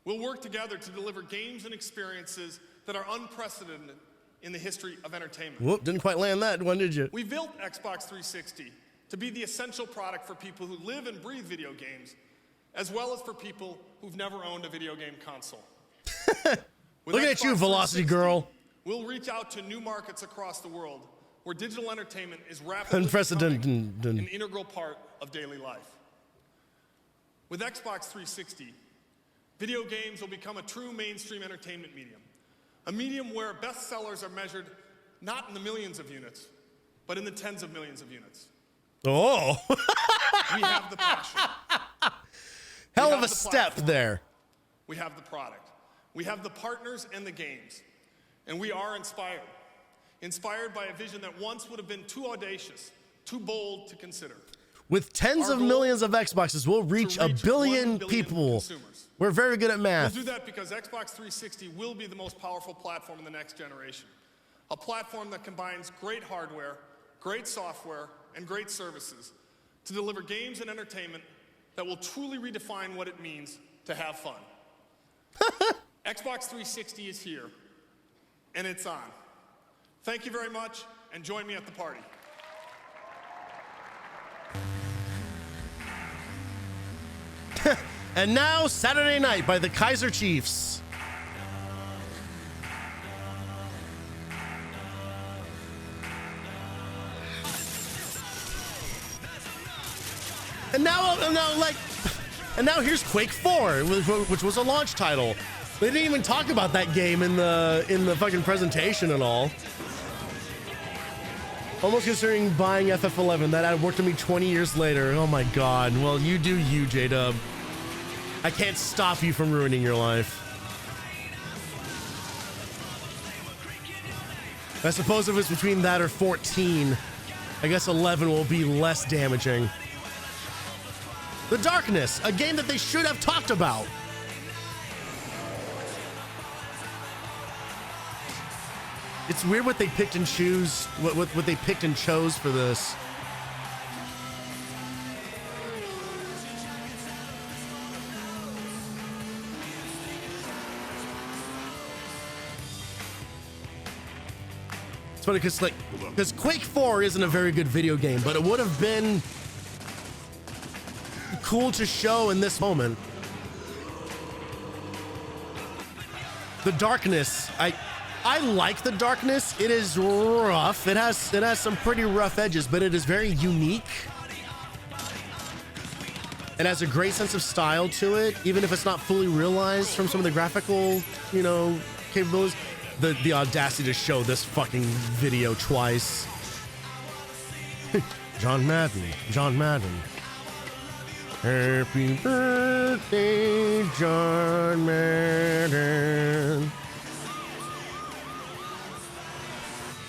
we'll work together to deliver games and experiences that are unprecedented in the history of entertainment. Whoop, didn't quite land that one, did you? We built Xbox 360 to be the essential product for people who live and breathe video games, as well as for people who've never owned a video game console. Looking at you, Velocity Girl. We'll reach out to new markets across the world where digital entertainment is rapidly Unprecedented. becoming an integral part of daily life. With Xbox 360, video games will become a true mainstream entertainment medium. A medium where bestsellers are measured not in the millions of units, but in the tens of millions of units. Oh. We have the passion. Hell of a step there. We have the product. We have the partners and the games. And we are inspired. Inspired by a vision that once would have been too audacious, too bold to consider. With tens of millions of Xboxes, we'll reach a billion people. Consumers. We're very good at math. We'll do that because Xbox 360 will be the most powerful platform in the next generation. A platform that combines great hardware, great software, and great services to deliver games and entertainment that will truly redefine what it means to have fun. Xbox 360 is here, and it's on. Thank you very much, and join me at the party. And now, Saturday Night by the Kaiser Chiefs. And now here's Quake 4, which was a launch title. They didn't even talk about that game in the fucking presentation at all. Almost considering buying FF11. That had worked on me 20 years later. Oh my god. Well, you do you, J-Dub. I can't stop you from ruining your life. I suppose if it's between that or 14, I guess 11 will be less damaging. The Darkness, a game that they should have talked about. It's weird what they picked and choose, what they picked and chose for this. It's funny because Quake 4 isn't a very good video game, but it would have been cool to show in this moment. The Darkness, I like The Darkness. It is rough. It has some pretty rough edges, but it is very unique. It has a great sense of style to it, even if it's not fully realized from some of the graphical, capabilities. The audacity to show this fucking video twice. John Madden. Happy birthday, John Madden.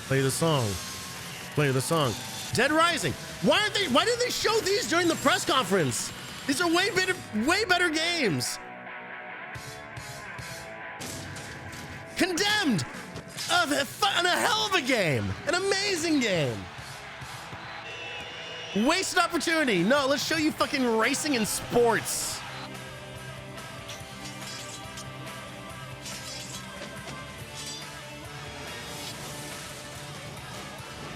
Play the song. Dead Rising. Why did they show these during the press conference? These are way better games. Condemned. A hell of a game. An amazing game. Wasted opportunity. No, let's show you fucking racing and sports.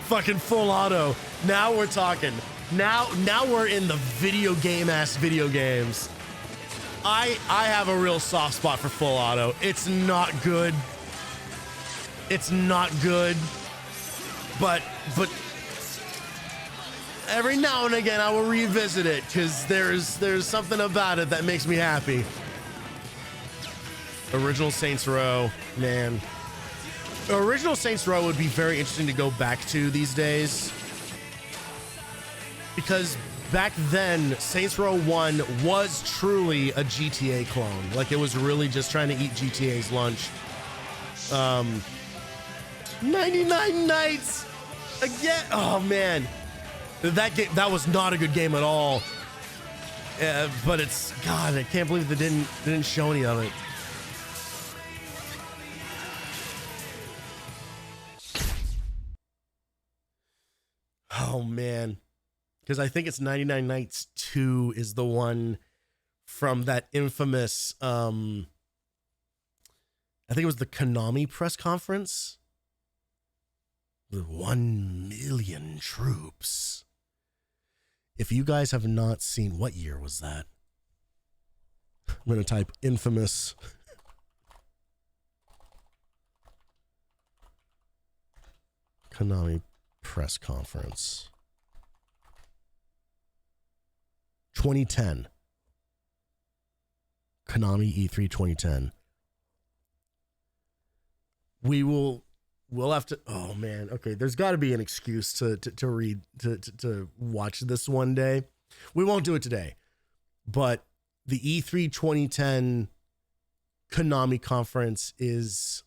Fucking full auto. Now we're talking. Now we're in the video games. I have a real soft spot for full auto. It's not good. But every now and again I will revisit it because there's something about it that makes me happy. Original Saints Row, man. Original Saints Row would be very interesting to go back to these days. Because back then, Saints Row 1 was truly a GTA clone. Like, it was really just trying to eat GTA's lunch. 99 Nights! Again! Oh, man. That was not a good game at all. But it's... God, I can't believe they didn't show any of it. Oh, man. Because I think it's 99 Nights 2 is the one from that infamous, I think it was the Konami press conference. The 1 million troops. If you guys have not seen, what year was that? I'm going to type infamous. Konami press conference. 2010. Konami E3 2010. We'll have to, oh man, okay, there's got to be an excuse to watch this one day. We won't do it today, but the E3 2010 Konami conference is,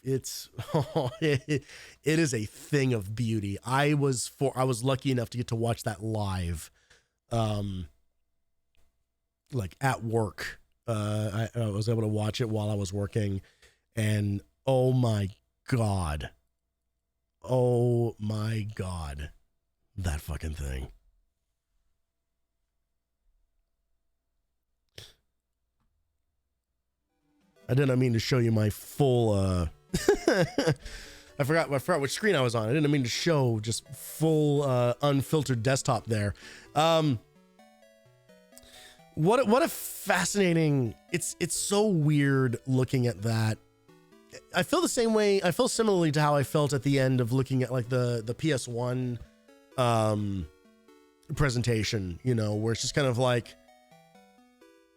it is a thing of beauty. I was lucky enough to get to watch that live, like at work. I was able to watch it while I was working, and oh my god, that fucking thing. I didn't mean to show you my full I forgot which screen I was on. I didn't mean to show just full unfiltered desktop there. What a fascinating, it's so weird looking at that. I feel the same way. I feel similarly to how I felt at the end of looking at like the PS1 presentation, you know, where it's just kind of like,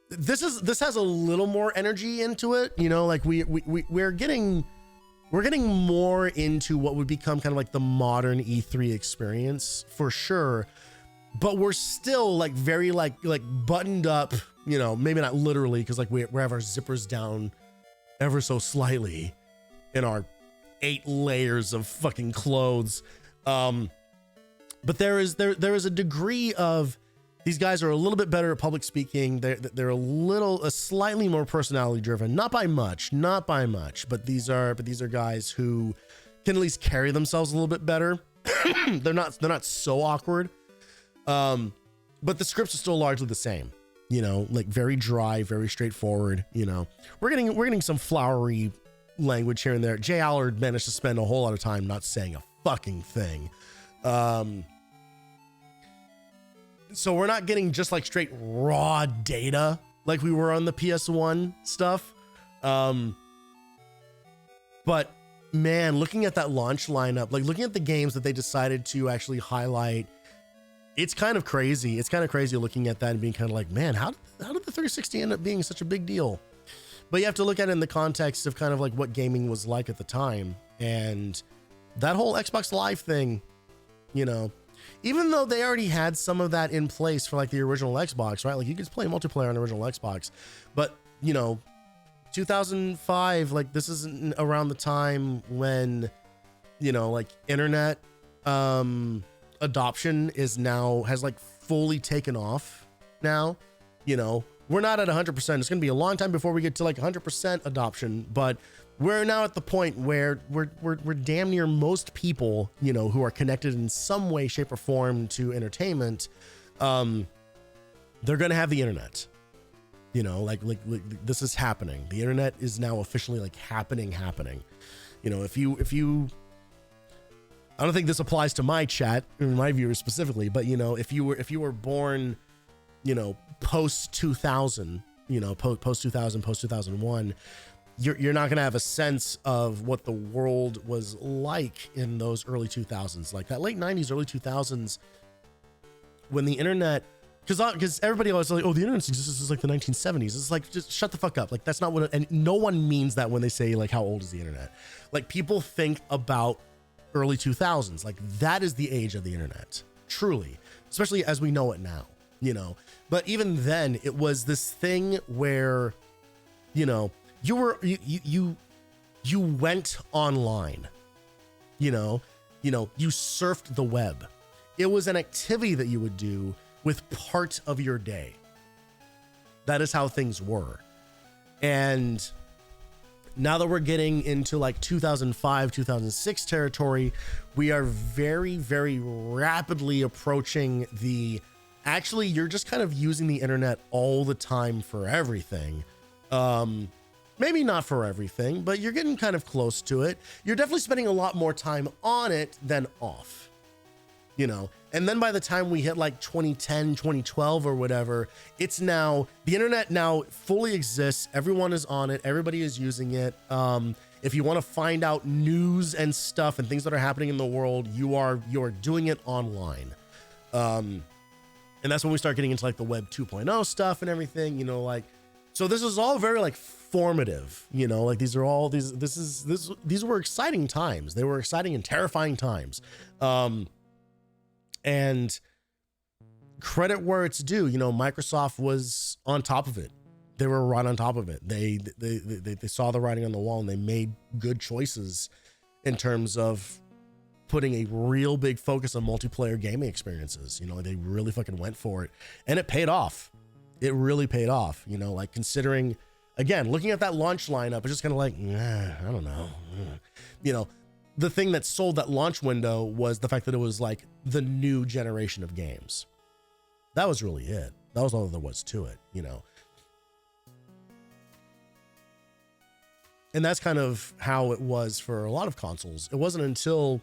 this has a little more energy into it, you know, like we're getting more into what would become kind of like the modern E3 experience for sure, but we're still like very like buttoned up, you know, maybe not literally, because like we have our zippers down ever so slightly in our 8 layers of fucking clothes, but there is a degree of, these guys are a little bit better at public speaking. They're a slightly more personality driven, not by much, but these are guys who can at least carry themselves a little bit better. they're not so awkward. But the scripts are still largely the same, you know, like very dry, very straightforward. You know, we're getting some flowery language here and there. Jay Allard managed to spend a whole lot of time not saying a fucking thing. So we're not getting just like straight raw data like we were on the PS1 stuff. But man, looking at that launch lineup, like looking at the games that they decided to actually highlight, it's kind of crazy. It's kind of crazy looking at that and being kind of like, man, how did the 360 end up being such a big deal? But you have to look at it in the context of kind of like what gaming was like at the time. And that whole Xbox Live thing, you know, even though they already had some of that in place for like the original Xbox, right? Like you could play multiplayer on the original Xbox, but you know, 2005, like this isn't around the time when, you know, like internet adoption has like fully taken off now. You know, we're not at 100%. It's going to be a long time before we get to like 100% adoption, but we're now at the point where we're damn near most people, you know, who are connected in some way, shape, or form to entertainment, they're gonna have the internet. You know, like this is happening. The internet is now officially like happening. You know, if you, I don't think this applies to my chat and my viewers specifically, but you know, if you were born, you know, post 2000, you know, post 2000, post 2001. You're not going to have a sense of what the world was like in those early 2000s, like that late 90s, early 2000s, when the internet, because everybody always like, oh, the internet exists is like the 1970s. It's like, just shut the fuck up. Like that's not what, and no one means that when they say like, how old is the internet? Like people think about early 2000s, like that is the age of the internet, truly, especially as we know it now, you know. But even then, it was this thing where, you know, you went online, you know, you surfed the web. It was an activity that you would do with part of your day. That is how things were. And now that we're getting into like 2005, 2006 territory, we are very, very rapidly approaching actually, you're just kind of using the internet all the time for everything. Maybe not for everything, but you're getting kind of close to it. You're definitely spending a lot more time on it than off, you know? And then by the time we hit like 2010, 2012 or whatever, it's now, the internet now fully exists. Everyone is on it. Everybody is using it. If you want to find out news and stuff and things that are happening in the world, you're doing it online. And that's when we start getting into like the web 2.0 stuff and everything, you know, like, so this is all very like formative, you know, like these were exciting times. They were exciting and terrifying times. And credit where it's due, you know, Microsoft was on top of it. They were right on top of it. They saw the writing on the wall and they made good choices in terms of putting a real big focus on multiplayer gaming experiences. You know, they really fucking went for it and it paid off. It really paid off, you know, like considering, again, looking at that launch lineup, it's just kind of like, I don't know. You know, the thing that sold that launch window was the fact that it was like the new generation of games. That was really it. That was all there was to it, you know. And that's kind of how it was for a lot of consoles. It wasn't until,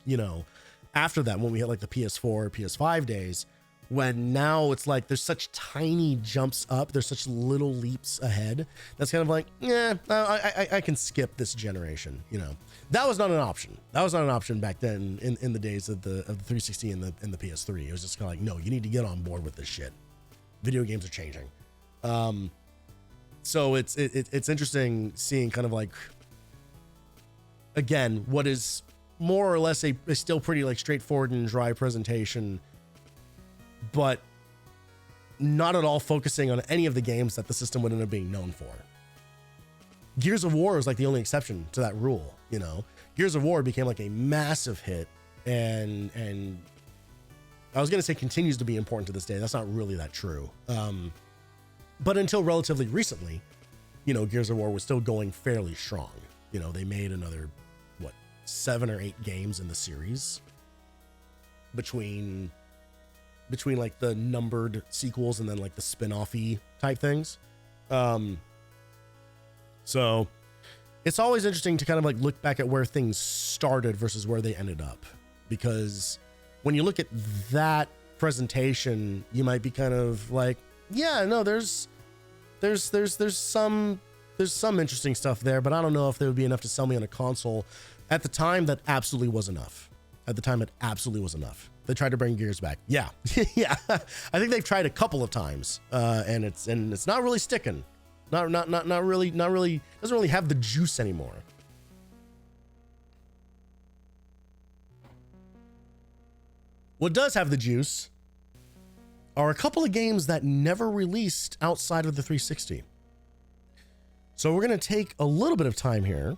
you know, after that, when we hit like the PS4, PS5 days, when now it's like there's such tiny jumps up, there's such little leaps ahead. That's kind of like, yeah, I can skip this generation. You know, that was not an option. That was not an option back then in the days of the 360 and the PS3. It was just kind of like, no, you need to get on board with this shit. Video games are changing. So it's interesting seeing kind of like, again, what is more or less a still pretty like straightforward and dry presentation, but not at all focusing on any of the games that the system would end up being known for. Gears of War is like the only exception to that rule, you know. Gears of War became like a massive hit, and I was gonna say continues to be important to this day. That's not really that true. But until relatively recently, you know, Gears of War was still going fairly strong. You know, they made another, 7 or 8 games in the series between like the numbered sequels and then like the spin-off-y type things. So it's always interesting to kind of like look back at where things started versus where they ended up, because when you look at that presentation, you might be kind of like, yeah, no, there's some interesting stuff there, but I don't know if there would be enough to sell me on a console. At the time, that absolutely was enough. At the time, it absolutely was enough. They tried to bring Gears back. Yeah. Yeah. I think they've tried a couple of times, and it's not really sticking. Not really, doesn't really have the juice anymore. What does have the juice are a couple of games that never released outside of the 360. So we're going to take a little bit of time here.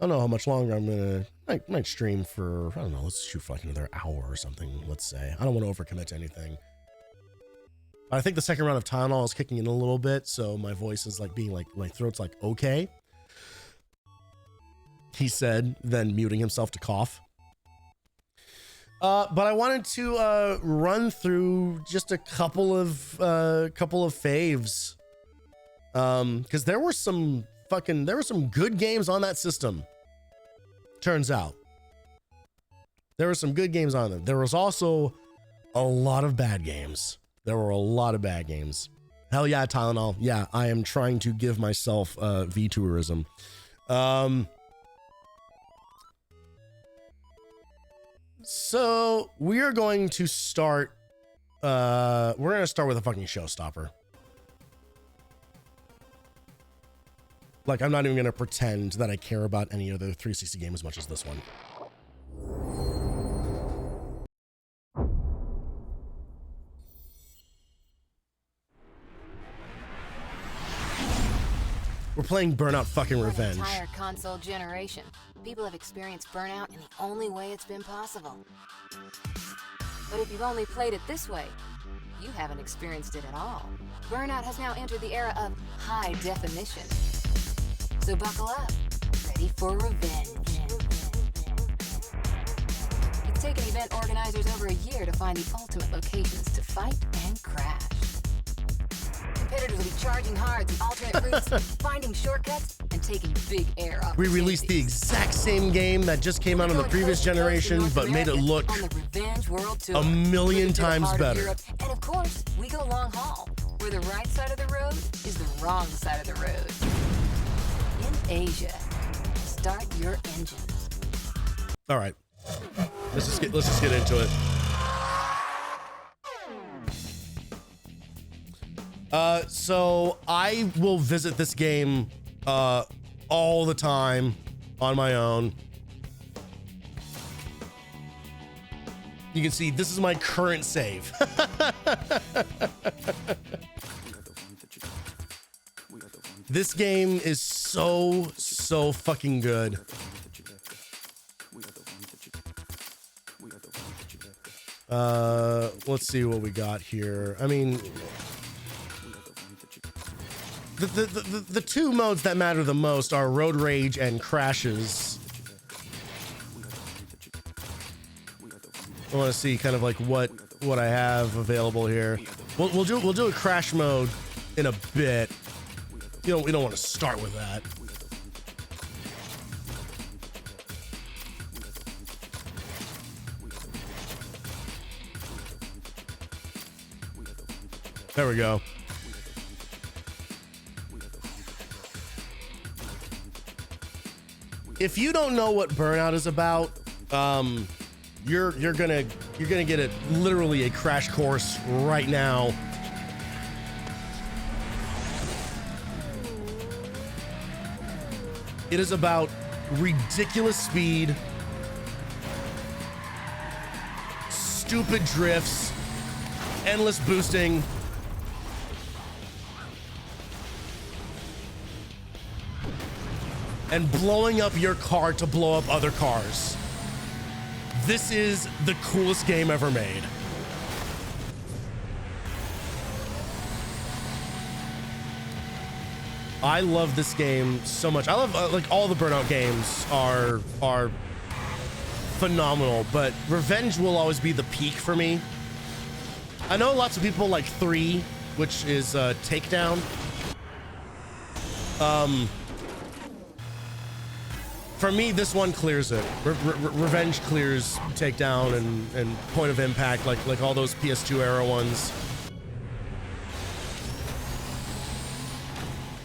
I don't know how much longer I'm going to, might stream for, I don't know, let's shoot for like another hour or something, let's say. I don't want to overcommit to anything. I think the second round of Tylenol is kicking in a little bit, so my voice is like being like, my throat's like, okay. He said, then muting himself to cough. But I wanted to run through just a couple of faves, because there were some good games on that system. Turns out there were some good games on them. There was also a lot of bad games. There were a lot of bad games. Hell yeah, Tylenol. Yeah, I am trying to give myself V-tourism. So we are going to start. We're gonna start with a fucking showstopper. Like, I'm not even gonna pretend that I care about any other 360 game as much as this one. We're playing Burnout fucking Revenge. For an entire console generation, people have experienced burnout in the only way it's been possible. But if you've only played it this way, you haven't experienced it at all. Burnout has now entered the era of high definition. So buckle up, ready for revenge. It's taken event organizers over a year to find the ultimate locations to fight and crash. Competitors will be charging hard through alternate routes, finding shortcuts, and taking big air opportunities. We released the exact same game that just came out on the previous generation, but made it look a million times better. Europe, and of course, we go long haul, where the right side of the road is the wrong side of the road. In Asia, start your engines. All right, let's just get into it. So I will visit this game all the time on my own. You can see this is my current save. This game is so fucking good. Let's see what we got here. I mean, the two modes that matter the most are road rage and crashes. I want to see kind of like what I have available here. We'll do a crash mode in a bit. You know, we don't want to start with that. There we go. If you don't know what Burnout is about, you're gonna get it literally a crash course right now. It is about ridiculous speed, stupid drifts, endless boosting, and blowing up your car to blow up other cars. This is the coolest game ever made. I love this game so much. I love like all the Burnout games are phenomenal, but Revenge will always be the peak for me. I know lots of people like 3, which is Takedown. For me, this one clears it. Revenge clears Takedown and Point of Impact, like all those PS2 era ones.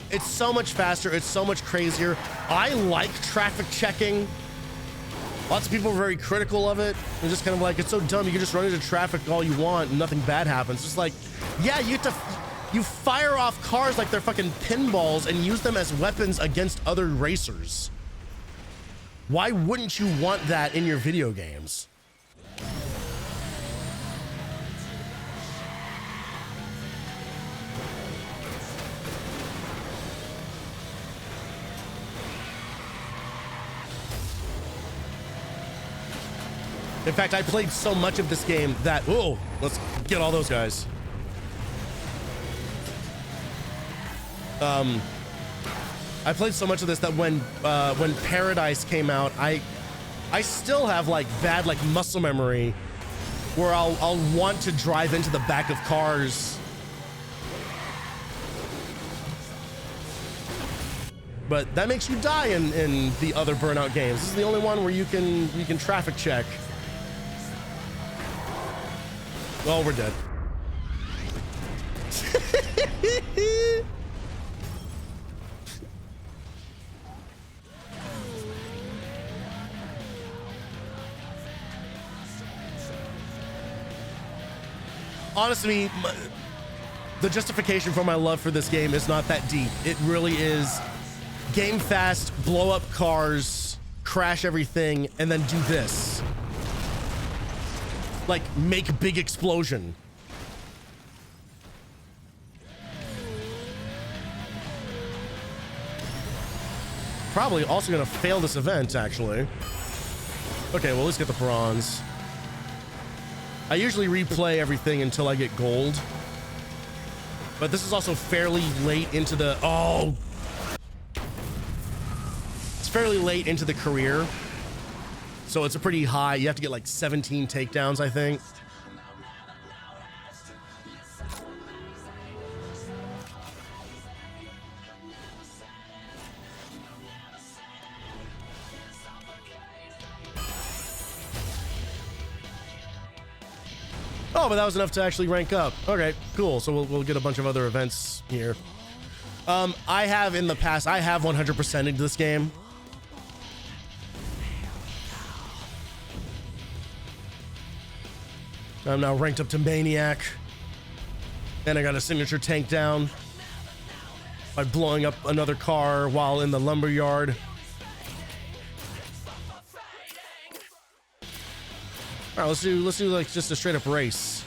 It's so much faster. It's so much crazier. I like traffic checking. Lots of people are very critical of it. They're just kind of like, it's so dumb. You can just run into traffic all you want and nothing bad happens. It's like, yeah, you fire off cars like they're fucking pinballs and use them as weapons against other racers. Why wouldn't you want that in your video games? In fact, I played so much of this game that, oh, let's get all those guys. I played so much of this that when Paradise came out, I still have like bad like muscle memory where I'll want to drive into the back of cars. But that makes you die in the other Burnout games. This is the only one where you can traffic check. Well, we're dead. Honestly, the justification for my love for this game is not that deep. It really is game fast, blow up cars, crash everything, and then do this. Like, make big explosion. Probably also gonna fail this event, actually. Okay, well, let's get the bronze. I usually replay everything until I get gold. But this is also fairly late into the... Oh! It's fairly late into the career. So it's a pretty high... You have to get like 17 takedowns, I think. Oh, but that was enough to actually rank up. Okay, cool. So we'll get a bunch of other events here. I have in the past, I have 100%ed this game. I'm now ranked up to Maniac. And I got a signature tank down by blowing up another car while in the lumberyard. All right, let's do like just a straight up race.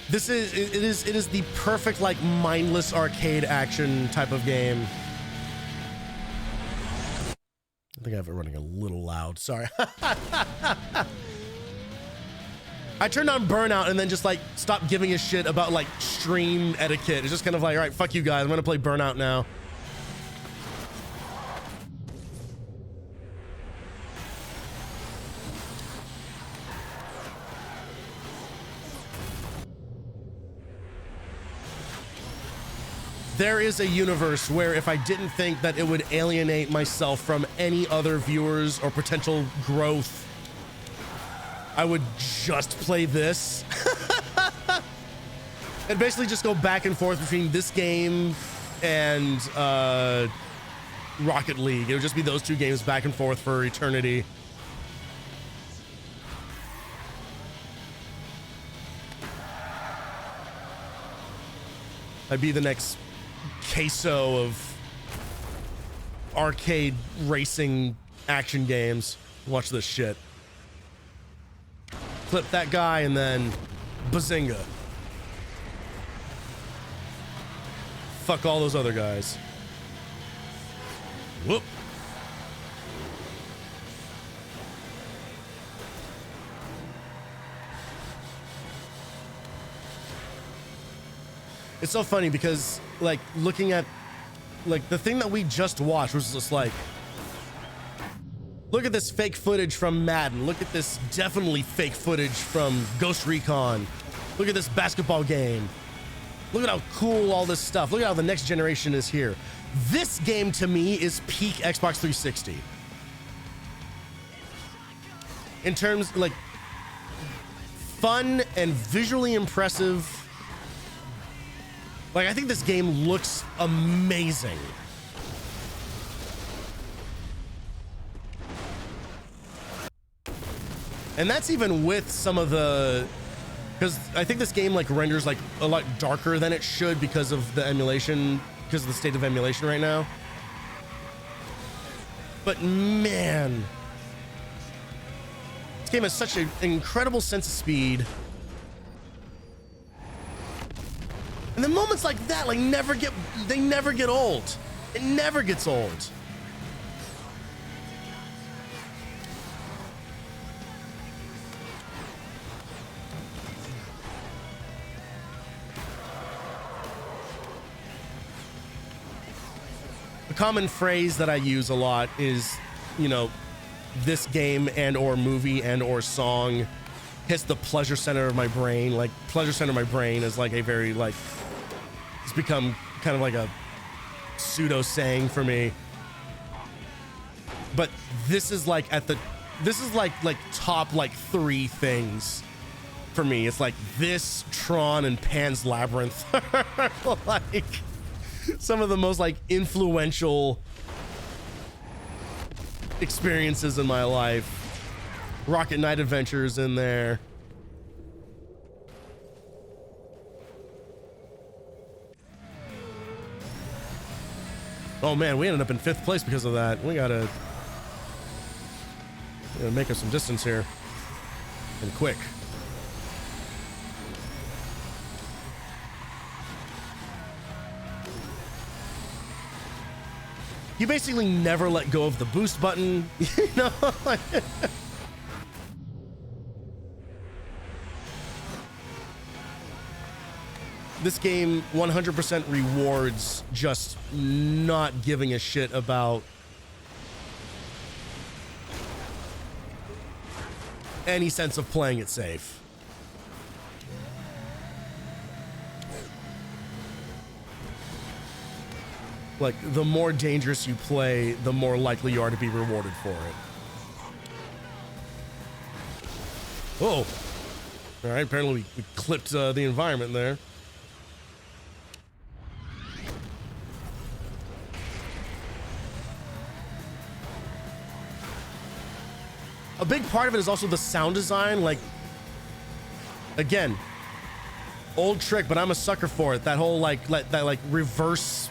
This is it is the perfect like mindless arcade action type of game. I think I have it running a little loud. Sorry. I turned on Burnout and then just like stopped giving a shit about like stream etiquette. It's just kind of like, all right, fuck you guys. I'm gonna play Burnout now. There is a universe where if I didn't think that it would alienate myself from any other viewers or potential growth I would just play this. And basically just go back and forth between this game and Rocket League. It would just be those two games back and forth for eternity. I'd be the next queso of arcade racing action games. Watch this shit. Clip that guy and then bazinga. Fuck all those other guys. Whoop. It's so funny because, like, looking at, like, the thing that we just watched was just like, look at this fake footage from Madden. Look at this definitely fake footage from Ghost Recon. Look at this basketball game. Look at how cool all this stuff. Look at how the next generation is here. This game to me is peak Xbox 360. In terms, like, fun and visually impressive. Like, I think this game looks amazing. And that's even with some of the, because I think this game like renders like a lot darker than it should because of the emulation, because of the state of emulation right now. But man, this game has such an incredible sense of speed. And then moments like that, like, they never get old. It never gets old. A common phrase that I use a lot is, you know, this game and or movie and or song hits the pleasure center of my brain. Like, pleasure center of my brain is like a very, like, it's become kind of like a pseudo saying for me. But this is like this is like top like 3 things for me. It's like this, Tron, and Pan's Labyrinth. Like some of the most like influential experiences in my life. Rocket Knight Adventures in there. Oh man, we ended up in 5th place because of that. We gotta make us some distance here. And quick. You basically never let go of the boost button, you know? This game 100% rewards just not giving a shit about any sense of playing it safe. Like, the more dangerous you play, the more likely you are to be rewarded for it. Oh. All right, apparently we clipped the environment there. A big part of it is also the sound design. Like, again, old trick, but I'm a sucker for it. That whole that reverse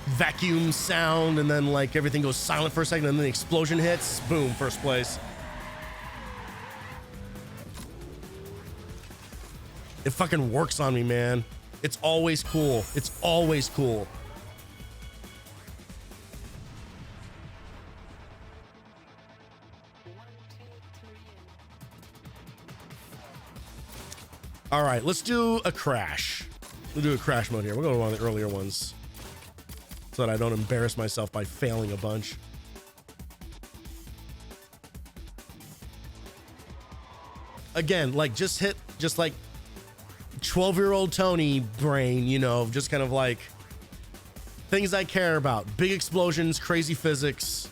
vacuum sound, and then like everything goes silent for a second, and then the explosion hits. Boom, first place. It fucking works on me, man. It's always cool. It's always cool. All right, let's do a crash. We'll do a crash mode here. We'll go to one of the earlier ones so that I don't embarrass myself by failing a bunch. Again, like just like 12-year-old Tony brain, you know, just kind of like things I care about. Big explosions, crazy physics.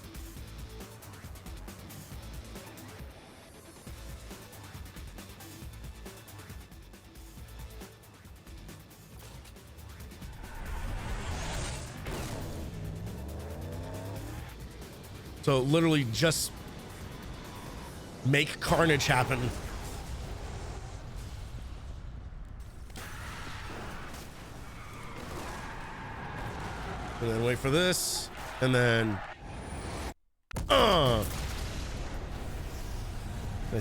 So literally just make carnage happen. And then wait for this, and then I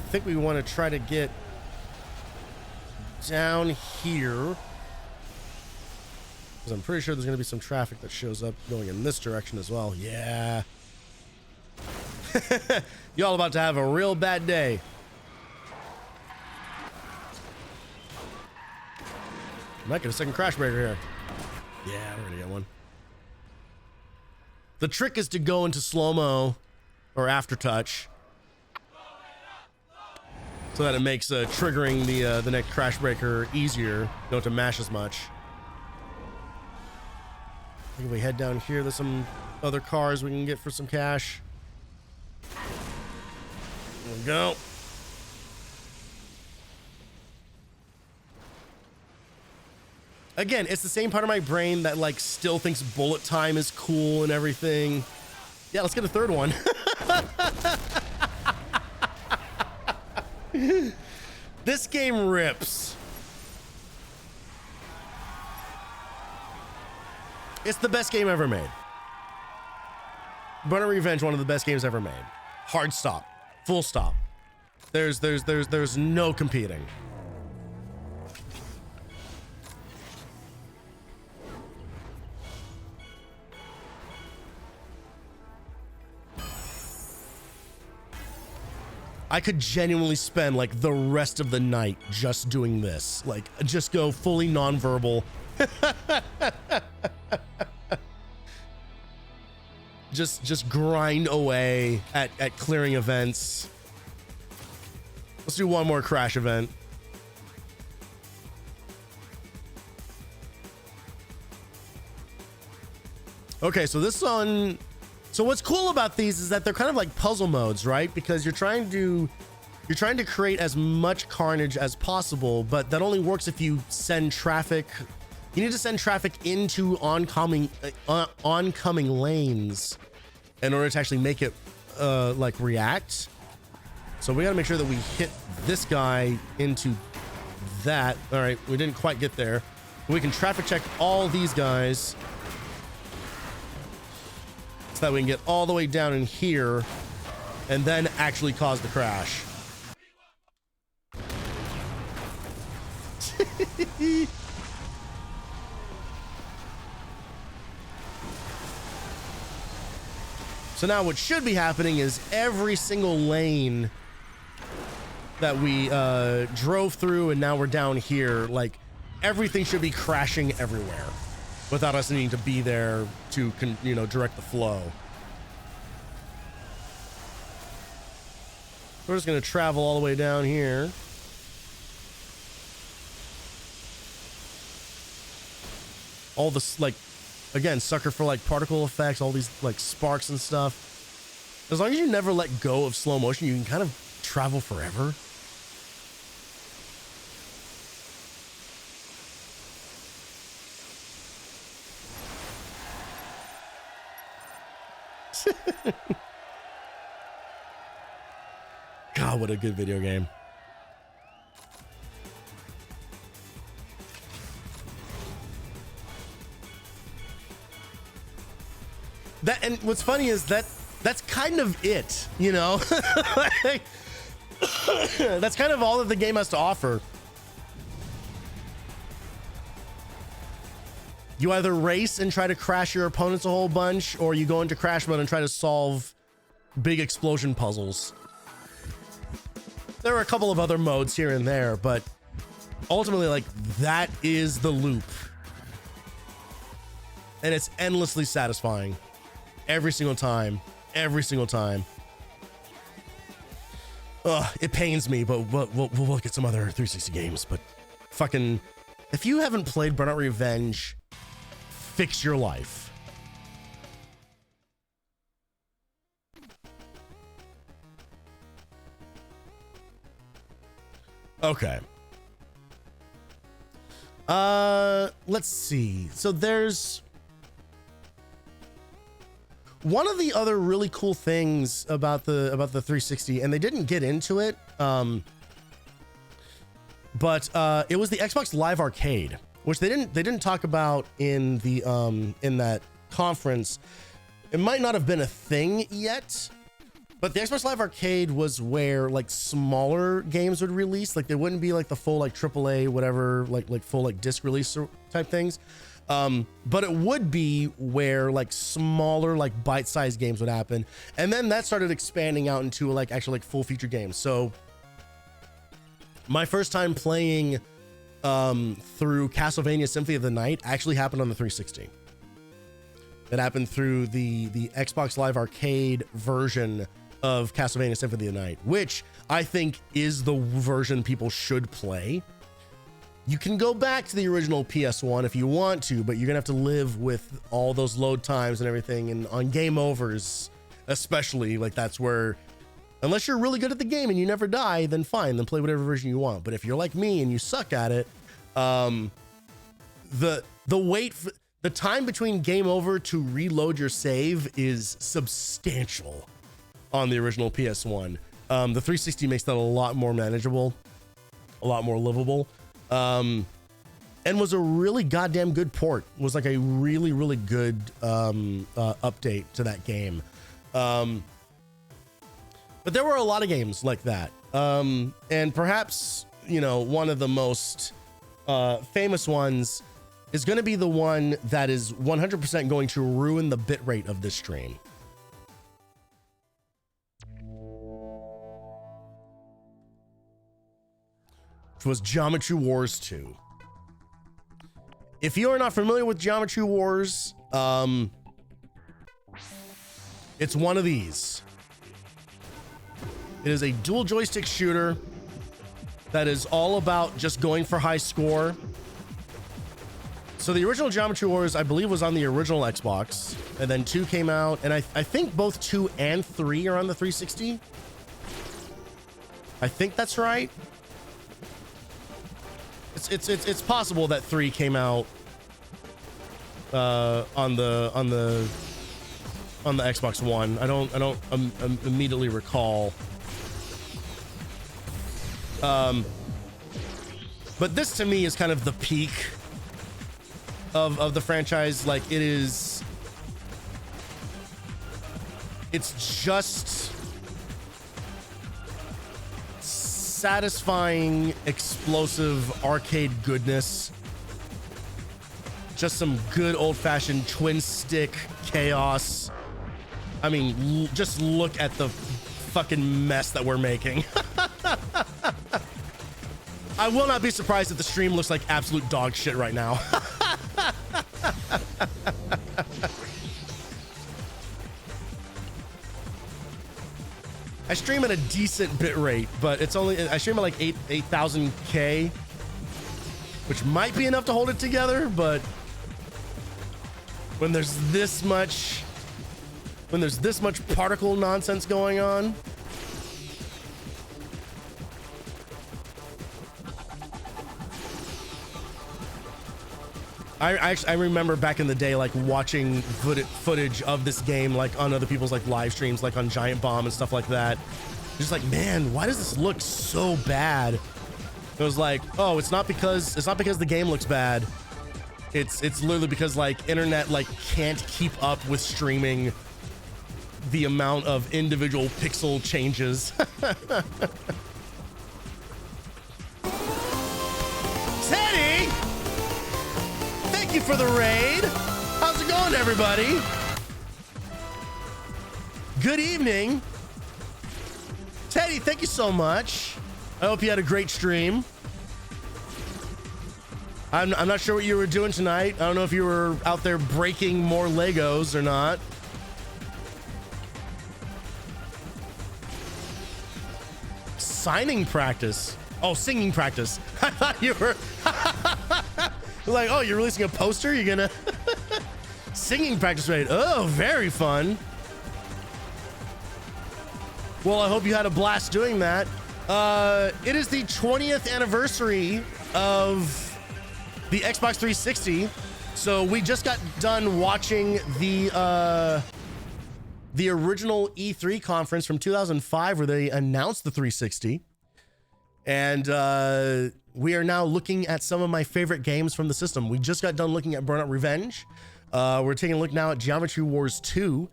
think we want to try to get down here, because I'm pretty sure there's going to be some traffic that shows up going in this direction as well. Yeah. Y'all about to have a real bad day. Might get a second crash breaker here. Yeah, we're gonna get one. The trick is to go into slow-mo or aftertouch so that it makes triggering the next crash breaker easier. You don't have to mash as much. I think if we head down here, there's some other cars we can get for some cash. There we go. Again, it's the same part of my brain that like still thinks bullet time is cool and everything. Yeah, let's get a third one. This game rips. It's the best game ever made. Burnout Revenge, one of the best games ever made. Hard stop. Full stop. There's no competing. I could genuinely spend like the rest of the night just doing this. Like just go fully nonverbal. just grind away at clearing events. Let's do one more crash event. Okay, so this on. So what's cool about these is that they're kind of like puzzle modes, right? Because you're trying to create as much carnage as possible, but that only works if you send traffic. You need to send traffic into oncoming lanes in order to actually make it like react. So we got to make sure that we hit this guy into that. All right, we didn't quite get there. We can traffic check all these guys so that we can get all the way down in here and then actually cause the crash. So now what should be happening is every single lane that we drove through and now we're down here, like everything should be crashing everywhere without us needing to be there to, direct the flow. We're just going to travel all the way down here. All this, like, again, sucker for like particle effects, all these like sparks and stuff. As long as you never let go of slow motion, you can kind of travel forever. God, what a good video game. That, and what's funny is that's kind of it, you know? Like, that's kind of all that the game has to offer. You either race and try to crash your opponents a whole bunch, or you go into crash mode and try to solve big explosion puzzles. There are a couple of other modes here and there, but ultimately, like, that is the loop. And it's endlessly satisfying. Every single time. Every single time. Ugh, it pains me, but we'll look at some other 360 games. But fucking, if you haven't played Burnout Revenge, fix your life. Okay. Let's see. So there's... One of the other really cool things about the 360, and they didn't get into it, but it was the Xbox Live Arcade, which they didn't talk about in the in that conference. It might not have been a thing yet, but the Xbox Live Arcade was where like smaller games would release. Like they wouldn't be like the full like AAA whatever like full like disc release type things. But it would be where like smaller like bite-sized games would happen, and then that started expanding out into like actual like full feature games. So my first time playing through Castlevania Symphony of the Night actually happened on the 360. It happened through the Xbox Live Arcade version of Castlevania Symphony of the Night, which I think is the version people should play. You can go back to the original PS1 if you want to, but you're gonna have to live with all those load times and everything. And on game overs, especially, like that's where, unless you're really good at the game and you never die, then fine, then play whatever version you want. But if you're like me and you suck at it, the wait for the time between game over to reload your save is substantial on the original PS1. The 360 makes that a lot more manageable, a lot more livable. And was a really goddamn good port. Was like a really, really good update to that game. But there were a lot of games like that. And perhaps, you know, one of the most famous ones is going to be the one that is 100% going to ruin the bitrate of this stream. Which was Geometry Wars 2. If you are not familiar with Geometry Wars, it's one of these. It is a dual joystick shooter that is all about just going for high score. So the original Geometry Wars, I believe, was on the original Xbox, and then 2 came out, and I think both 2 and 3 are on the 360. I think that's right. It's possible that 3 came out on the Xbox One. I don't immediately recall. But this to me is kind of the peak of the franchise. Like it's just satisfying, explosive arcade goodness. Just some good old-fashioned twin stick chaos. I mean, just look at the fucking mess that we're making. I will not be surprised if the stream looks like absolute dog shit right now. I stream at a decent bit rate, but it's only, I stream at like 8,000K, which might be enough to hold it together, but when there's this much particle nonsense going on, I remember back in the day, like watching footage of this game, like on other people's like live streams, like on Giant Bomb and stuff like that. Just like, man, why does this look so bad? It was like, oh, it's not because the game looks bad. It's literally because like internet like can't keep up with streaming the amount of individual pixel changes. Teddy! Thank you for the raid. How's it going, everybody? Good evening. Teddy, thank you so much. I hope you had a great stream. I'm not sure what you were doing tonight. I don't know if you were out there breaking more Legos or not. Signing practice. Oh, singing practice. I thought you were like, oh, you're releasing a poster? You're gonna singing practice raid. Oh, very fun. Well, I hope you had a blast doing that. It is the 20th anniversary of the Xbox 360. So we just got done watching the the original E3 conference from 2005 where they announced the 360. And we are now looking at some of my favorite games from the system. We just got done looking at Burnout Revenge. We're taking a look now at Geometry Wars 2,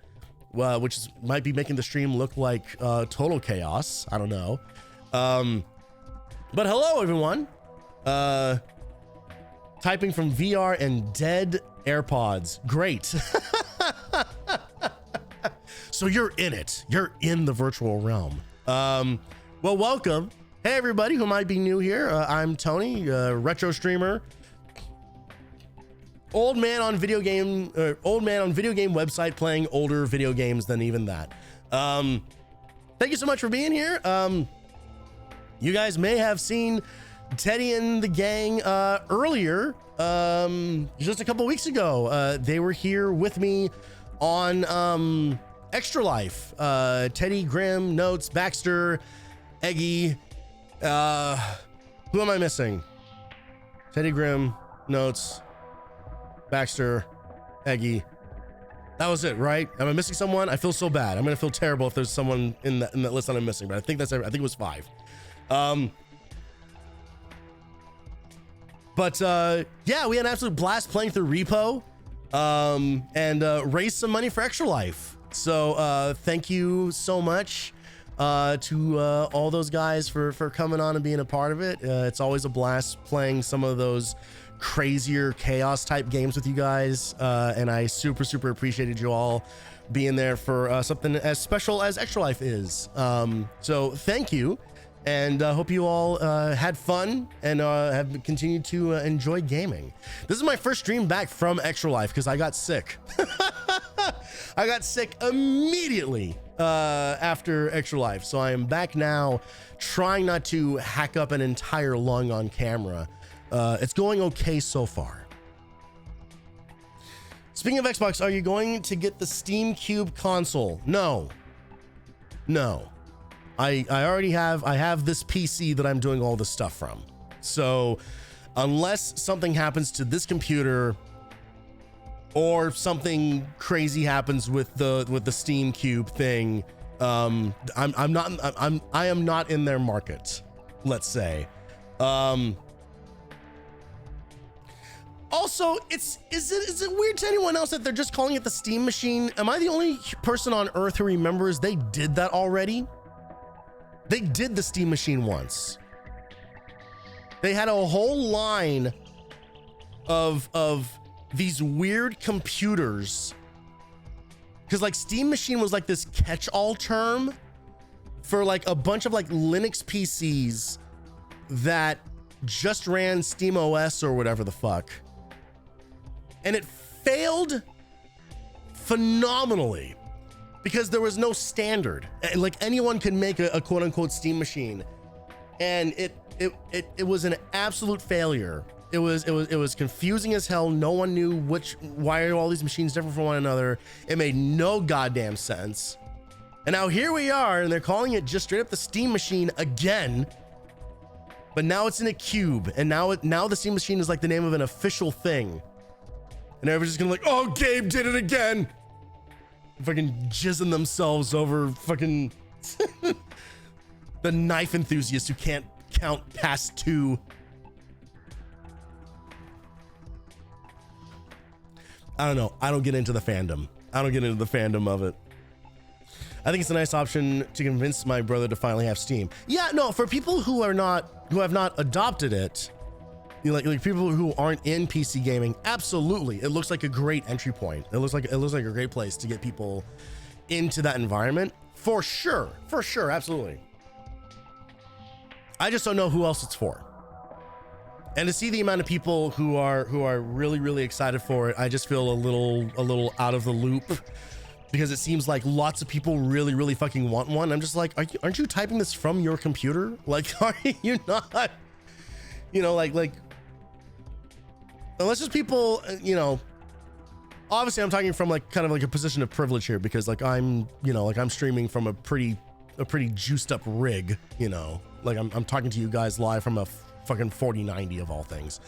which might be making the stream look like total chaos. I don't know. But hello, everyone. Typing from VR and dead AirPods. Great. So you're in it. You're in the virtual realm. Well, welcome. Hey, everybody who might be new here. I'm Tony, retro streamer. Old man on video game website playing older video games than even that. Thank you so much for being here. You guys may have seen Teddy and the gang earlier, just a couple weeks ago. They were here with me on Extra Life. Teddy, Grimm, Notes, Baxter, Eggy. Who am I missing? Teddy, Grimm, Notes, Baxter, Eggy. That was it, right? Am I missing someone? I feel so bad. I'm gonna feel terrible if there's someone in that list that I'm missing, but I think it was 5. But yeah, we had an absolute blast playing through Repo and raised some money for Extra Life. So thank you so much to all those guys for coming on and being a part of it. It's always a blast playing some of those crazier chaos type games with you guys, and I super appreciated you all being there for something as special as Extra Life is. So thank you, and hope you all had fun and have continued to enjoy gaming. This is my first stream back from Extra Life because I got sick. I got sick immediately after Extra Life, so I am back now, trying not to hack up an entire lung on camera. It's going okay so far. Speaking of Xbox, are you going to get the Steam Cube console? No. I already have this PC that I'm doing all this stuff from. So unless something happens to this computer or something crazy happens with the Steam Cube thing, I am not in their market, let's say. Also, is it weird to anyone else that they're just calling it the Steam Machine? Am I the only person on Earth who remembers they did that already? They did the Steam Machine once. They had a whole line of these weird computers, because like Steam Machine was like this catch-all term for like a bunch of like Linux PCs that just ran Steam OS or whatever the fuck. And it failed phenomenally because there was no standard. Like anyone could make a quote unquote Steam machine, and it was an absolute failure. It was confusing as hell. No one knew why are all these machines different from one another. It made no goddamn sense. And now here we are, and they're calling it just straight up the Steam Machine again. But now it's in a cube, and now the Steam Machine is like the name of an official thing. And everybody's just gonna like, oh, Gabe did it again. Fucking jizzing themselves over fucking the knife enthusiast who can't count past 2. I don't know. I don't get into the fandom. Of it. I think it's a nice option to convince my brother to finally have Steam. Yeah, no, for people who have not adopted it, you know, like people who aren't in PC gaming, absolutely. It looks like a great entry point. It looks like a great place to get people into that environment. For sure, absolutely. I just don't know who else it's for. And to see the amount of people who are really excited for it, I just feel a little out of the loop, because it seems like lots of people really fucking want one. I'm just like, aren't you typing this from your computer? Like, are you not? You know, like unless there's people, you know, obviously I'm talking from like kind of like a position of privilege here, because like I'm streaming from a pretty juiced up rig, you know, like I'm talking to you guys live from a fucking 4090 of all things.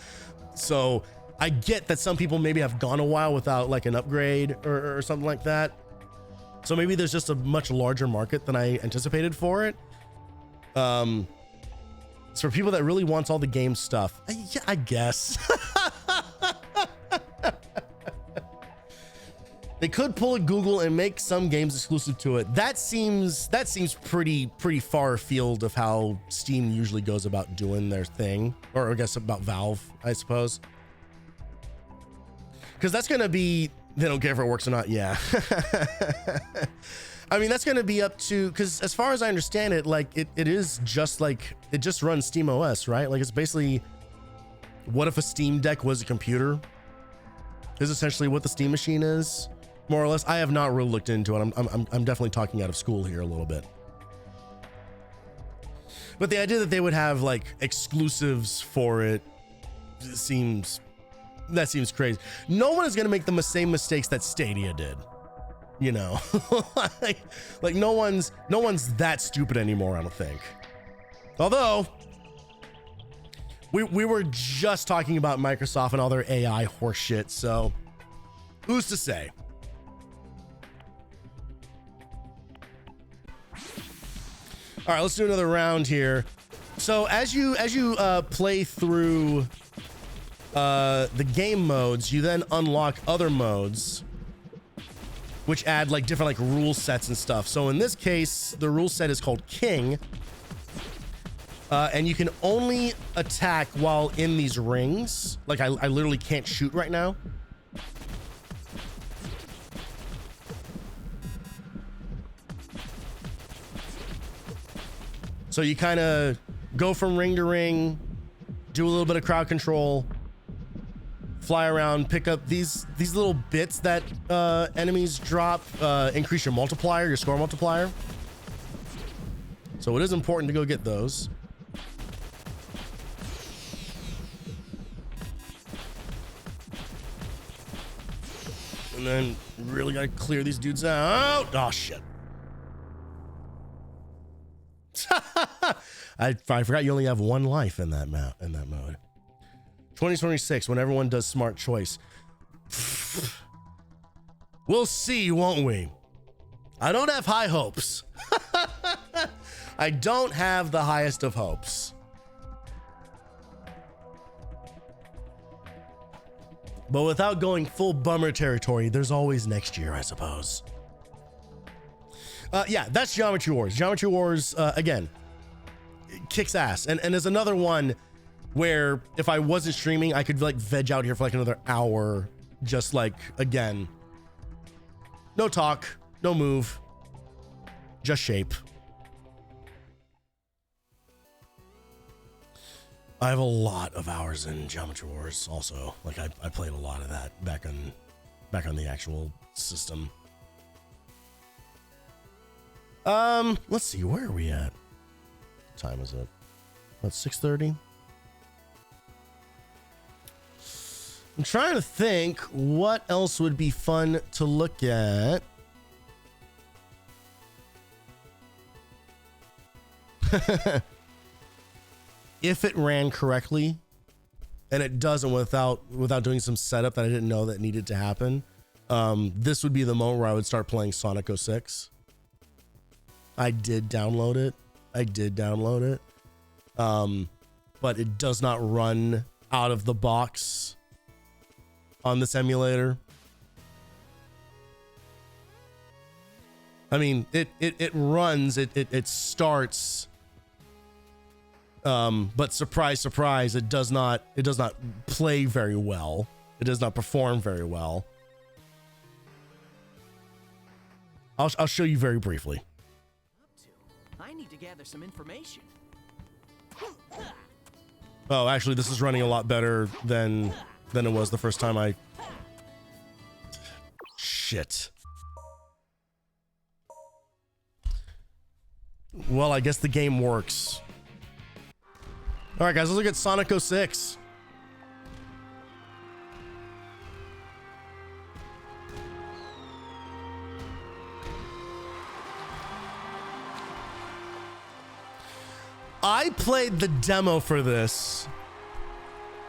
So I get that some people maybe have gone a while without like an upgrade or something like that. So maybe there's just a much larger market than I anticipated for it. It's for people that really wants all the game stuff. Yeah, I guess. They could pull a Google and make some games exclusive to it. That seems pretty far afield of how Steam usually goes about doing their thing, or I guess about Valve, I suppose. Because that's gonna be, they don't care if it works or not. Yeah. I mean, that's gonna be up to, because as far as I understand it, like it is just like, it just runs Steam OS, right? Like it's basically, what if a Steam Deck was a computer? Is essentially what the Steam machine is, more or less. I have not really looked into it. I'm definitely talking out of school here a little bit. But the idea that they would have like exclusives for it seems crazy. No one is going to make the same mistakes that Stadia did, you know. like no one's that stupid anymore, I don't think. Although we were just talking about Microsoft and all their AI horseshit, so who's to say? All right, let's do another round here. So as you play through the game modes, you then unlock other modes which add like different like rule sets and stuff. So in this case, the rule set is called King, and you can only attack while in these rings. Like I literally can't shoot right now. So you kind of go from ring to ring, do a little bit of crowd control, fly around, pick up these little bits that enemies drop, increase your multiplier, your score multiplier. So it is important to go get those. And then really gotta clear these dudes out. Oh shit. I forgot you only have one life in that mode. 2026, when everyone does smart choice. We'll see, won't we? I don't have high hopes. I don't have the highest of hopes. But without going full bummer territory, there's always next year, I suppose. Yeah, that's Geometry Wars. Geometry Wars, again, kicks ass. And there's another one where if I wasn't streaming, I could like veg out here for like another hour. Just like, again, no talk, no move, just shape. I have a lot of hours in Geometry Wars also. Like I played a lot of that back on the actual system. Let's see, where are we at? What time is it? About 6:30? I'm trying to think what else would be fun to look at. If it ran correctly, and it doesn't without doing some setup that I didn't know that needed to happen, this would be the moment where I would start playing Sonic 06. I did download it. But it does not run out of the box on this emulator. I mean, it runs, it starts, but surprise, it does not play very well. It does not perform very well. I'll show you very briefly. I need to gather some information. Oh, actually, this is running a lot better than it was the first time I... Shit. Well, I guess the game works. All right, guys, let's look at Sonic 06. I played the demo for this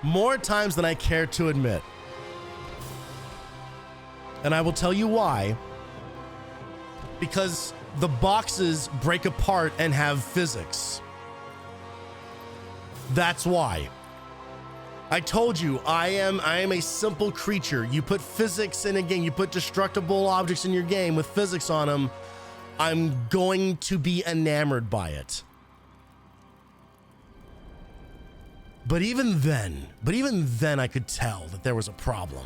more times than I care to admit. And I will tell you why because the boxes break apart and have physics. That's why. I told you, I am a simple creature. You put physics in a game, you put destructible objects in your game with physics on them, I'm going to be enamored by it. But even then I could tell that there was a problem.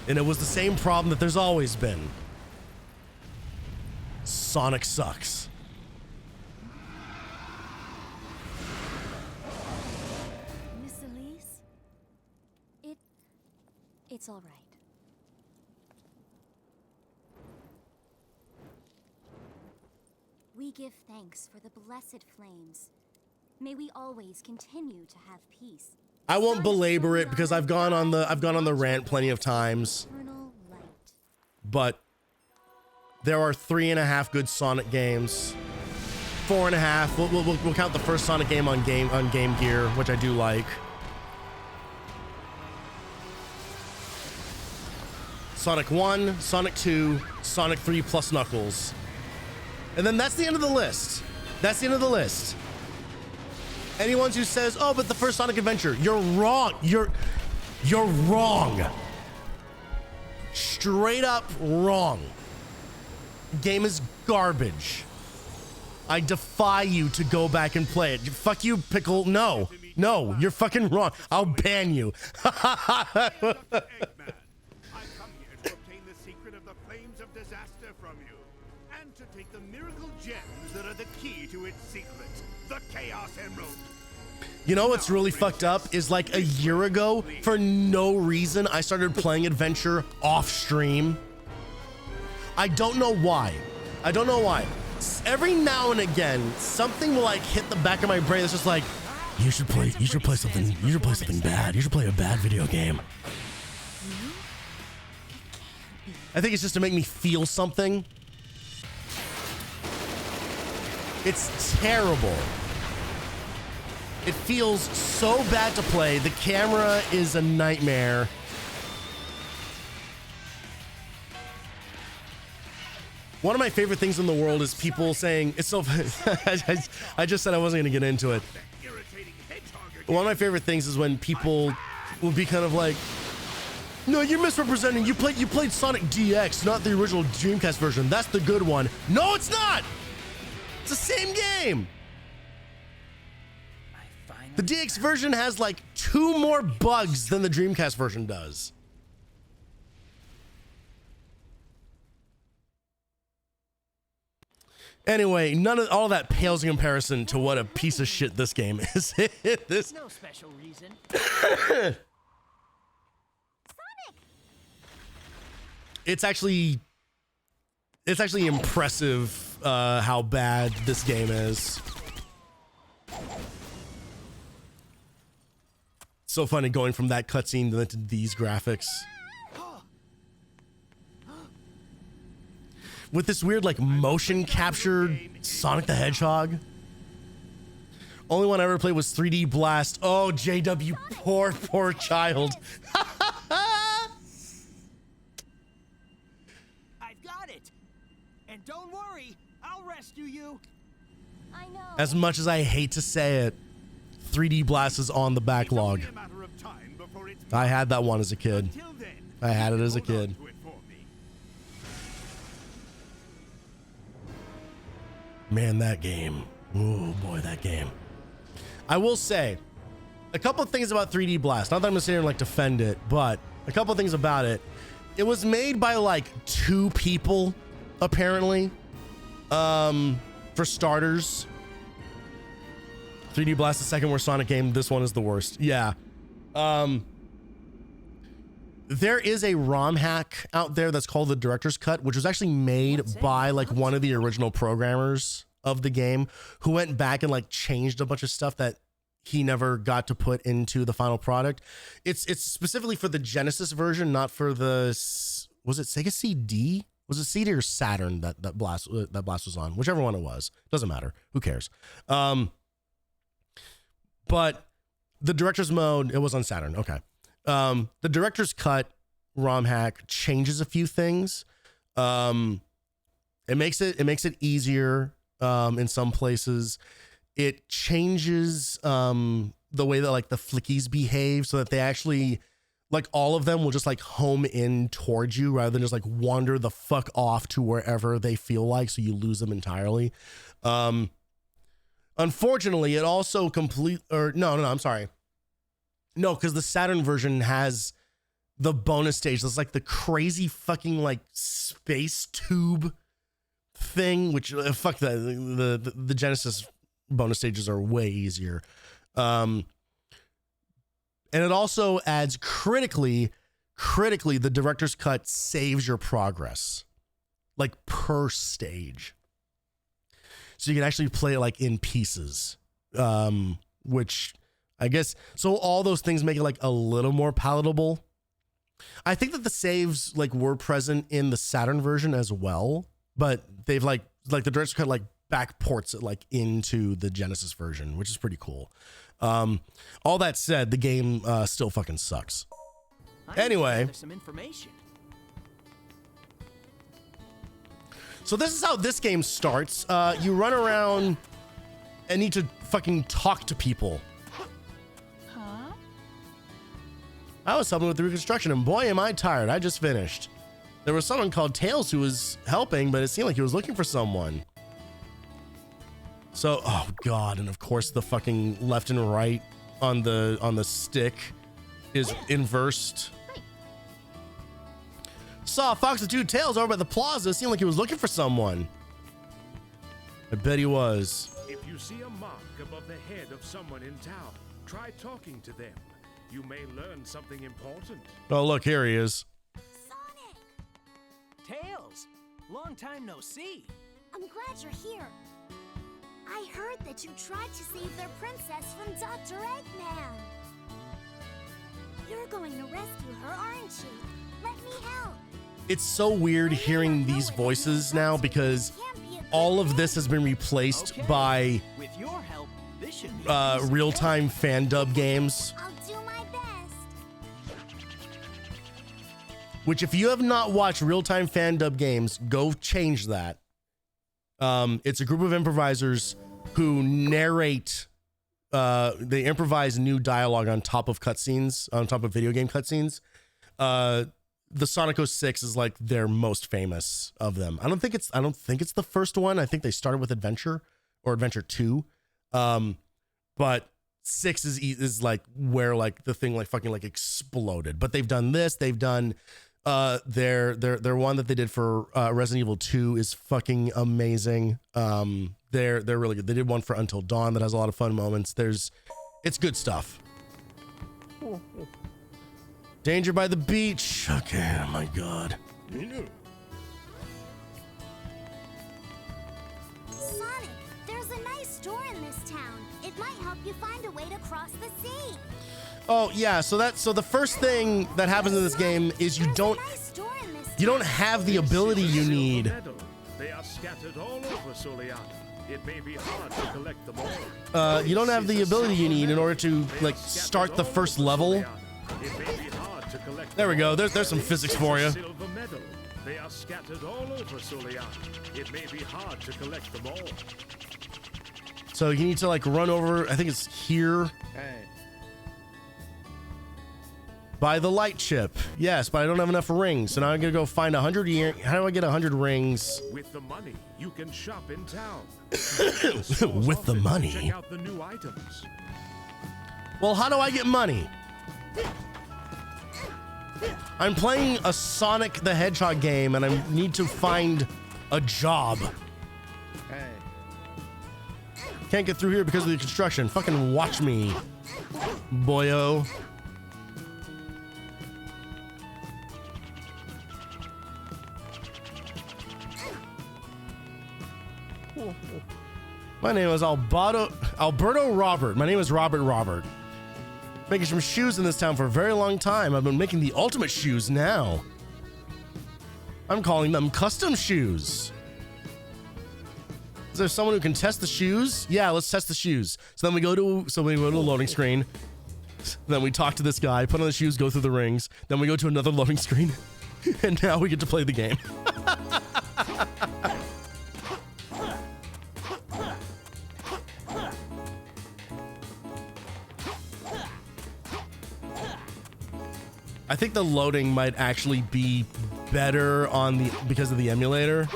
And it was the same problem that there's always been. Sonic sucks. Miss Elise? It's all right. We give thanks for the blessed flames. May we always continue to have peace. I won't belabor it because I've gone on the rant plenty of times. But there are 3.5 good Sonic games. 4.5. We'll count the first Sonic game on Game Gear, which I do like. Sonic 1, Sonic 2, Sonic 3 plus Knuckles. And then that's the end of the list. That's the end of the list. Anyone who says, oh, but the first Sonic Adventure, you're wrong. You're wrong. Straight up wrong. Game is garbage. I defy you to go back and play it. Fuck you, Pickle. No, you're fucking wrong. I'll ban you. That are the key to its secret, the Chaos Emerald. You know what's really fucked up is like a year ago, for no reason, I started playing Adventure off stream. I don't know why. Every now and again, something will like hit the back of my brain that's just like, you should play something bad. You should play a bad video game. I think it's just to make me feel something. It's terrible. It feels so bad to play. The camera is a nightmare. One of my favorite things in the world is people saying, it's so I just said I wasn't going to get into it. One of my favorite things is when people will be kind of like, no, you're misrepresenting. You played Sonic DX, not the original Dreamcast version. That's the good one. No, it's not. It's the same game. The DX version has like 2 more bugs than the Dreamcast version does. Anyway, all of that pales in comparison to what a piece of shit this game is. No special reason. It's actually impressive how bad this game is. So funny going from that cutscene to these graphics. With this weird like motion captured Sonic the Hedgehog. Only one I ever played was 3D Blast. Oh, JW, poor child. I've got it. And don't worry, I'll rescue you. I know. As much as I hate to say it, 3D Blast is on the backlog. I had that one as a kid. I had it as a kid. Man, that game. Oh boy, that game. I will say a couple of things about 3D Blast. Not that I'm gonna sit here and like defend it, but a couple of things about it. It was made by like 2 people, apparently. For starters. 3D Blast, the second worst Sonic game. This one is the worst. Yeah. There is a ROM hack out there that's called the Director's Cut, which was actually made by like one of the original programmers of the game who went back and like changed a bunch of stuff that he never got to put into the final product. It's specifically for the Genesis version, not for the, was it Sega CD? Was it CD or Saturn that Blast was on? Whichever one it was. Doesn't matter. Who cares? But the director's mode, it was on Saturn. Okay. The director's cut ROM hack changes a few things. It makes it easier in some places. It changes the way that like the flickies behave so that they actually like all of them will just like home in towards you rather than just like wander the fuck off to wherever they feel like, so you lose them entirely. Unfortunately, it also I'm sorry. No, because the Saturn version has the bonus stage. That's like the crazy fucking like space tube thing, which fuck that. The Genesis bonus stages are way easier. And it also adds critically, the director's cut saves your progress, like per stage. So you can actually play it like in pieces, which I guess, so all those things make it like a little more palatable. I think that the saves like were present in the Saturn version as well, but they've like the director's cut like backports it like into the Genesis version, which is pretty cool. All that said, the game still fucking sucks. Anyway, some information. So this is how this game starts. You run around and need to fucking talk to people. Huh? I was helping with the reconstruction, and boy, am I tired. I just finished. There was someone called Tails who was helping, but it seemed like he was looking for someone. So, oh god, and of course the fucking left and right on the stick is inversed. Saw a fox with two tails over by the plaza. It seemed like he was looking for someone. I bet he was. If you see a mark above the head of someone in town, try talking to them. You may learn something important. Oh, look, here he is. Tails, long time no see. I'm glad you're here. I heard that you tried to save their princess from Dr. Eggman. You're going to rescue her, aren't you? Let me help. It's so weird hearing these voices now because all of this has been replaced by With your help, this should be real-time fan dub games. I'll do my best. Which, if you have not watched real-time fan dub games, go change that. It's a group of improvisers who narrate. They improvise new dialogue on top of cutscenes, on top of video game cutscenes. The Sonic 06 is like their most famous of them. I don't think it's the first one. I think they started with Adventure or Adventure 2. But 6 is like where like the thing like fucking like exploded. But they've done this. They've done their one that they did for Resident Evil 2 is fucking amazing. They're really good. They did one for Until Dawn that has a lot of fun moments. It's good stuff. Danger by the beach. Okay, oh my god. Sonic, there's a nice store in this town. It might help you find a way to cross the sea. Oh yeah, so the first thing that happens in this game is you don't have the ability you need. They are scattered all over Soleado. It may be hard to collect them all. You don't have the ability you need in order to like start the first level. There we go. There's some physics for you. Silver medal. They are scattered all over Soleado. It may be hard to collect them all. So you need to like run over, I think it's here. By the light chip. Yes, but I don't have enough rings. So now I'm gonna go find 100 How do I get 100 rings? With the money, you can shop in town. With the money? Check out the new items. Well, how do I get money? I'm playing a Sonic the Hedgehog game and I need to find a job. Can't get through here because of the construction. Fucking watch me, boyo. My name is Alberto Robert. My name is Robert. Making some shoes in this town for a very long time. I've been making the ultimate shoes now. I'm calling them custom shoes. Is there someone who can test the shoes? Yeah, let's test the shoes. So then we go to a loading screen. Then we talk to this guy, put on the shoes, go through the rings. Then we go to another loading screen. And now we get to play the game. I think the loading might actually be better on the because of the emulator.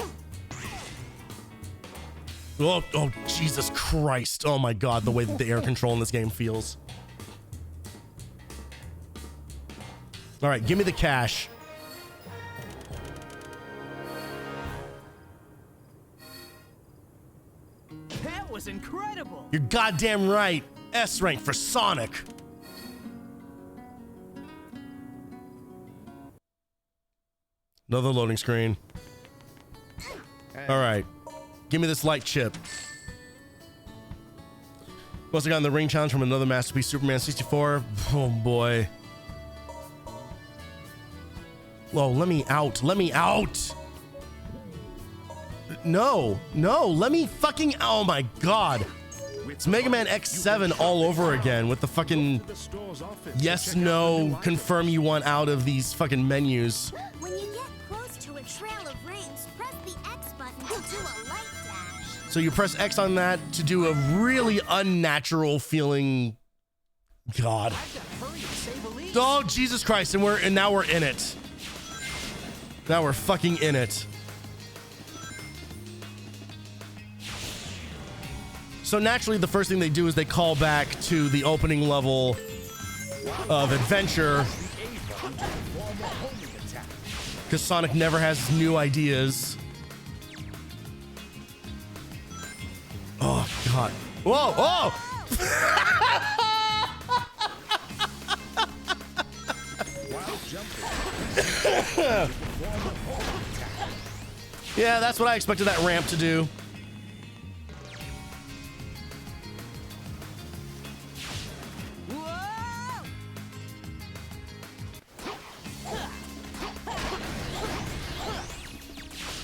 Oh, Jesus Christ. Oh my God, the way that the air control in this game feels. All right, give me the cash. That was incredible. You're goddamn right. S rank for Sonic. Another loading screen. All right. Give me this light chip. Also gotten the ring challenge from another masterpiece, Superman 64. Oh boy. Whoa, let me out. Let me out. No, let me fucking, oh my God. It's Mega Man X7 all over again with the fucking yes, no, confirm you want out of these fucking menus. When you get close to a trail of rings, press the X button to do a light dash. So you press X on that to do a really unnatural feeling. God. Oh, Jesus Christ. And now we're in it. Now we're fucking in it. So naturally, the first thing they do is they call back to the opening level of Adventure. Because Sonic never has new ideas. Oh, God. Whoa, oh! Yeah, that's what I expected that ramp to do.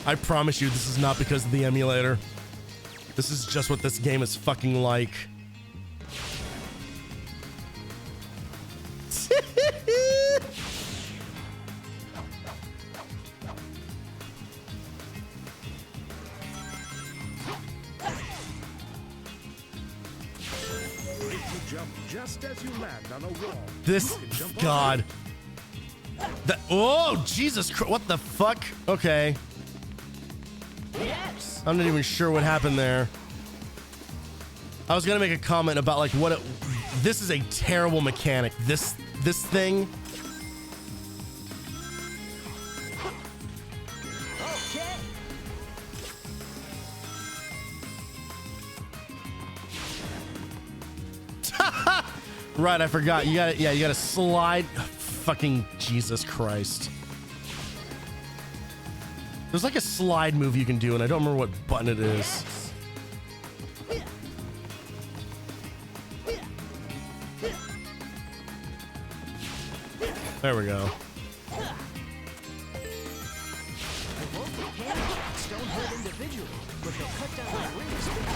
I promise you, this is not because of the emulator. This is just what this game is fucking like. Just as you land on a wall. This, God. Oh, Jesus Christ. What the fuck? Okay. Yes. I'm not even sure what happened there. I was gonna make a comment about like what it, this is a terrible mechanic. This thing. Okay. Right, I forgot. You gotta, yeah, you gotta slide. Fucking Jesus Christ. There's like a slide move you can do, and I don't remember what button it is. There we go. Don't hurt individually, but they'll cut down the rings with the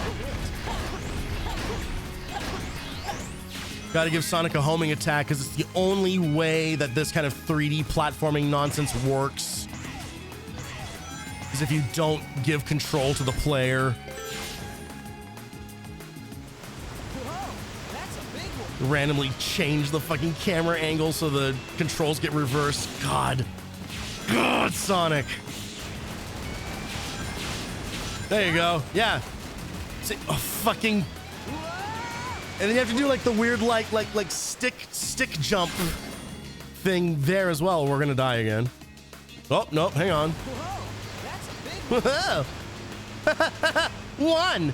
hit. Gotta give Sonic a homing attack because it's the only way that this kind of 3D platforming nonsense works. Is if you don't give control to the player. Whoa, that's a big one. Randomly change the fucking camera angle so the controls get reversed. God. God, Sonic. There you go. Yeah. Say, oh, fucking. And then you have to do like the weird like stick jump thing there as well. We're gonna die again. Oh no, hang on. Whoa, that's a big one. One.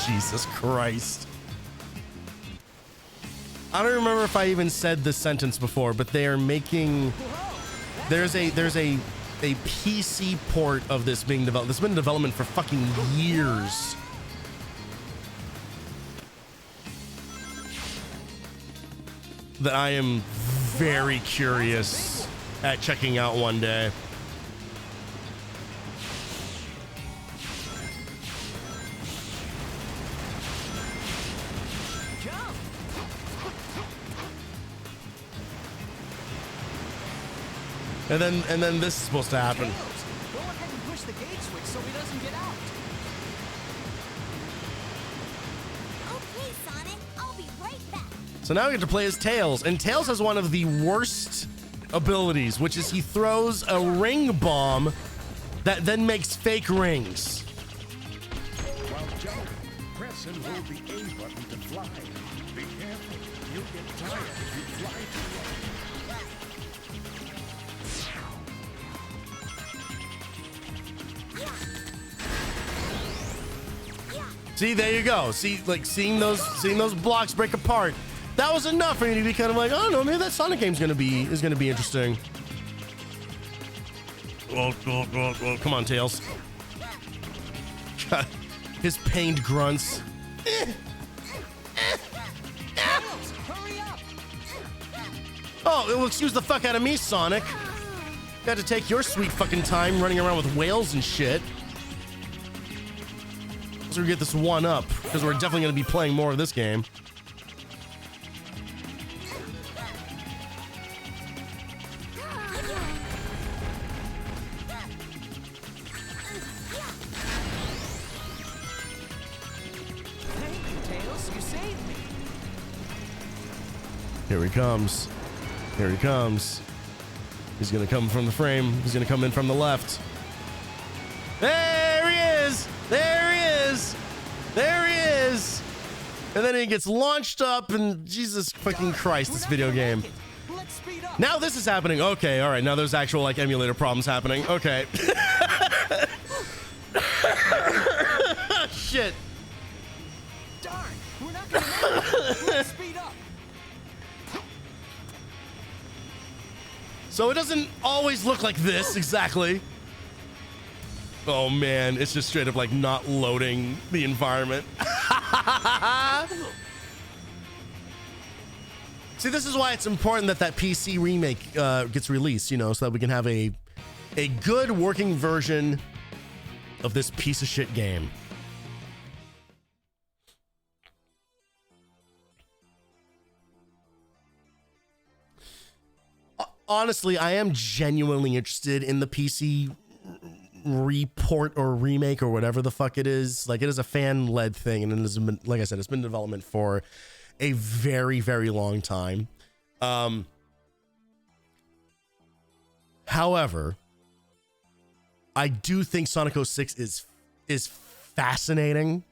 Jesus Christ. I don't remember if I even said this sentence before, but they are making. There's a PC port of this being developed. This has been in development for fucking years. That I am very curious at checking out one day. And then this is supposed to happen. Tails, go ahead and push the gate switch so he doesn't get out. Okay, Sonic, I'll be right back. So now we get to play as Tails, and Tails has one of the worst abilities, which is he throws a ring bomb that then makes fake rings. While jumping, press and hold the A button to fly. Be careful, you'll get tired if you fly too long. See, there you go. See, like seeing those blocks break apart. That was enough for me to be kind of like, oh no, maybe that Sonic game's gonna be interesting. Oh, come on, Tails. God, his pained grunts. Oh, it will excuse the fuck out of me, Sonic. Got to take your sweet fucking time running around with whales and shit. So we get this one up, because we're definitely going to be playing more of this game. Thank you, Tails. You saved me. Here he comes. Here he comes. He's going to come from the frame. He's going to come in from the left. There he is. There he is. There he is. And then he gets launched up, and Jesus fucking Christ, this video game. Now this is happening. Okay, all right. Now there's actual like emulator problems happening. Okay. Shit. Darn, we're not gonna make it. Let's speed up. So it doesn't always look like this exactly. Oh man, it's just straight up like not loading the environment. See, this is why it's important that that PC remake gets released, you know, so that we can have a good working version of this piece of shit game. Honestly, I am genuinely interested in the PC report or remake or whatever the fuck it is. Like, it is a fan-led thing, and it has been, like I said, it's been in development for a very, very long time. However, I do think Sonic 06 is fascinating.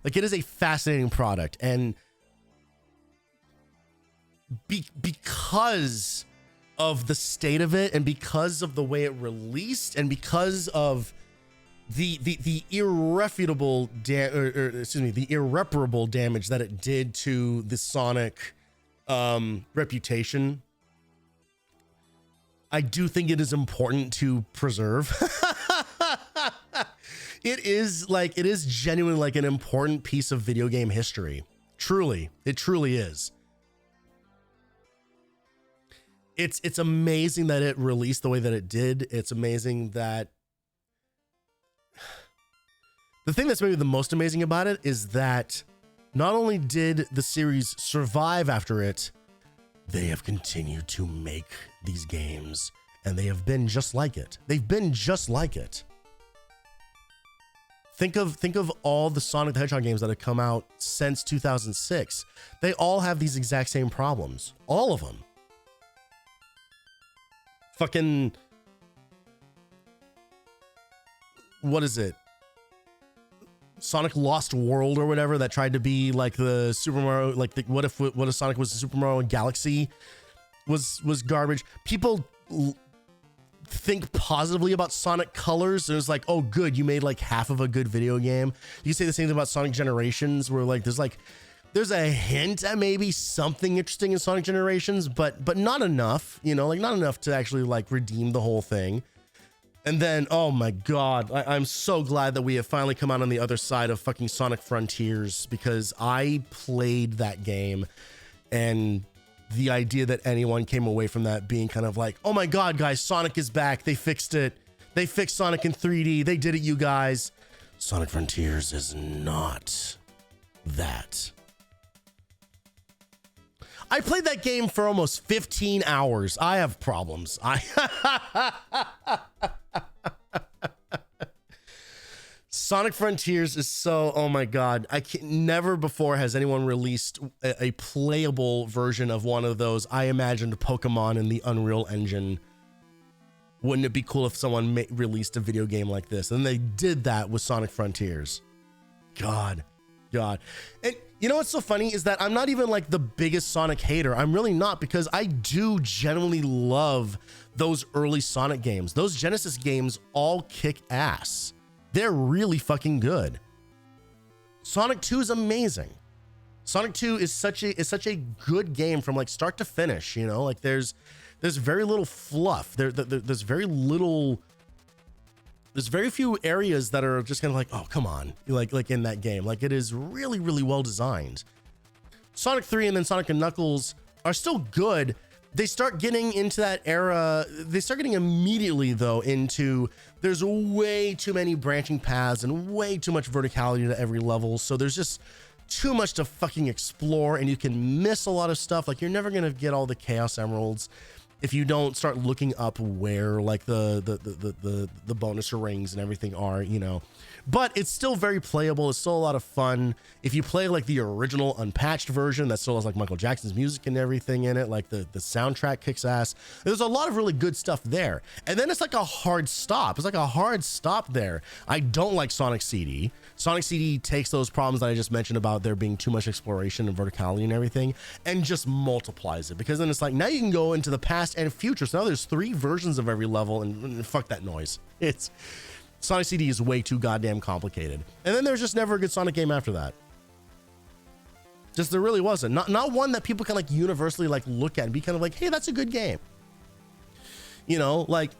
Like, it is a fascinating product, and because of the state of it, and because of the way it released, and because of the irreparable damage that it did to the Sonic reputation, I do think it is important to preserve. It is genuinely like an important piece of video game history. Truly, it truly is. It's amazing that it released the way that it did. It's amazing that the thing that's maybe the most amazing about it is that not only did the series survive after it, they have continued to make these games, and they have been just like it. They've been just like it. Think of all the Sonic the Hedgehog games that have come out since 2006. They all have these exact same problems. All of them. Fucking, what is it? Sonic Lost World or whatever, that tried to be like the Super Mario, like the, what if Sonic was the Super Mario Galaxy was garbage. People think positively about Sonic Colors, and it's like, oh good, you made like half of a good video game. You say the same thing about Sonic Generations, where like there's a hint at maybe something interesting in Sonic Generations, but not enough, you know, like not enough to actually like redeem the whole thing. And then, oh my God, I'm so glad that we have finally come out on the other side of fucking Sonic Frontiers, because I played that game, and the idea that anyone came away from that being kind of like, oh my God, guys, Sonic is back. They fixed it. They fixed Sonic in 3D. They did it, you guys. Sonic Frontiers is not that. I played that game for almost 15 hours. I have problems. Sonic Frontiers is so, oh my God. Never before has anyone released a playable version of one of those. I imagined Pokemon in the Unreal Engine. Wouldn't it be cool if someone released a video game like this? And they did that with Sonic Frontiers. God. And you know what's so funny is that I'm not even like the biggest Sonic hater. I'm really not, because I do genuinely love those early Sonic games. Those Genesis games all kick ass. They're really fucking good. Sonic 2 is amazing. Sonic 2 is such a good game from like start to finish, you know? Like there's very little fluff. There's very little. There's very few areas that are just kind of like, oh, come on, like in that game. Like it is really, really well designed. Sonic 3 and then Sonic and Knuckles are still good. They start getting into that era. They start getting immediately though into there's way too many branching paths and way too much verticality to every level. So there's just too much to fucking explore, and you can miss a lot of stuff. Like you're never gonna get all the Chaos Emeralds if you don't start looking up where like the bonus rings and everything are, you know. But it's still very playable. It's still a lot of fun. If you play like the original unpatched version that still has like Michael Jackson's music and everything in it, like the soundtrack kicks ass. There's a lot of really good stuff there. And then it's like a hard stop. It's like a hard stop there. I don't like Sonic CD. Sonic CD takes those problems that I just mentioned about there being too much exploration and verticality and everything and just multiplies it, because then it's like now you can go into the past and future. So now there's 3 versions of every level, and fuck that noise. It's Sonic CD is way too goddamn complicated. And then there's just never a good Sonic game after that. Just there really wasn't. Not one that people can like universally like look at and be kind of like, hey, that's a good game. You know, like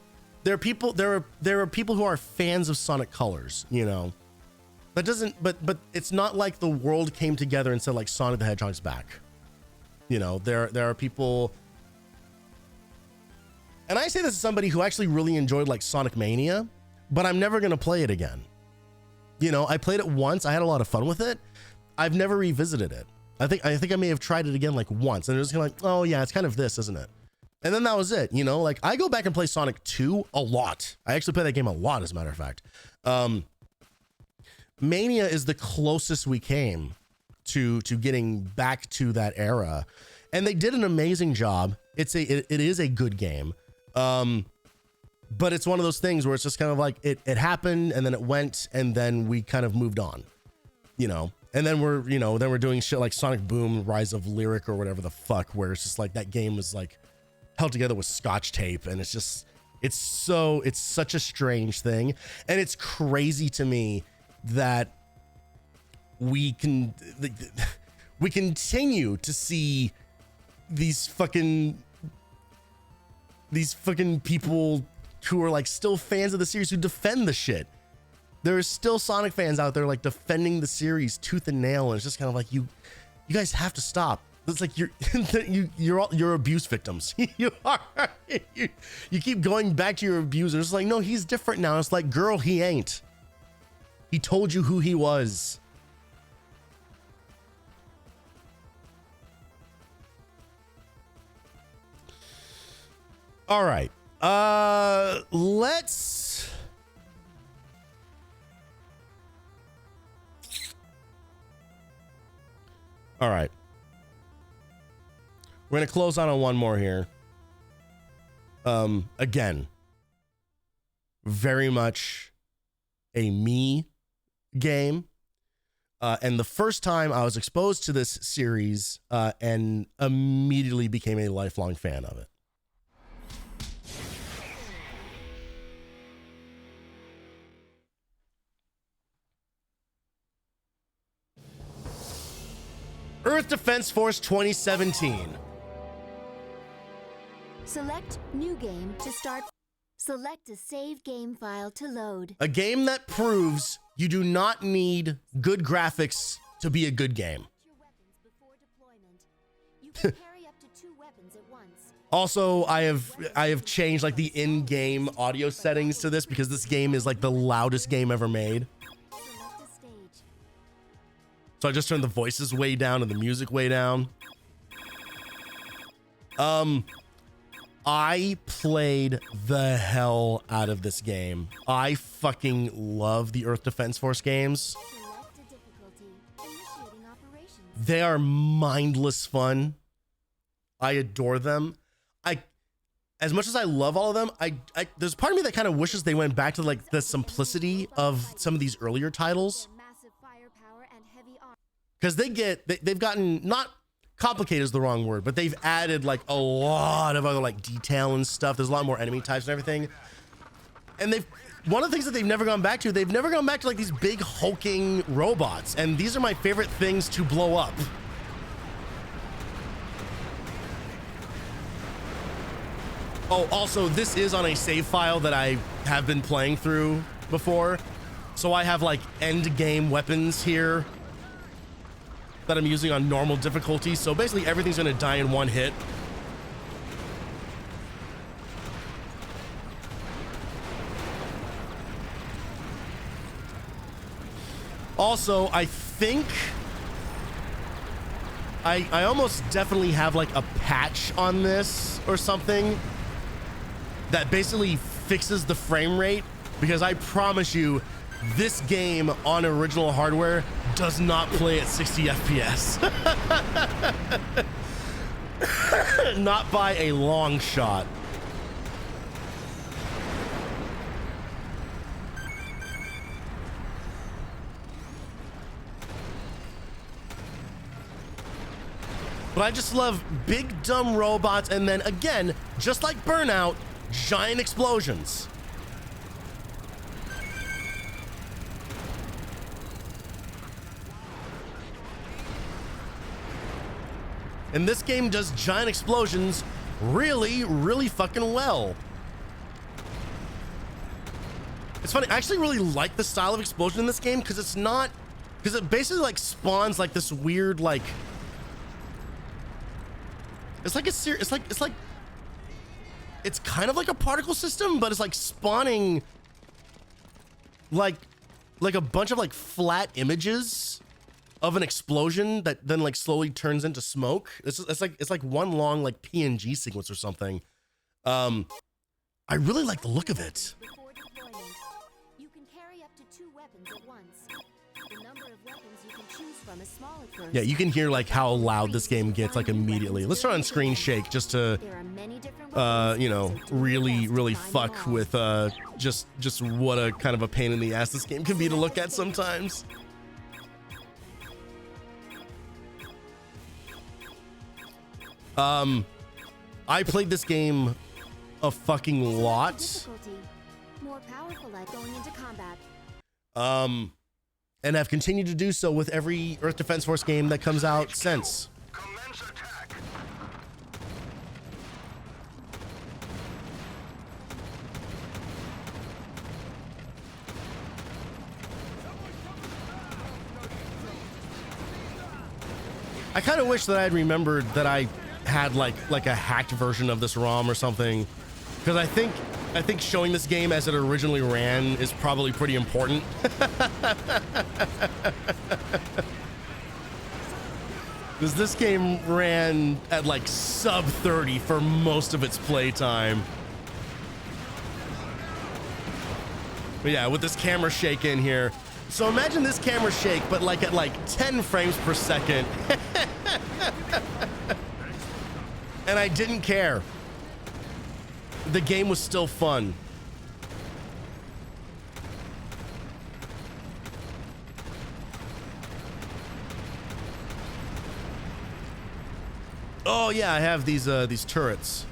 there are people who are fans of Sonic Colors, you know. That doesn't, but it's not like the world came together and said like Sonic the Hedgehog's back. You know, there are people, and I say this as somebody who actually really enjoyed like Sonic Mania, but I'm never gonna play it again. You know, I played it once, I had a lot of fun with it. I've never revisited it. I think I may have tried it again like once, and it was kind of like, oh yeah, it's kind of this, isn't it? And then that was it. You know, like I go back and play Sonic 2 a lot. I actually play that game a lot, as a matter of fact. Mania is the closest we came to getting back to that era, and they did an amazing job. It is a good game, but it's one of those things where it's just kind of like it happened and then it went and then we kind of moved on, you know. And then we're doing shit like Sonic Boom, Rise of Lyric or whatever the fuck, where it's just like that game was like held together with Scotch tape, and it's such a strange thing, and it's crazy to me that we continue to see these fucking people who are like still fans of the series who defend the shit. There are still Sonic fans out there like defending the series tooth and nail, and it's just kind of like you guys have to stop. It's like you're abuse victims. You are. You keep going back to your abusers. It's like, no, he's different now. It's like, girl, he ain't. He told you who he was. All right. Let's... All right. We're going to close out on one more here. Again, very much a me game, and the first time I was exposed to this series and immediately became a lifelong fan of it. Earth Defense Force 2017. Select new game to start. Select a save game file to load. A game that proves you do not need good graphics to be a good game. You can carry up to 2 weapons at once. Also, I have changed like the in-game audio settings to this because this game is like the loudest game ever made. Select a stage. So I just turned the voices way down and the music way down. I played the hell out of this game. I fucking love the Earth Defense Force games. They are mindless fun. I adore them. As much as I love all of them, there's part of me that kind of wishes they went back to like the simplicity of some of these earlier titles. Because they've gotten, not complicated is the wrong word, but they've added like a lot of other like detail and stuff. There's a lot more enemy types and everything. And one of the things that they've never gone back to like these big hulking robots. And these are my favorite things to blow up. Oh, also, this is on a save file that I have been playing through before. So I have like end game weapons here that I'm using on normal difficulty. So basically everything's gonna die in one hit. Also, I think I almost definitely have like a patch on this or something that basically fixes the frame rate, because I promise you this game on original hardware does not play at 60 FPS. Not by a long shot. But I just love big dumb robots, and then again, just like Burnout, giant explosions. And this game does giant explosions really, really fucking well. It's funny, I actually really like the style of explosion in this game, because it basically like spawns like this weird like, it's kind of like a particle system, but it's like spawning like a bunch of like flat images of an explosion that then like slowly turns into smoke. It's like one long like PNG sequence or something. I really like the look of it. Before deployment, you can carry up to 2 weapons at once. The number of weapons you can choose from is small at first. Yeah, you can hear like how loud this game gets like immediately. Let's try on screen shake just to you know, really fuck with just what a kind of a pain in the ass this game can be to look at sometimes. I played this game a fucking lot. More powerful at going into combat. And have continued to do so with every Earth Defense Force game that comes out since. I kind of wish that I had remembered that I had like a hacked version of this ROM or something, because I think showing this game as it originally ran is probably pretty important. Because this game ran at like sub 30 for most of its playtime. But yeah, with this camera shake in here. So imagine this camera shake, but like at like 10 frames per second. And I didn't care. The game was still fun. Oh yeah, I have these turrets.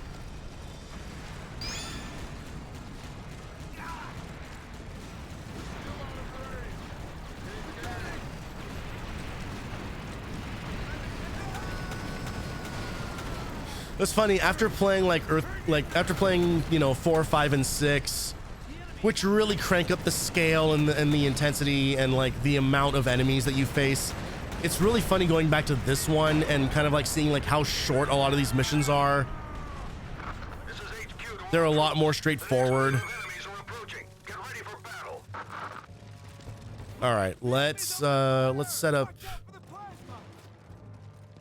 It's funny, after playing after playing, you know, 4, 5, and 6, which really crank up the scale and the intensity and like the amount of enemies that you face, it's really funny going back to this one and kind of like seeing like how short a lot of these missions are. They're a lot more straightforward. All right, let's set up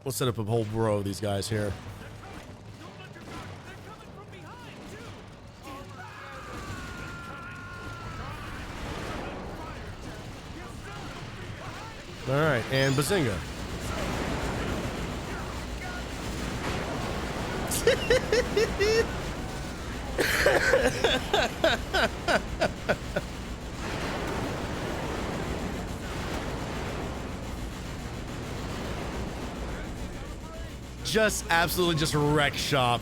a whole row of these guys here. All right, and Bazinga. Just absolutely just wreck shop.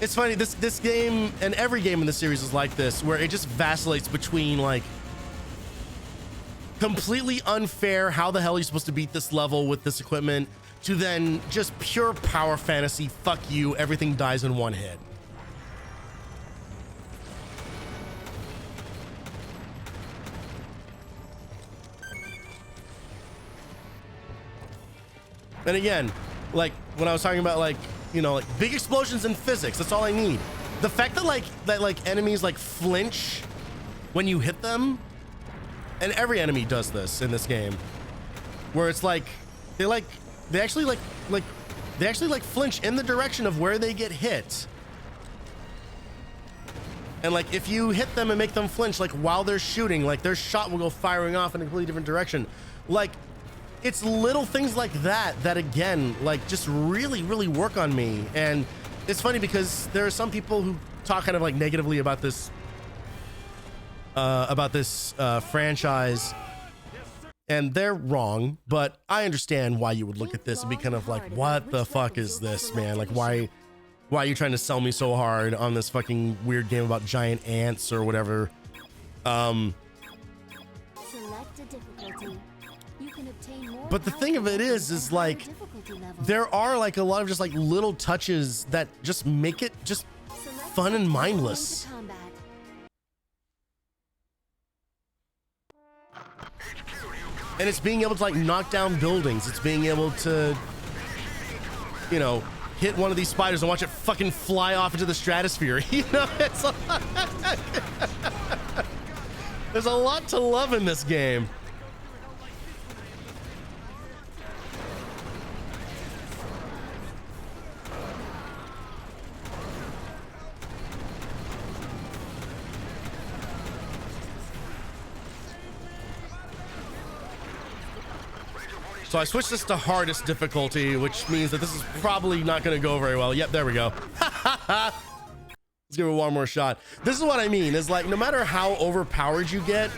It's funny, this game and every game in the series is like this, where it just vacillates between like completely unfair, how the hell are you supposed to beat this level with this equipment, to then just pure power fantasy, fuck you, everything dies in one hit. And again, like when I was talking about like, you know, like big explosions in physics, that's all I need. The fact that enemies like flinch when you hit them, and every enemy does this in this game, where it's like they actually flinch in the direction of where they get hit. And like if you hit them and make them flinch, like while they're shooting, like their shot will go firing off in a completely different direction. Like it's little things like that that again, like just really, really work on me. And it's funny because there are some people who talk kind of like negatively about this franchise, and they're wrong, but I understand why you would look at this and be kind of like, what the fuck is this, man? Like why are you trying to sell me so hard on this fucking weird game about giant ants or whatever? Select a difficulty. You can obtain more. But the thing of it is like there are like a lot of just like little touches that just make it just fun and mindless. And it's being able to like knock down buildings. It's being able to, you know, hit one of these spiders and watch it fucking fly off into the stratosphere. You know, it's there's a lot to love in this game. So I switched this to hardest difficulty, which means that this is probably not going to go very well. Yep, there we go. Let's give it one more shot. This is what I mean, is like, no matter how overpowered you get,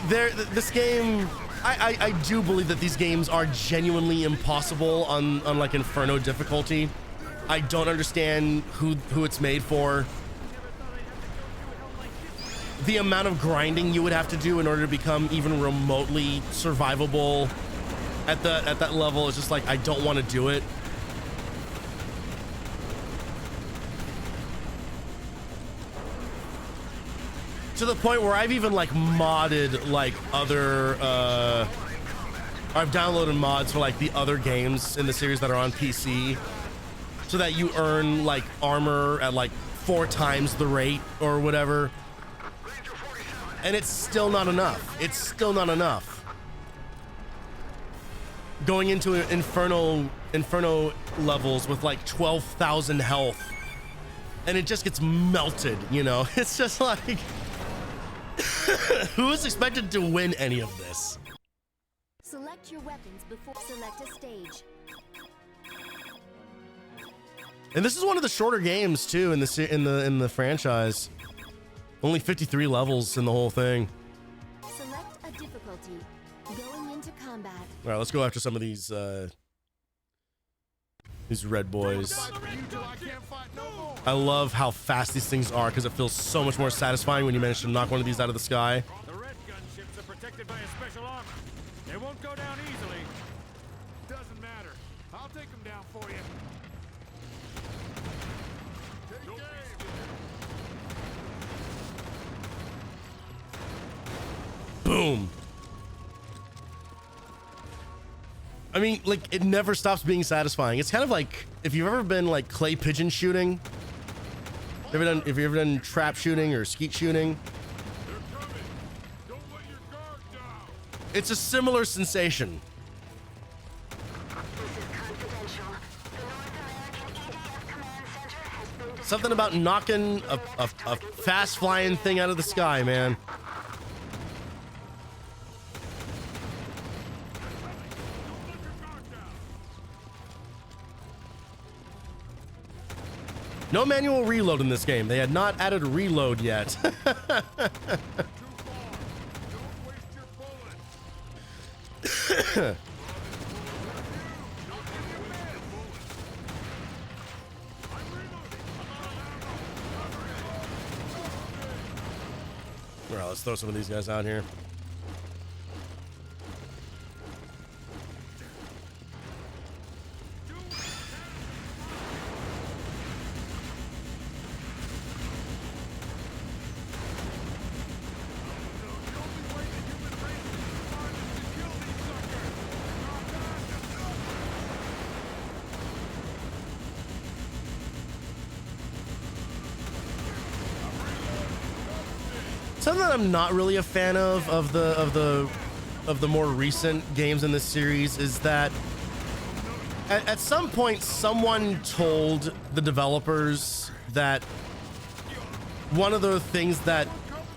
this game, I do believe that these games are genuinely impossible on like Inferno difficulty. I don't understand who it's made for. The amount of grinding you would have to do in order to become even remotely survivable at that level is just like, I don't want to do it. To the point where I've even like modded like other I've downloaded mods for like the other games in the series that are on PC, so that you earn like armor at like 4 times the rate or whatever. And it's still not enough. It's still not enough. Going into Inferno levels with like 12,000 health, and it just gets melted, you know? It's just like, who is expected to win any of this? Select your weapons before select a stage. And this is one of the shorter games too in the franchise. Only 53 levels in the whole thing. Select a difficulty. Going into combat. All right, let's go after some of these red boys. I love how fast these things are because it feels so much more satisfying when you manage to knock one of these out of the sky. The red gunships are protected by a special armor. They won't go down easily. Doesn't matter. I'll take them down for you. Boom. I mean, like, it never stops being satisfying. It's kind of like if you've ever been like clay pigeon shooting. If you've ever done trap shooting or skeet shooting. It's a similar sensation. Something about knocking a fast flying thing out of the sky, man. No manual reload in this game. They had not added reload yet. Well, let's throw some of these guys out here. Something that I'm not really a fan of the more recent games in this series is that at some point someone told the developers that one of the things that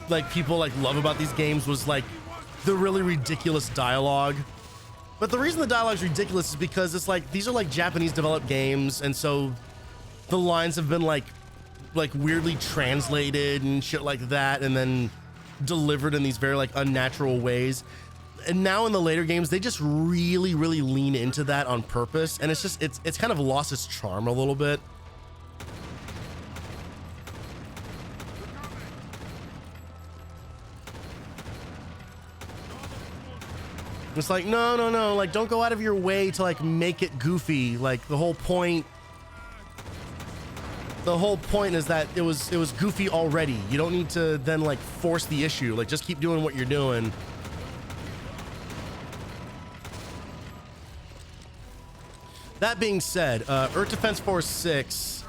like people like love about these games was like the really ridiculous dialogue. But the reason the dialogue is ridiculous is because it's like these are like Japanese developed games, and so the lines have been like weirdly translated and shit like that, and then delivered in these very like unnatural ways. And now in the later games, they just really lean into that on purpose, and it's just it's kind of lost its charm a little bit. It's like no, like don't go out of your way to like make it goofy. Like the whole point is that it was goofy already. You don't need to then like force the issue. Like just keep doing what you're doing. That being said, Earth Defense Force 6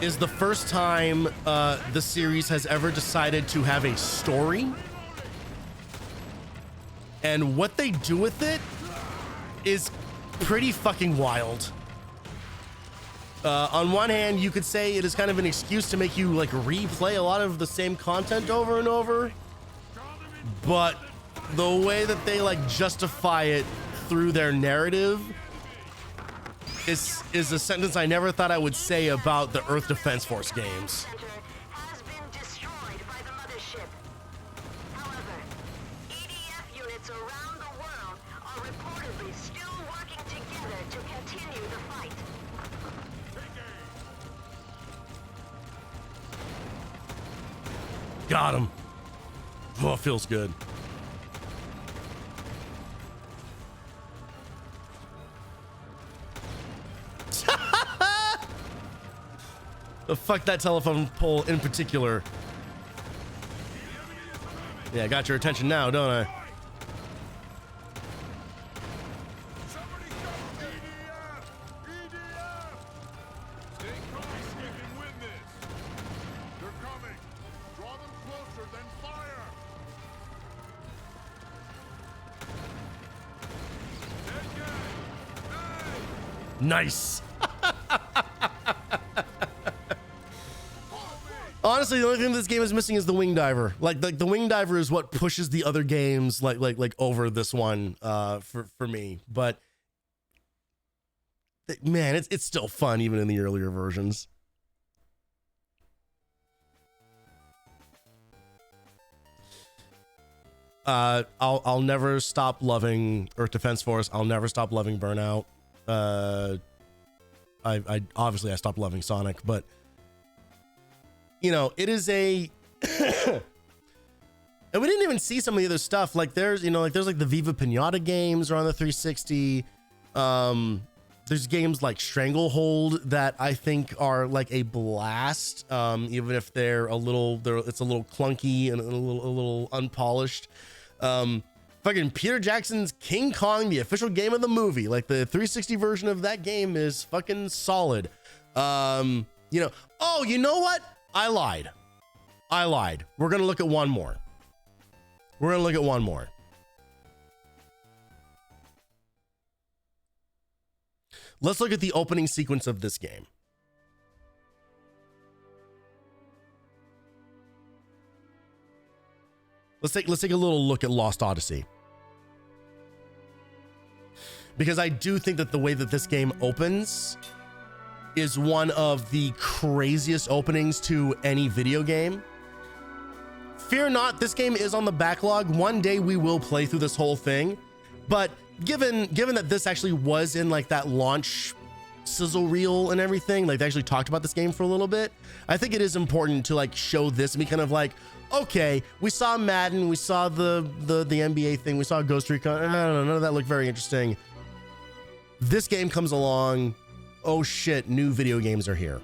is the first time the series has ever decided to have a story. And what they do with it is pretty fucking wild. On one hand, you could say it is kind of an excuse to make you like replay a lot of the same content over and over, but the way that they like justify it through their narrative is a sentence I never thought I would say about the Earth Defense Force games. Got him. Oh, it feels good. Fuck that telephone pole in particular. Yeah, I got your attention now, don't I? Nice. Honestly, the only thing this game is missing is the wing diver. Like the wing diver is what pushes the other games like over this one for me. But man, it's still fun even in the earlier versions. I'll never stop loving Earth Defense Force. I'll never stop loving Burnout. I obviously I stopped loving Sonic, but you know, it is a and we didn't even see some of the other stuff. Like there's like the Viva Pinata games are on the 360. There's games like Stranglehold that I think are like a blast, even if it's a little clunky and a little unpolished. Fucking Peter Jackson's King Kong, the official game of the movie, like the 360 version of that game is fucking solid. Oh, you know what? I lied. We're gonna look at one more. Let's look at the opening sequence of this game. Let's take a little look at Lost Odyssey. Because I do think that the way that this game opens is one of the craziest openings to any video game. Fear not, this game is on the backlog. One day we will play through this whole thing, but given that this actually was in like that launch sizzle reel and everything, like they actually talked about this game for a little bit, I think it is important to like show this and be kind of like, okay, we saw Madden, we saw the NBA thing, we saw Ghost Recon, I don't know, none of that looked very interesting. This game comes along, oh shit, new video games are here.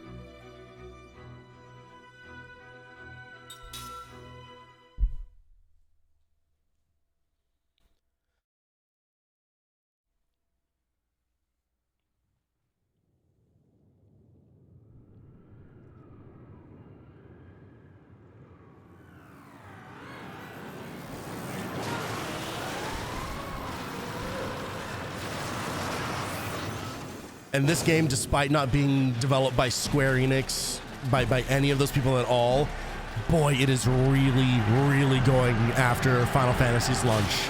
And this game, despite not being developed by Square Enix, by any of those people at all, boy, it is really, really going after Final Fantasy's lunch.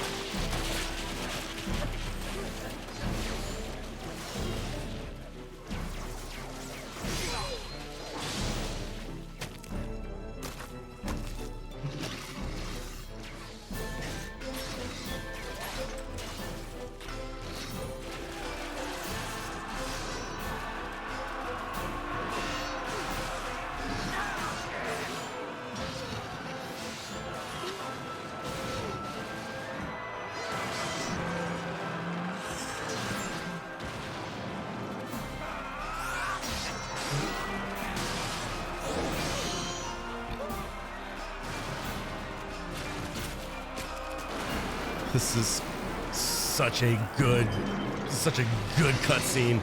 This is such a good cutscene.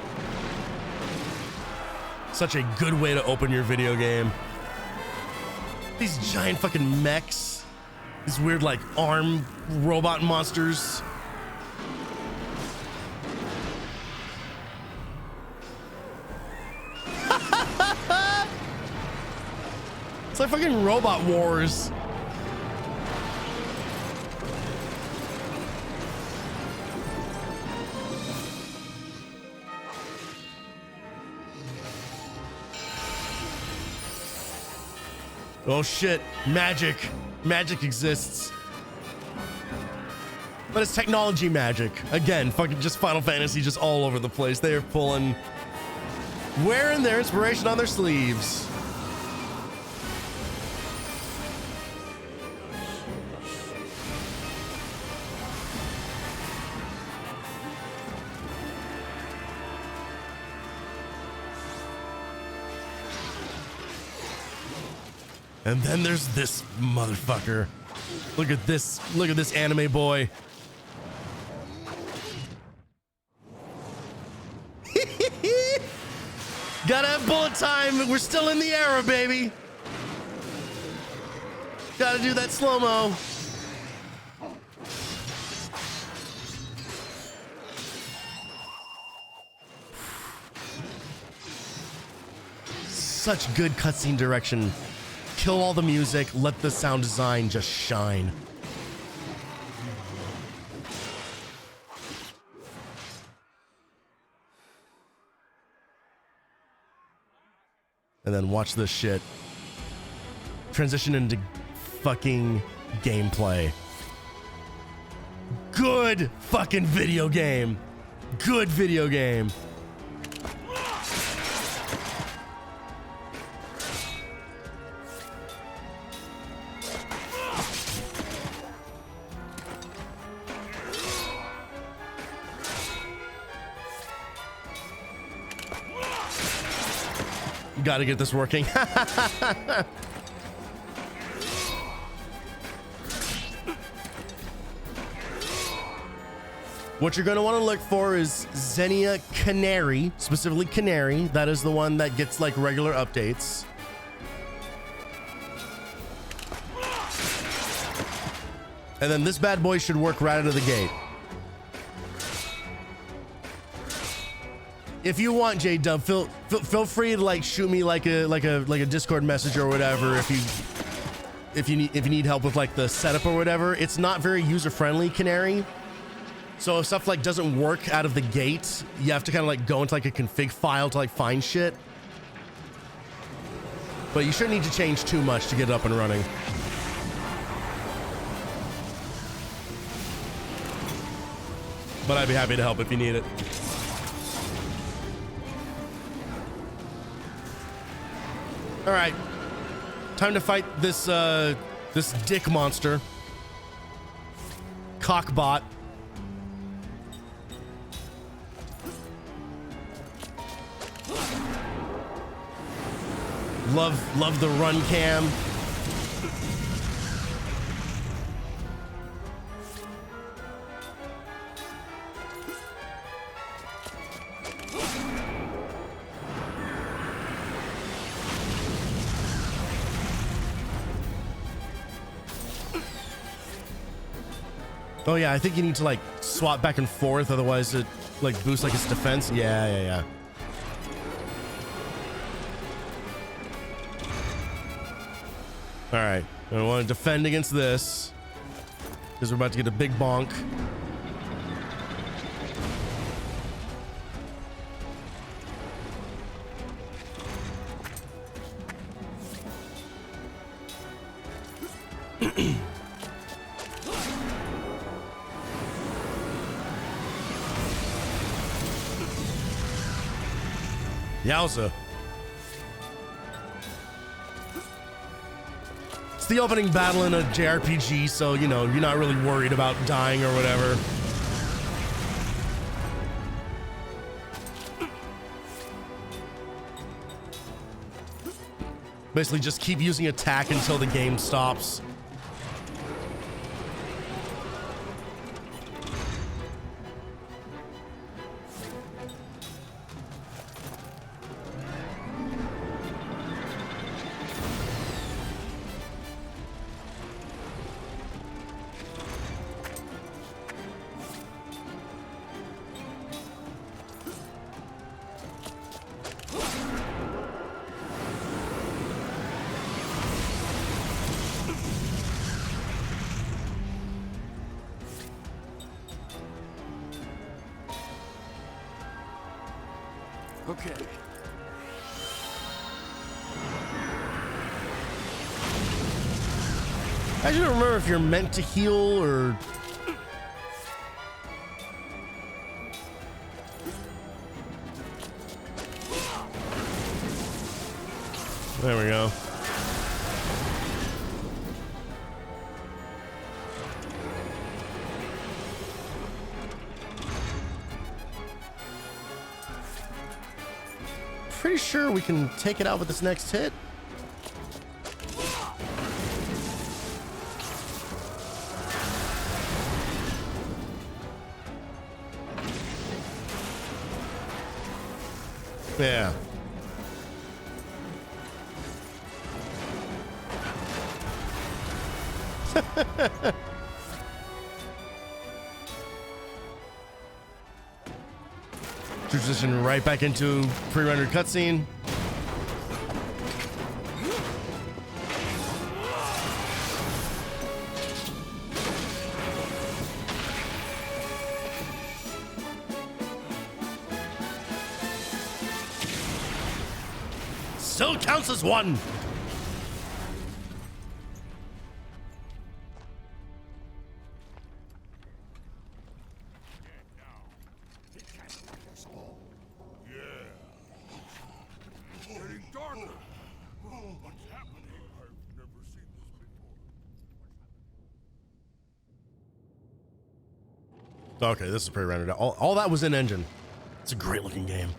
Such a good way to open your video game. These giant fucking mechs. These weird like arm robot monsters. It's like fucking Robot Wars. Oh shit, magic. Magic exists. But it's technology magic. Again, fucking just Final Fantasy just all over the place. They are wearing their inspiration on their sleeves. And then there's this motherfucker. Look at this anime boy. Gotta have bullet time. We're still in the era, baby. Gotta do that slow-mo. Such good cutscene direction. Kill all the music, let the sound design just shine. And then watch this shit transition into fucking gameplay. Good fucking video game. Good video game. Gotta get this working. What you're going to want to look for is Xenia Canary, specifically Canary. That is the one that gets like regular updates. And then this bad boy should work right out of the gate. If you want, J-Dub, feel free to like shoot me like a Discord message or whatever if you need help with like the setup or whatever. It's not very user friendly, Canary. So if stuff like doesn't work out of the gate, you have to kind of like go into like a config file to like find shit. but you shouldn't need to change too much to get it up and running. But I'd be happy to help if you need it. All right, time to fight this this dick monster, Cockbot. Love the run cam. Oh yeah, I think you need to like swap back and forth, otherwise it like boosts like its defense. Yeah. All right, I want to defend against this because we're about to get a big bonk. Yowza. It's the opening battle in a JRPG, so, you know, you're not really worried about dying or whatever. Basically, just keep using attack until the game stops. Okay. I don't remember if you're meant to heal or... There we go. Pretty sure we can take it out with this next hit. Yeah. Transition right back into pre-rendered cutscene. Still counts as one. Okay, this is pretty rendered out. All that was in engine. It's a great looking game.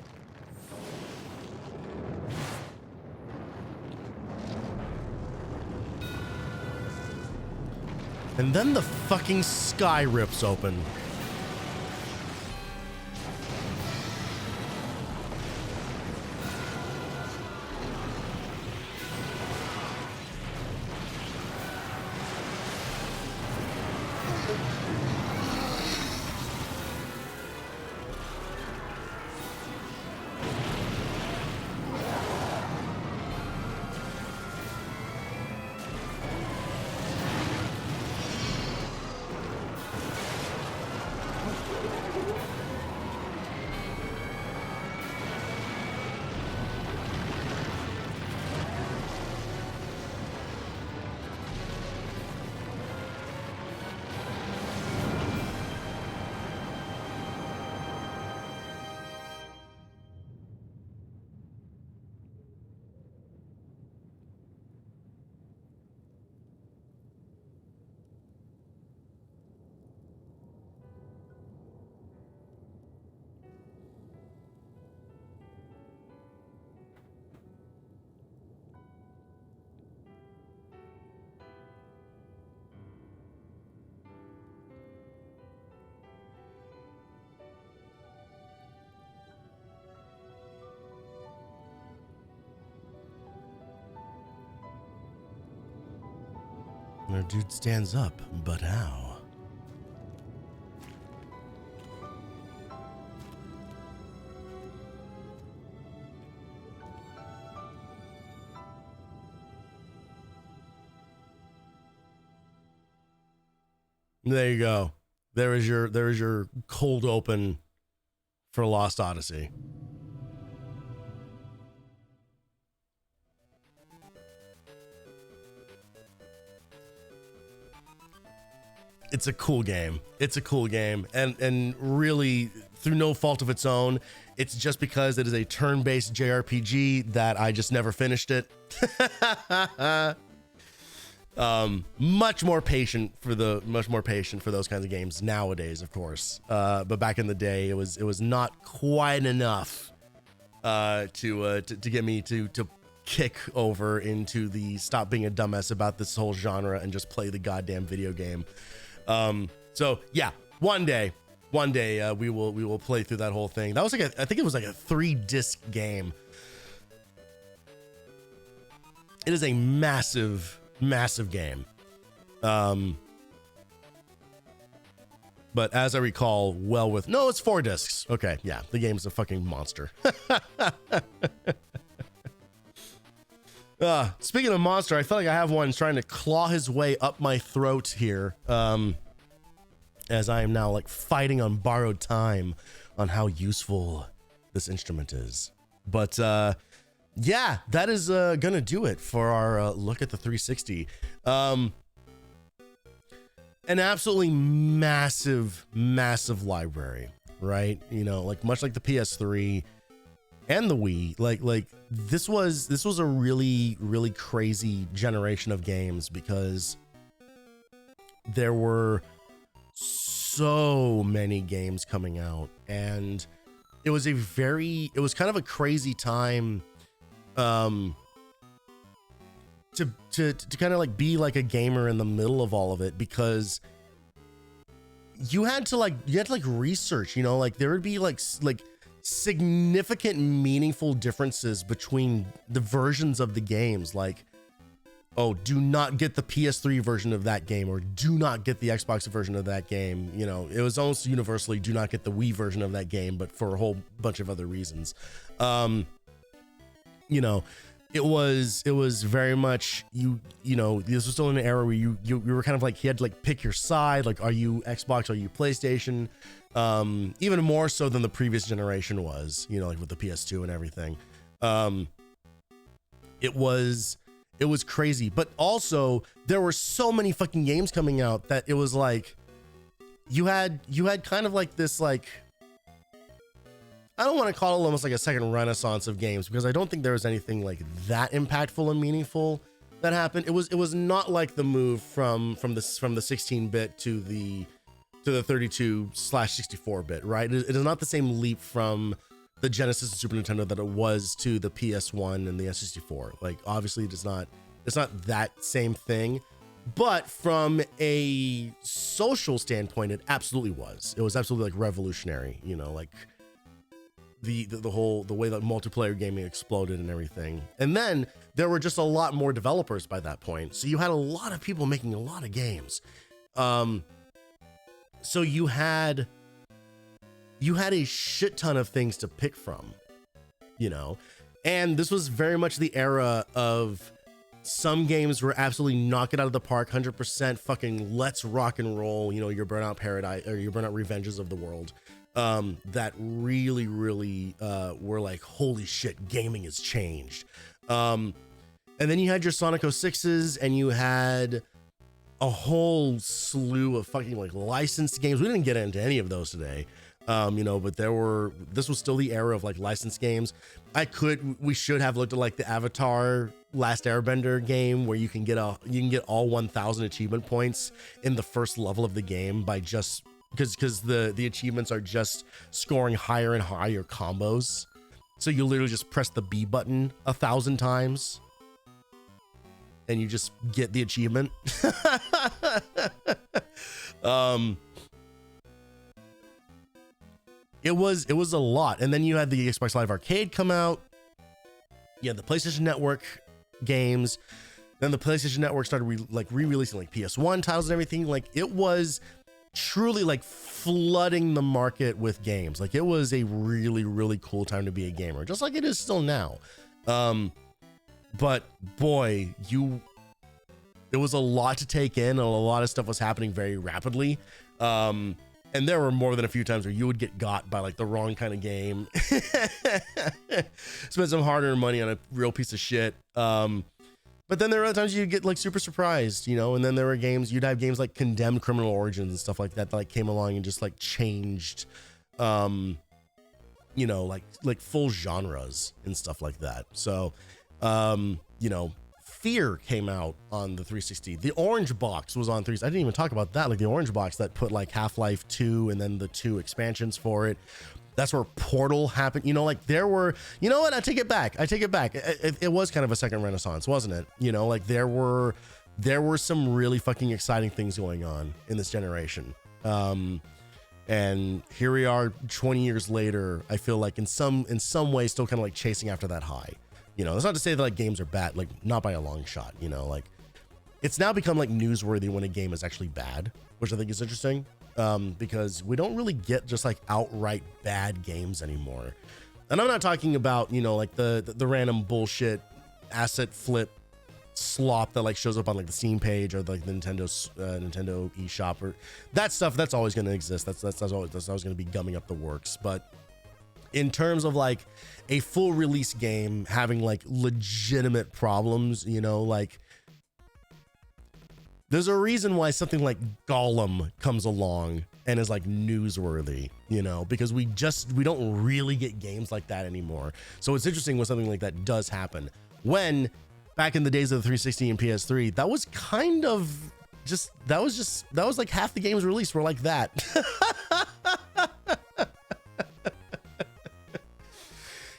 And then the fucking sky rips open. And our dude stands up, but how? There you go. There is your cold open for Lost Odyssey. It's a cool game. It's a cool game. And really, through no fault of its own, it's just because it is a turn-based JRPG that I just never finished it. Much more patient for those kinds of games nowadays, of course. But back in the day, it was not quite enough to get me to kick over into the stop being a dumbass about this whole genre and just play the goddamn video game. So yeah, one day we will play through that whole thing. That was I think it was like a 3-disc game. It is a massive game. But as I recall, it's 4 discs. Okay, yeah, the game's a fucking monster. Speaking of monster, I feel like I have one trying to claw his way up my throat here. As I am now like fighting on borrowed time on how useful this instrument is. But yeah, that is gonna do it for our look at the 360. An absolutely massive library, right? You know, like much like the PS3 and the Wii, like this was a really crazy generation of games because there were so many games coming out, and it was kind of a crazy time to kind of like be like a gamer in the middle of all of it, because you had to research, you know, like there would be like significant meaningful differences between the versions of the games. Like, oh, do not get the PS3 version of that game, or do not get the Xbox version of that game. You know, it was almost universally do not get the Wii version of that game, but for a whole bunch of other reasons. You know, it was very much you know, this was still in an era where you were kind of like, you had to like pick your side. Like, are you Xbox? Are you PlayStation? Even more so than the previous generation was, you know, like with the PS2 and everything. It was crazy, but also there were so many fucking games coming out that it was like you had kind of like this, like, I don't want to call it almost like a second renaissance of games, because I don't think there was anything like that impactful and meaningful that happened. It was not like the move from the 16-bit to the 32/64-bit, right? It is not the same leap from the Genesis and Super Nintendo that it was to the PS1 and the N64. Like, obviously it's not that same thing, but from a social standpoint, it absolutely was. It was absolutely like revolutionary, you know, like the way that multiplayer gaming exploded and everything. And then there were just a lot more developers by that point. So you had a lot of people making a lot of games. So you had a shit ton of things to pick from, you know, and this was very much the era of some games were absolutely knock it out of the park, 100% fucking let's rock and roll, you know, your Burnout Paradise or your Burnout Revenges of the world, that really were like, holy shit, gaming has changed. And then you had your Sonic 06s, and you had a whole slew of fucking like licensed games. We didn't get into any of those today. You know, but this was still the era of like licensed games. We should have looked at like the Avatar Last Airbender game, where you can get all 1,000 achievement points in the first level of the game by just because the achievements are just scoring higher and higher combos. So you literally just press the B button 1,000 times and you just get the achievement. It was a lot. And then you had the Xbox Live Arcade come out. You had the PlayStation Network games. Then the PlayStation Network started re-releasing like PS1 titles and everything. Like it was truly like flooding the market with games. Like it was a really, really cool time to be a gamer, just like it is still now. But boy, it was a lot to take in, and a lot of stuff was happening very rapidly. And there were more than a few times where you would get got by like the wrong kind of game. Spend some hard-earned money on a real piece of shit. But then there were other times you'd get like super surprised, you know, and then there were games, you'd have games like Condemned Criminal Origins and stuff like that like came along and just like changed, you know, like full genres and stuff like that. So, you know, Fear came out on the 360. The Orange Box was on 360. I didn't even talk about that. Like the Orange Box that put like Half-Life 2 and then the 2 expansions for it. That's where Portal happened. You know, like there were, you know what? I take it back. It was kind of a second renaissance, wasn't it? You know, like there were some really fucking exciting things going on in this generation. And here we are 20 years later. I feel like in some way still kind of like chasing after that high. You know, that's not to say that like games are bad, like not by a long shot, you know, like it's now become like newsworthy when a game is actually bad, which I think is interesting. Because we don't really get just like outright bad games anymore. And I'm not talking about, you know, like the random bullshit asset flip slop that like shows up on like the Steam page or like the Nintendo eShop or that stuff. That's always going to exist. That's always going to be gumming up the works. But in terms of like a full release game having like legitimate problems, you know, like there's a reason why something like Gollum comes along and is like newsworthy, you know, because we don't really get games like that anymore. So it's interesting when something like that does happen. When back in the days of the 360 and PS3, that was kind of that was like half the games released were like that.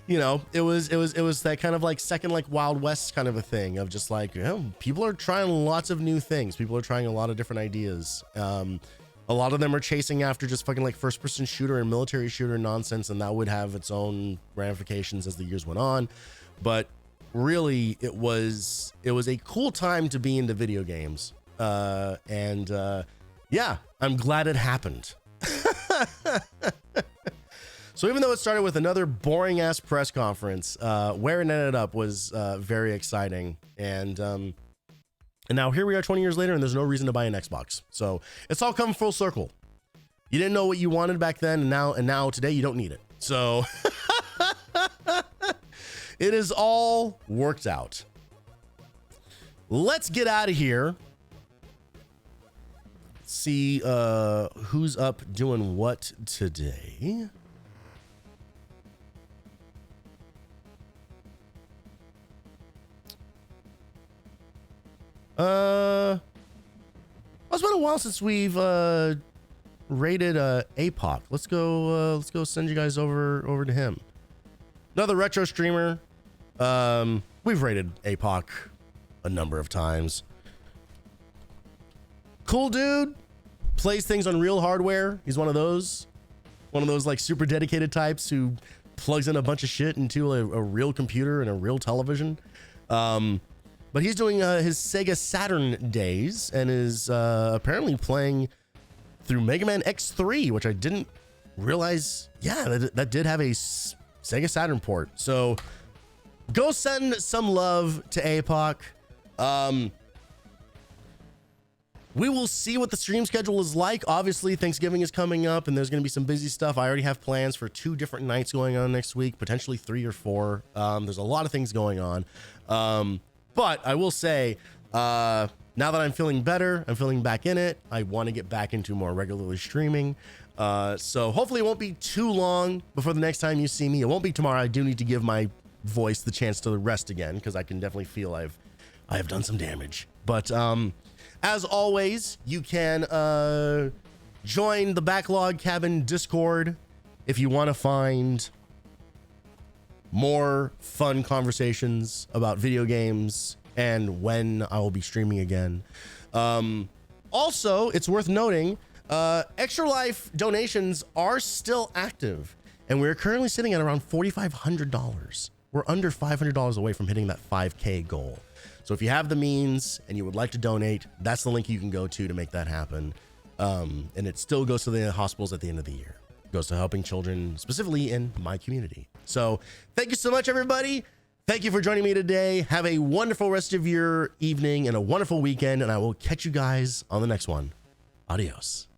You know, it was that kind of like second like Wild West kind of a thing of just like, you know, people are trying lots of new things. People are trying a lot of different ideas. A lot of them are chasing after just fucking like first person shooter and military shooter nonsense, and that would have its own ramifications as the years went on. But really, it was a cool time to be into video games. Yeah, I'm glad it happened. So even though it started with another boring ass press conference, where it ended up was very exciting. And now here we are 20 years later, and there's no reason to buy an Xbox. So it's all come full circle. You didn't know what you wanted back then, and now today you don't need it. So it is all worked out. Let's get out of here. See who's up doing what today. It's been a while since we've rated APOC. Let's go send you guys over to him. Another retro streamer. We've rated APOC a number of times. Cool dude, plays things on real hardware. He's one of those like super dedicated types who plugs in a bunch of shit into a real computer and a real television. But he's doing his Sega Saturn days and is apparently playing through Mega Man X3, which I didn't realize. Yeah, that did have a Sega Saturn port. So go send some love to APOC. We will see what the stream schedule is like. Obviously, Thanksgiving is coming up and there's going to be some busy stuff. I already have plans for 2 different nights going on next week, potentially 3 or 4. There's a lot of things going on. But I will say, now that I'm feeling better, I'm feeling back in it, I want to get back into more regularly streaming. So hopefully it won't be too long before the next time you see me. It won't be tomorrow. I do need to give my voice the chance to rest again, because I can definitely feel I have done some damage. But as always, you can join the Backlog Cabin Discord if you want to find more fun conversations about video games and when I will be streaming again. Also, it's worth noting, Extra Life donations are still active, and we're currently sitting at around $4,500. we're under $500 away from hitting that 5K goal. So if you have the means and you would like to donate, that's the link you can go to make that happen. And it still goes to the hospitals at the end of the year. It goes to helping children, specifically in my community. So thank you so much, everybody. Thank you for joining me today. Have a wonderful rest of your evening and a wonderful weekend, and I will catch you guys on the next one. Adios.